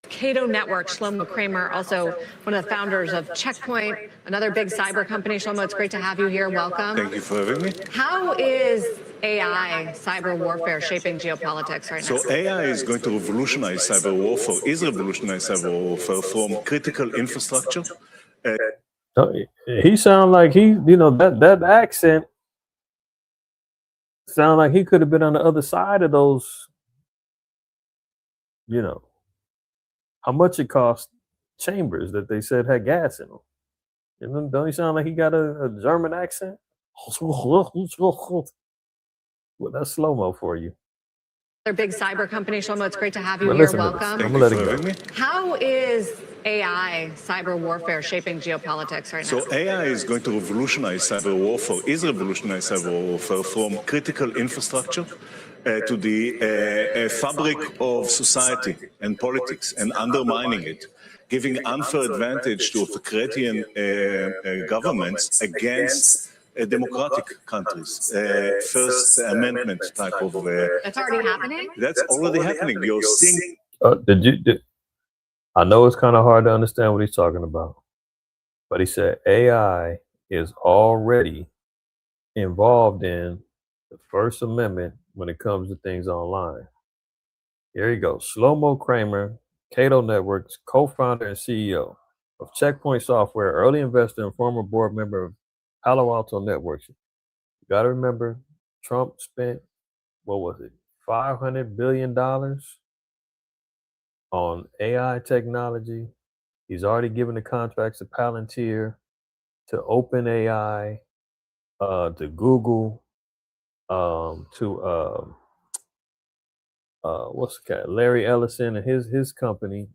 Cato Network, Shlomo Kramer, also one of the founders of Checkpoint, another big cyber company. Shlomo, it's great to have you here. Welcome. Thank you for having me. How is AI, cyber warfare, shaping geopolitics right now? So AI is going to revolutionize cyber warfare, is revolutionizing cyber warfare from critical infrastructure. He sound like that accent sound like he could have been on the other side of those, how much it cost chambers that they said had gas in them. Don't he sound like he got a German accent? Well, that's slow-mo for you. Another big cyber company. Shlomo, it's great to have you Well, here. listen to this. Welcome. I'm gonna let it go. How is AI, cyber warfare, shaping geopolitics right now? So AI is going to revolutionize cyber warfare, is revolutionizing cyber warfare from critical infrastructure to the fabric of society and politics and undermining it, giving unfair advantage to authoritarian governments against democratic countries. First Amendment type of... That's already happening? That's already happening. You're seeing... I know it's kind of hard to understand what he's talking about, but he said AI is already involved in the First Amendment when it comes to things online. Here you go. Shlomo Kramer, Cato Networks, co-founder and CEO of Checkpoint Software, early investor and former board member of Palo Alto Networks. You got to remember, Trump spent, $500 billion on AI technology. He's already given the contracts to Palantir, to OpenAI, to Google, to Larry Ellison and his company,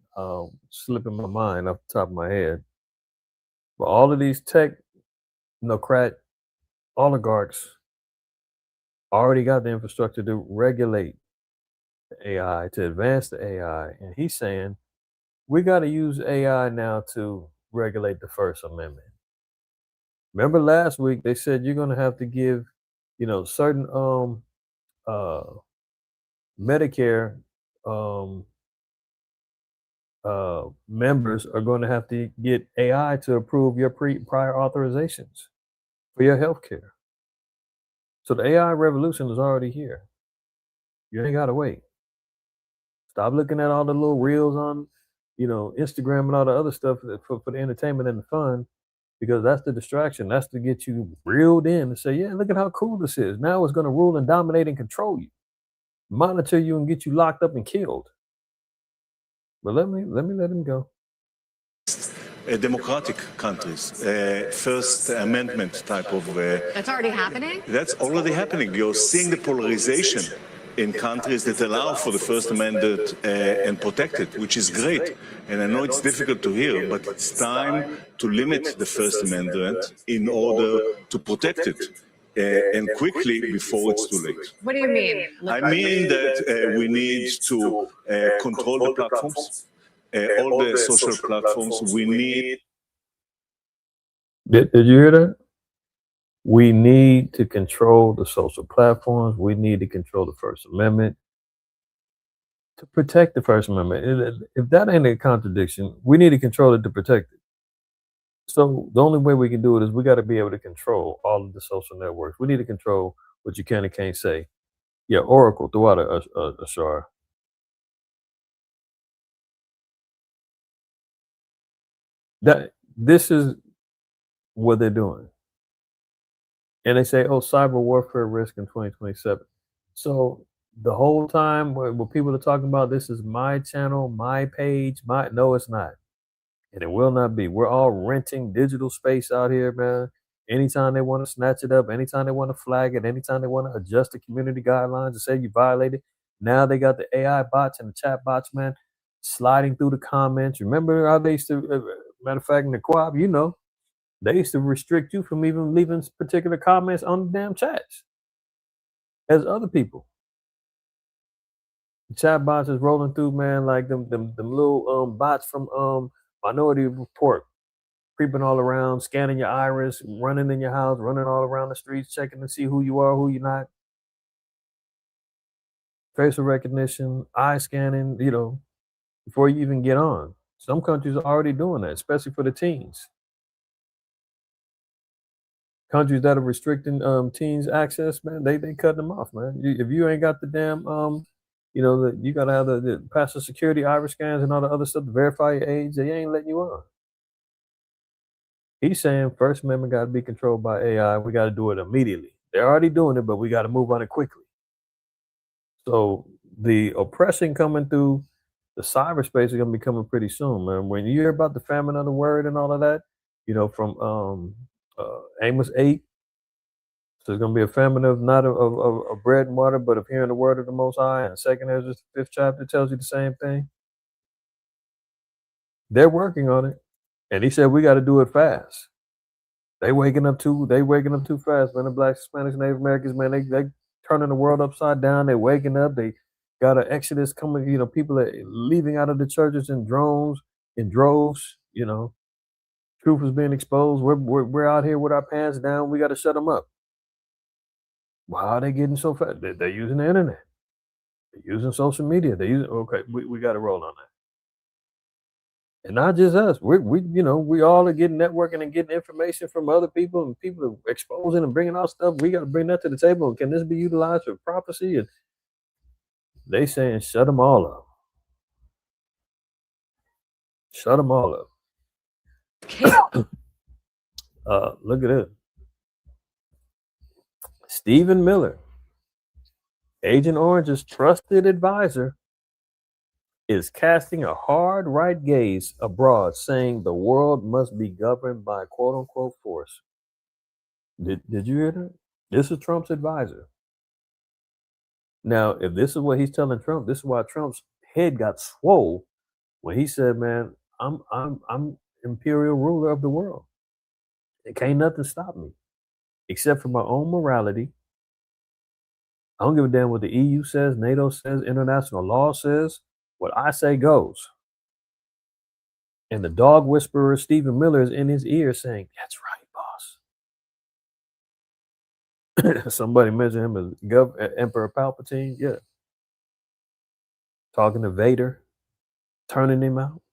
slipping my mind off the top of my head. But all of these technocrat oligarchs already got the infrastructure to regulate the AI, to advance the AI. And he's saying, we got to use AI now to regulate the First Amendment. Remember last week, they said you're going to have to give, certain Medicare members are going to have to get AI to approve your prior authorizations for your health care. So the AI revolution is already here. You ain't got to wait. Stop looking at all the little reels on, Instagram and all the other stuff for the entertainment and the fun, because that's the distraction. That's to get you reeled in and say, yeah, look at how cool this is. Now it's going to rule and dominate and control you, monitor you and get you locked up and killed. But let me let him go. Democratic countries, First Amendment type of... That's already happening? That's already happening. You're seeing the polarization in countries that allow for the First Amendment and protect it, which is great. And I know it's difficult to hear, but it's time to limit the First Amendment in order to protect it, and quickly before it's too late. What do you mean? I mean that we need to control the platforms, all the social platforms. We need. Did you hear that? We need to control the social platforms. We need to control the First Amendment to protect the First Amendment. If that ain't a contradiction, we need to control it to protect it. So the only way we can do it is we got to be able to control all of the social networks. We need to control what you can and can't say. Yeah, Oracle throughout a shard. That this is what they're doing. And they say, oh, cyber warfare risk in 2027. So the whole time when people are talking about this is my channel, my page, no, it's not. And it will not be. We're all renting digital space out here, man. Anytime they want to snatch it up, anytime they want to flag it, anytime they want to adjust the community guidelines and say you violated. Now they got the AI bots and the chat bots, man, sliding through the comments. Remember how they used to, matter of fact, in the co-op, they used to restrict you from even leaving particular comments on the damn chats as other people. The chat bots is rolling through, man, like them little bots from Minority Report, creeping all around, scanning your iris, running in your house, running all around the streets, checking to see who you are, who you're not. Facial recognition, eye scanning, before you even get on. Some countries are already doing that, especially for the teens. Countries that are restricting teens access, man, they cut them off, man. If you ain't got the damn you gotta have the passive security iris scans and all the other stuff to verify your age, they ain't letting you on. He's saying First Amendment got to be controlled by AI. We got to do it immediately. They're already doing it, but we got to move on it quickly. So the oppression coming through the cyberspace is going to be coming pretty soon, man. When you hear about the famine of the word and all of that, from Amos 8, so there's going to be a famine of not of bread and water, but of hearing the word of the Most High. And Second Ezra, 5th chapter, tells you the same thing. They're working on it, and he said we got to do it fast. They waking up too fast, man. The Blacks, Hispanics, Native Americans, man, they turning the world upside down. They waking up. They got an exodus coming. People are leaving out of the churches in droves. Truth is being exposed. We're out here with our pants down. We got to shut them up. Why are they getting so fast? They're using the internet. They're using social media. Okay. We got to roll on that. And not just us. We all are getting networking and getting information from other people, and people are exposing and bringing out stuff. We got to bring that to the table. Can this be utilized for prophecy? And they saying shut them all up. Shut them all up. Look at it. Stephen Miller, Agent Orange's trusted advisor, is casting a hard right gaze abroad, saying the world must be governed by quote unquote force. Did you hear that? This is Trump's advisor. Now, if this is what he's telling Trump, this is why Trump's head got swole when he said, "Man, I'm imperial ruler of the world. It can't nothing stop me, except for my own morality. I don't give a damn what the EU says, NATO says, international law says. What I say goes." And the dog whisperer Stephen Miller is in his ear saying, "That's right, boss." Somebody mentioned him as Emperor Palpatine. Yeah. Talking to Vader, turning him out.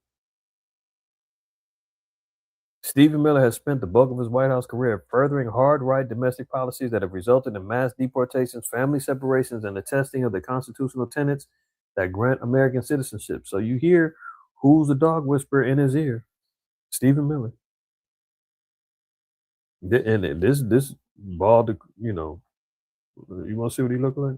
Stephen Miller has spent the bulk of his White House career furthering hard right domestic policies that have resulted in mass deportations, family separations, and the testing of the constitutional tenets that grant American citizenship. So you hear who's the dog whisperer in his ear? Stephen Miller. And this bald, you want to see what he look like?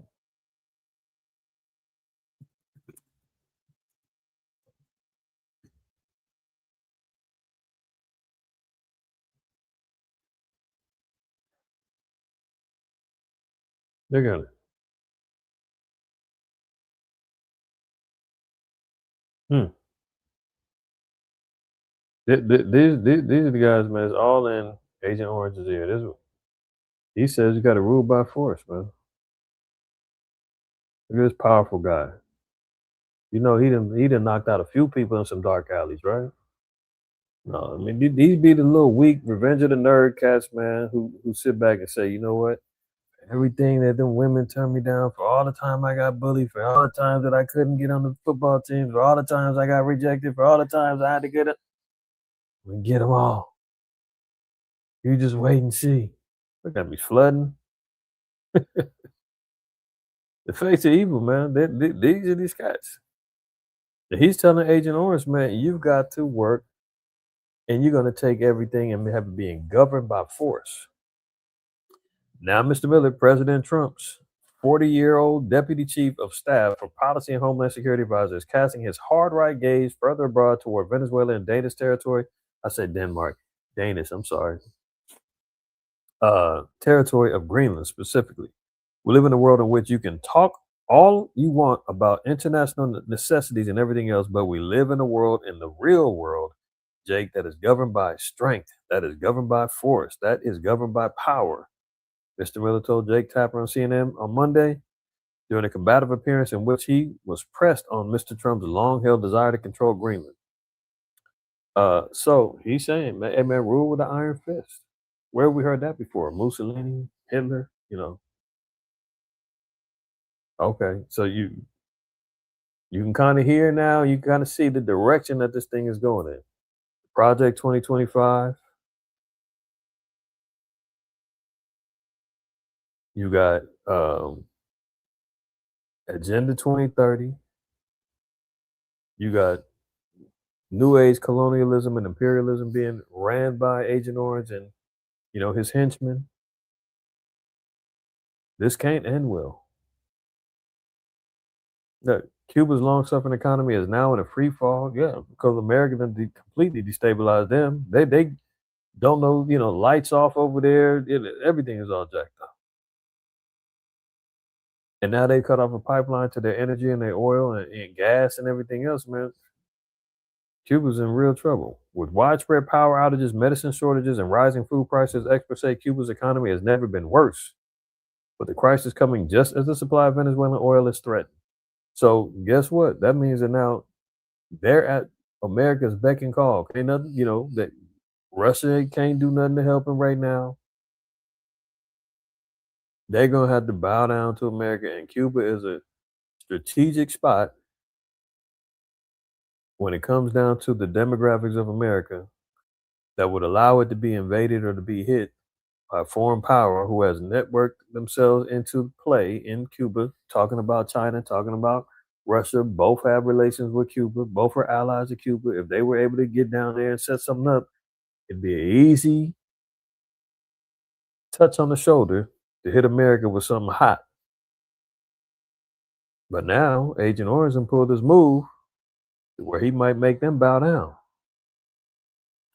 Look at it. Hmm. These are the guys, man. It's all in Agent Orange's ear. He says you got to rule by force, man. Look at this powerful guy. You know, he done knocked out a few people in some dark alleys, right? No, I mean these be the little weak Revenge of the Nerd cats, man, who sit back and say, you know what? Everything that them women turned me down, for all the time I got bullied, for all the times that I couldn't get on the football team, for all the times I got rejected, for all the times I had to get it, we get them all. You just wait and see. Look at me flooding. The face of evil, man. These are these cats. And he's telling Agent Orange, man, you've got to work and you're going to take everything and have it being governed by force. Now, Mr. Miller, President Trump's 40-year-old deputy chief of staff for policy and homeland security advisor is casting his hard right gaze further abroad toward Venezuela and Danish territory. I said Denmark. Danish, I'm sorry. Territory of Greenland specifically. We live in a world in which you can talk all you want about international necessities and everything else, but we live in a world, in the real world, Jake, that is governed by strength, that is governed by force, that is governed by power. Mr. Miller told Jake Tapper on CNN on Monday during a combative appearance in which he was pressed on Mr. Trump's long-held desire to control Greenland. So he's saying, man, hey, man, rule with an iron fist. Where have we heard that before? Mussolini, Hitler, you know. Okay, so you can kind of hear now, you kind of see the direction that this thing is going in. Project 2025. You got Agenda 2030. You got New Age colonialism and imperialism being ran by Agent Orange and, you know, his henchmen. This can't end well. Look, Cuba's long-suffering economy is now in a free fall. Yeah, because America done completely destabilized them. They don't know, you know, lights off over there. Everything is all jacked up. And now they cut off a pipeline to their energy and their oil and gas and everything else, man. Cuba's in real trouble. With widespread power outages, medicine shortages, and rising food prices, experts say Cuba's economy has never been worse. But the crisis coming just as the supply of Venezuelan oil is threatened. So guess what? That means that now they're at America's beck and call. Ain't nothing, you know, that Russia can't do nothing to help them right now. They're gonna have to bow down to America, and Cuba is a strategic spot when it comes down to the demographics of America that would allow it to be invaded or to be hit by a foreign power who has networked themselves into play in Cuba, talking about China, talking about Russia. Both have relations with Cuba. Both are allies of Cuba. If they were able to get down there and set something up, it'd be an easy touch on the shoulder to hit America with something hot. But now, Agent Orange pulled this move where he might make them bow down.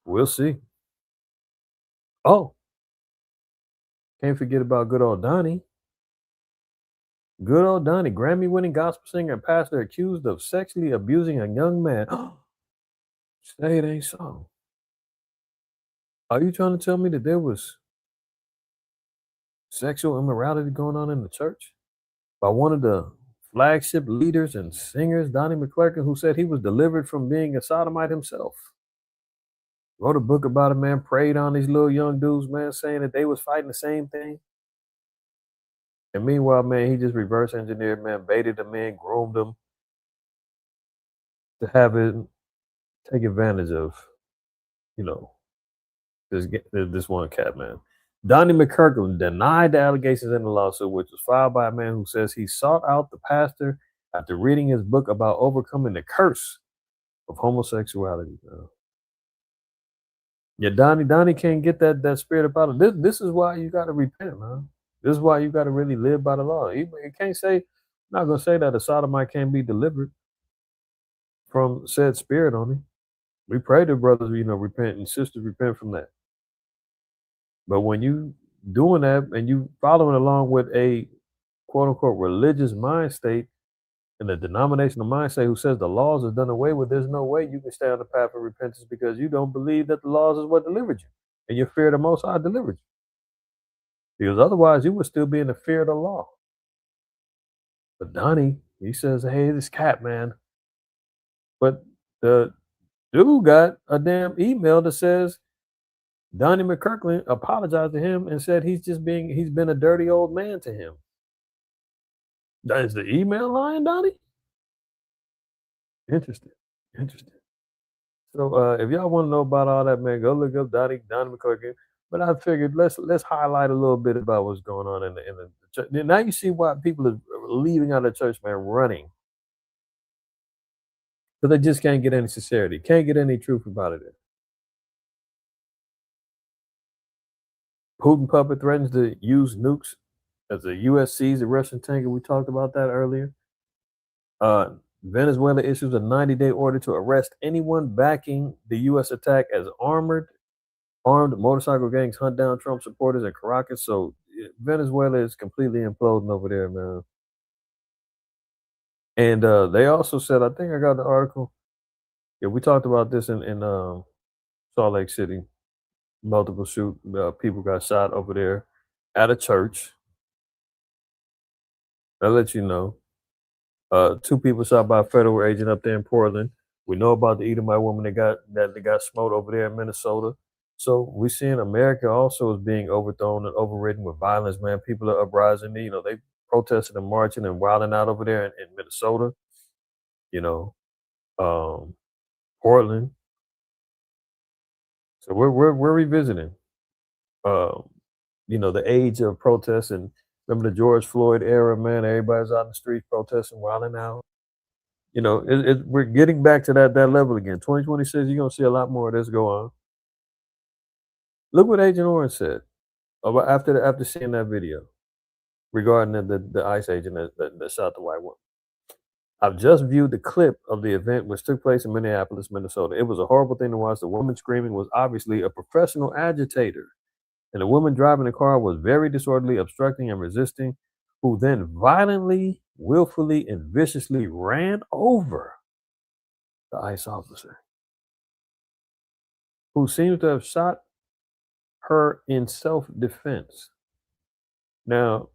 We'll see. Oh, can't forget about good old Donnie. Good old Donnie, Grammy-winning gospel singer and pastor accused of sexually abusing a young man. Say it ain't so. Are you trying to tell me that there was sexual immorality going on in the church by one of the flagship leaders and singers, Donnie McClurkin, who said he was delivered from being a sodomite himself? Wrote a book about it, man, preyed on these little young dudes, man, saying that they was fighting the same thing. And meanwhile, man, he just reverse engineered, man, baited them in, groomed them to have it, take advantage of, you know, this one cat, man. Donnie McClurkin denied the allegations in the lawsuit, which was filed by a man who says he sought out the pastor after reading his book about overcoming the curse of homosexuality. Yeah, Donnie can't get that spirit about him. This is why you got to repent, man. This is why you got to really live by the law. You can't say, I'm not going to say that a sodomite can't be delivered from said spirit on him. We pray to brothers, you know, repent, and sisters repent from that. But when you doing that and you following along with a quote unquote religious mind state in the denominational mindset who says the laws are done away with, there's no way you can stay on the path of repentance because you don't believe that the laws is what delivered you, and your fear of the Most High delivered you. Because otherwise, you would still be in the fear of the law. But Donnie, he says, "Hey, this cat, man." But the dude got a damn email that says Donnie McKirkland apologized to him and said he's been a dirty old man to him. Is the email lying, Donnie? Interesting. So if y'all want to know about all that, man, go look up Donnie McClurkin. But I figured let's highlight a little bit about what's going on in the church. Now you see why people are leaving out of church, man, running. But they just can't get any sincerity, can't get any truth about it. Putin puppet threatens to use nukes as the U.S. seized the Russian tanker. We talked about that earlier. Venezuela issues a 90-day order to arrest anyone backing the U.S. attack as armed motorcycle gangs hunt down Trump supporters in Caracas. So Venezuela is completely imploding over there, man. And they also said, I think I got the article. Yeah, we talked about this in Salt Lake City. Multiple people got shot over there at a church. I'll let you know. 2 people shot by a federal agent up there in Portland. We know about the Edomite woman that got smote over there in Minnesota. So we're seeing America also is being overthrown and overridden with violence, man. People are uprising. You know, they protesting and marching and wilding out over there in Minnesota. You know, Portland. So we're revisiting. You know, the age of protests, and remember the George Floyd era, man. Everybody's out in the streets protesting, wilding out. You know, we're getting back to that level again. 2026, you're gonna see a lot more of this go on. Look what Agent Orange said about after seeing that video regarding the ICE agent that shot the white woman. I've just viewed the clip of the event which took place in Minneapolis, Minnesota. It was a horrible thing to watch. The woman screaming was obviously a professional agitator, and the woman driving the car was very disorderly, obstructing and resisting, who then violently, willfully, and viciously ran over the ICE officer, who seems to have shot her in self-defense. Now,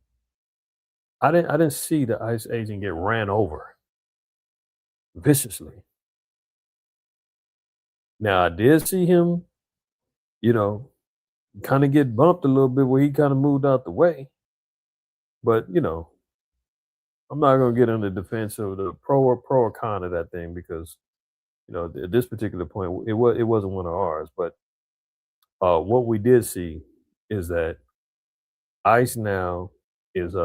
I didn't see the ICE agent get ran over viciously. Now, I did see him, you know, kind of get bumped a little bit where he kind of moved out the way. But, you know, I'm not going to get on the defense of the pro or con of that thing because, you know, at this particular point, it wasn't one of ours. But what we did see is that ICE now is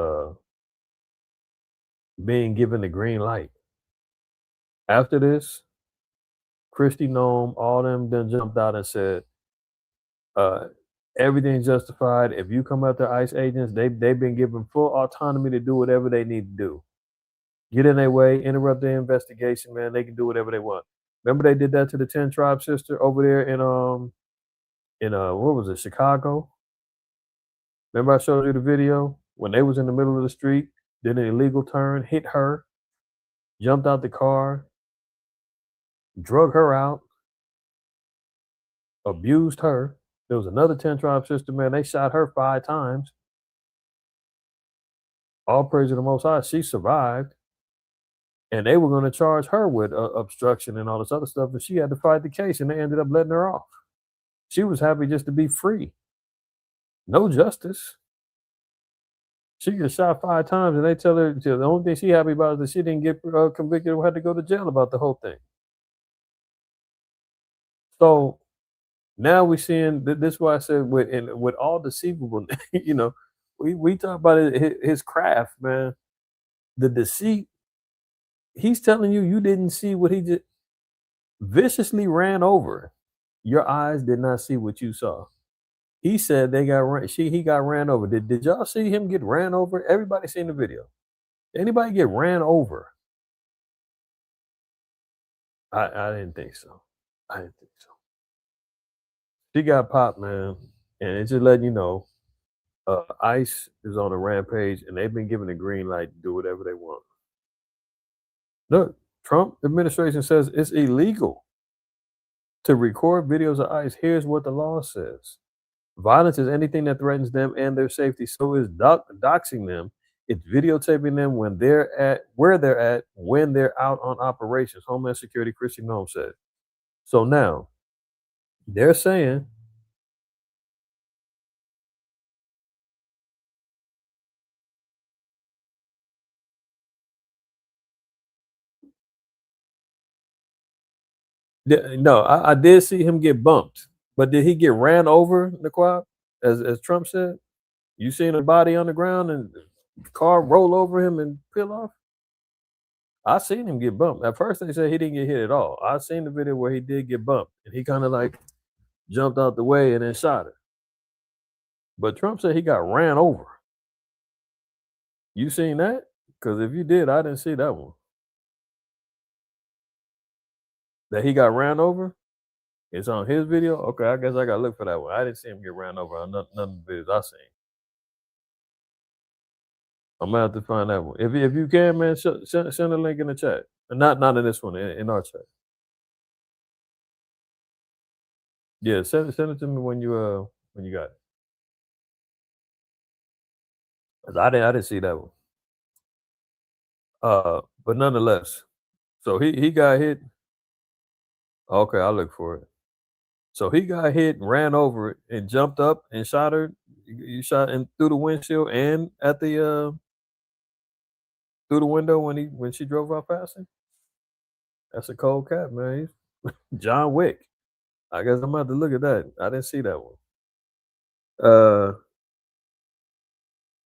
being given the green light. After this, Christy Nome, all them then jumped out and said, everything's justified. If you come after ICE agents, they've been given full autonomy to do whatever they need to do. Get in their way, interrupt their investigation, man. They can do whatever they want. Remember they did that to the 10 Tribe sister over there in what was it, Chicago? Remember I showed you the video when they was in the middle of the street, did an illegal turn, hit her, jumped out the car, drug her out, abused her. There was another 10 Tribe sister, man. They shot her 5 times. All praise to the Most High. She survived. And they were going to charge her with obstruction and all this other stuff, but she had to fight the case, and they ended up letting her off. She was happy just to be free. No justice. She gets shot 5 times, and they tell her the only thing she's happy about is that she didn't get convicted or had to go to jail about the whole thing. So now we're seeing this is why I said with all deceivable, you know, we talk about his craft, man. The deceit. He's telling you didn't see what he just viciously ran over. Your eyes did not see what you saw. He said he got ran over. Did y'all see him get ran over? Everybody seen the video. Anybody get ran over? I didn't think so. She got popped, man. And it's just letting you know, ICE is on a rampage, and they've been given the green light to do whatever they want. Look, Trump administration says it's illegal to record videos of ICE. Here's what the law says. Violence is anything that threatens them and their safety. So is doxing them. It's videotaping them when they're at where they're at when they're out on operations. Homeland Security Christian Nome said. So now they're saying no, I did see him get bumped, but did he get ran over, the quad, as Trump said? You seen a body on the ground and the car roll over him and peel off? I seen him get bumped. At first they said he didn't get hit at all. I seen the video where he did get bumped and he kind of like jumped out the way and then shot her. But Trump said he got ran over. You seen that? Because if you did, I didn't see that one. That he got ran over? It's on his video? Okay, I guess I got to look for that one. I didn't see him get ran over on none of the videos I seen. I'm going to have to find that one. If you can, man, send a link in the chat. Not in this one, in our chat. Yeah, send it to me when you got it. 'Cause I didn't see that one. But nonetheless, so he got hit. Okay, I'll look for it. So he got hit and ran over it and jumped up and shot her. You shot him through the windshield and at the through the window when she drove out past him. That's a cold cat, man. John Wick. I guess I'm about to look at that. I didn't see that one.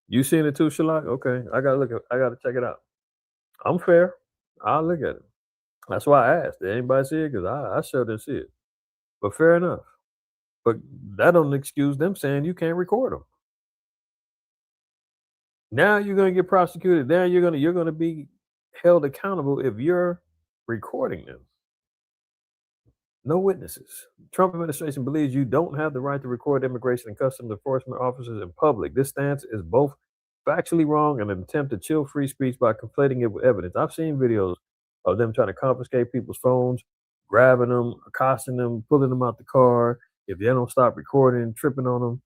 You seen it too, Shalak? Okay, I gotta check it out. I'm fair. I'll look at it. That's why I asked. Did anybody see it? Because I sure didn't see it. But fair enough. But that don't excuse them saying you can't record them. Now you're gonna get prosecuted. Now you're gonna be held accountable if you're recording them. No witnesses. Trump administration believes you don't have the right to record immigration and customs enforcement officers in public. This stance is both factually wrong and an attempt to chill free speech by conflating it with evidence. I've seen videos of them trying to confiscate people's phones, grabbing them, accosting them, pulling them out the car. If they don't stop recording, tripping on them.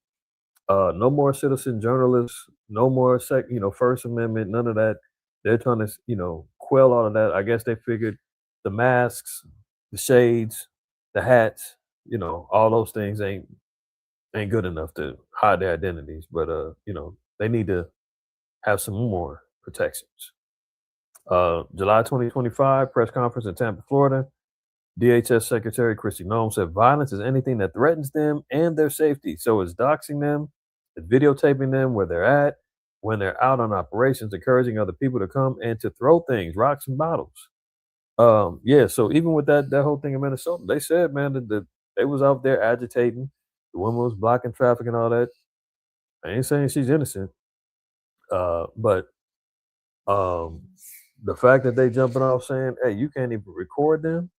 No more citizen journalists, no more First Amendment, none of that. They're trying to, quell all of that. I guess they figured the masks, the shades, the hats, all those things ain't good enough to hide their identities. But they need to have some more protections. July 2025, press conference in Tampa, Florida. DHS Secretary Kristi Noem said violence is anything that threatens them and their safety. So it's doxing them, it's videotaping them where they're at, when they're out on operations, encouraging other people to come and to throw things, rocks and bottles. Yeah, so even with that whole thing in Minnesota, they said, man, that they was out there agitating. The woman was blocking traffic and all that. I ain't saying she's innocent. But the fact that they jumping off saying, hey, you can't even record them,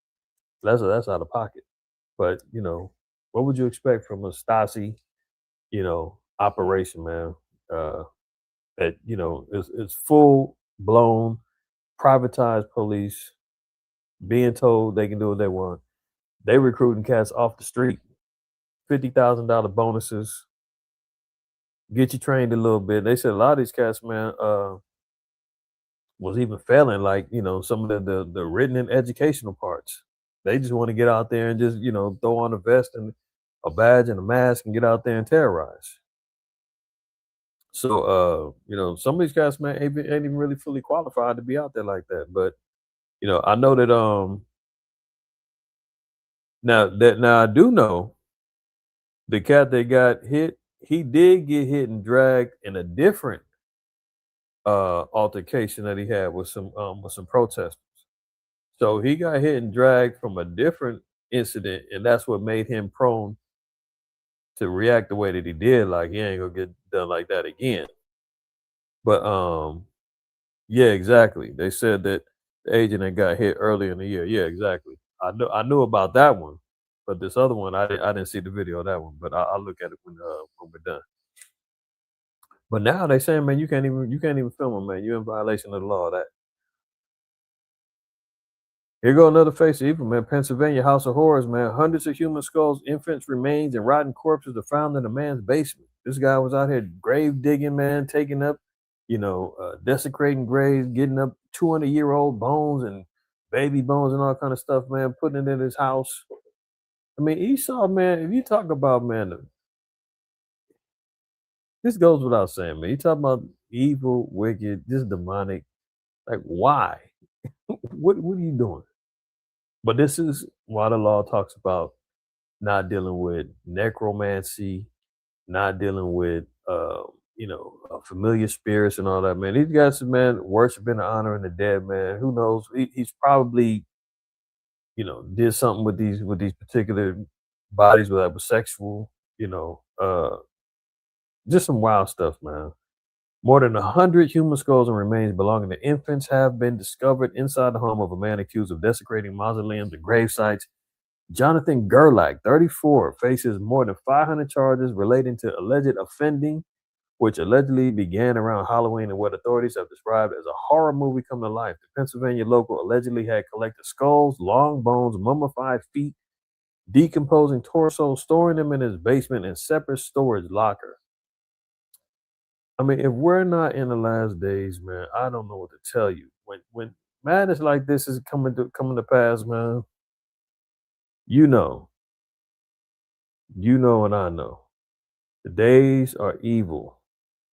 that's out of pocket. But what would you expect from a Stasi, operation, man? That is full blown privatized police being told they can do what they want. They recruiting cats off the street, $50,000 bonuses, get you trained a little bit. They said a lot of these cats, man, was even failing, like some of the written and educational parts. They just want to get out there and just throw on a vest and a badge and a mask and get out there and terrorize. So some of these guys, man, ain't even really fully qualified to be out there like that. But I know that now I do know the cat that got hit, he did get hit and dragged in a different altercation that he had with some protesters. So he got hit and dragged from a different incident, and that's what made him prone to react the way that he did. Like he ain't gonna get done like that again. But yeah, exactly. They said that the agent that got hit earlier in the year. Yeah, exactly. I knew about that one, but this other one I didn't see the video of that one. But I'll look at it when we're done. But now they saying, man, you can't even film them, man. You're in violation of the law of that. Here go another face of evil, man. Pennsylvania House of Horrors, man. Hundreds of human skulls, infants' remains, and rotten corpses are found in a man's basement. This guy was out here grave digging, man, taking up, desecrating graves, getting up 200-year-old bones and baby bones and all kind of stuff, man, putting it in his house. I mean, Esau, man, if you talk about, man, this goes without saying, man. You talk about evil, wicked, this demonic. Like, why? What are you doing? But this is why the law talks about not dealing with necromancy, not dealing with familiar spirits and all that, man. These guys, man, worshiping and honoring the dead, man. Who knows? He's probably, did something with these particular bodies, whether it was sexual, just some wild stuff, man. More than 100 human skulls and remains belonging to infants have been discovered inside the home of a man accused of desecrating mausoleums and grave sites. Jonathan Gerlach, 34, faces more than 500 charges relating to alleged offending, which allegedly began around Halloween and what authorities have described as a horror movie come to life. The Pennsylvania local allegedly had collected skulls, long bones, mummified feet, decomposing torsos, storing them in his basement in separate storage locker. I mean, if we're not in the last days, man, I don't know what to tell you. When madness like this is coming to pass, man, you know and I know. The days are evil,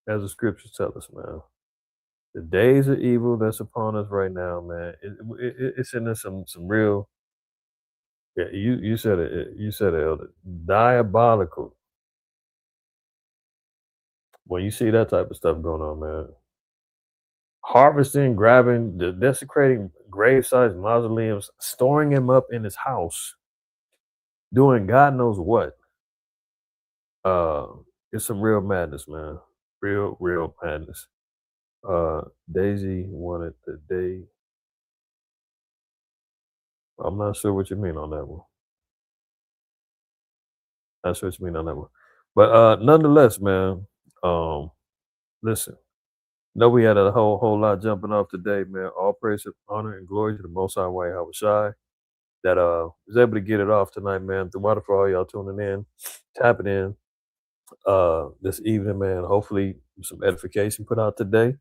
as the scriptures tell us, man. The days of evil that's upon us right now, man. It's in us some real. Yeah, you said it. You said it, Elder. Diabolical. When you see that type of stuff going on, man. Harvesting, grabbing, desecrating grave sites, mausoleums, storing him up in his house, doing God knows what. It's some real madness, man. Real madness. Daisy wanted the day. I'm not sure what you mean on that one. Not sure what you mean on that one. But nonetheless, man, listen. Know we had a whole lot jumping off today, man. All praise, honor, and glory to the Most High Yahweh Shai that was able to get it off tonight, man. The water for all y'all tuning in, tapping in this evening, man. Hopefully some edification put out today.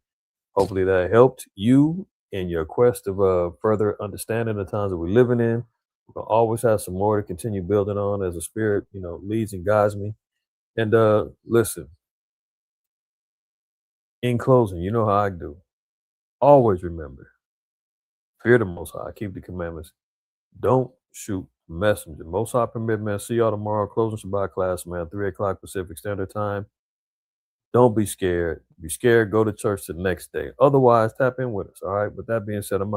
Hopefully that helped you in your quest of further understanding the times that we're living in. We'll always have some more to continue building on as the Spirit, leads and guides me. And listen, in closing, you know how I do. Always remember, fear the Most High, keep the commandments. Don't shoot messenger. Most High permit, man. See y'all tomorrow. Closing Shabbat class, man. 3 o'clock Pacific Standard Time. Don't be scared. Be scared, go to church the next day. Otherwise, tap in with us. All right. With that being said, I'm out.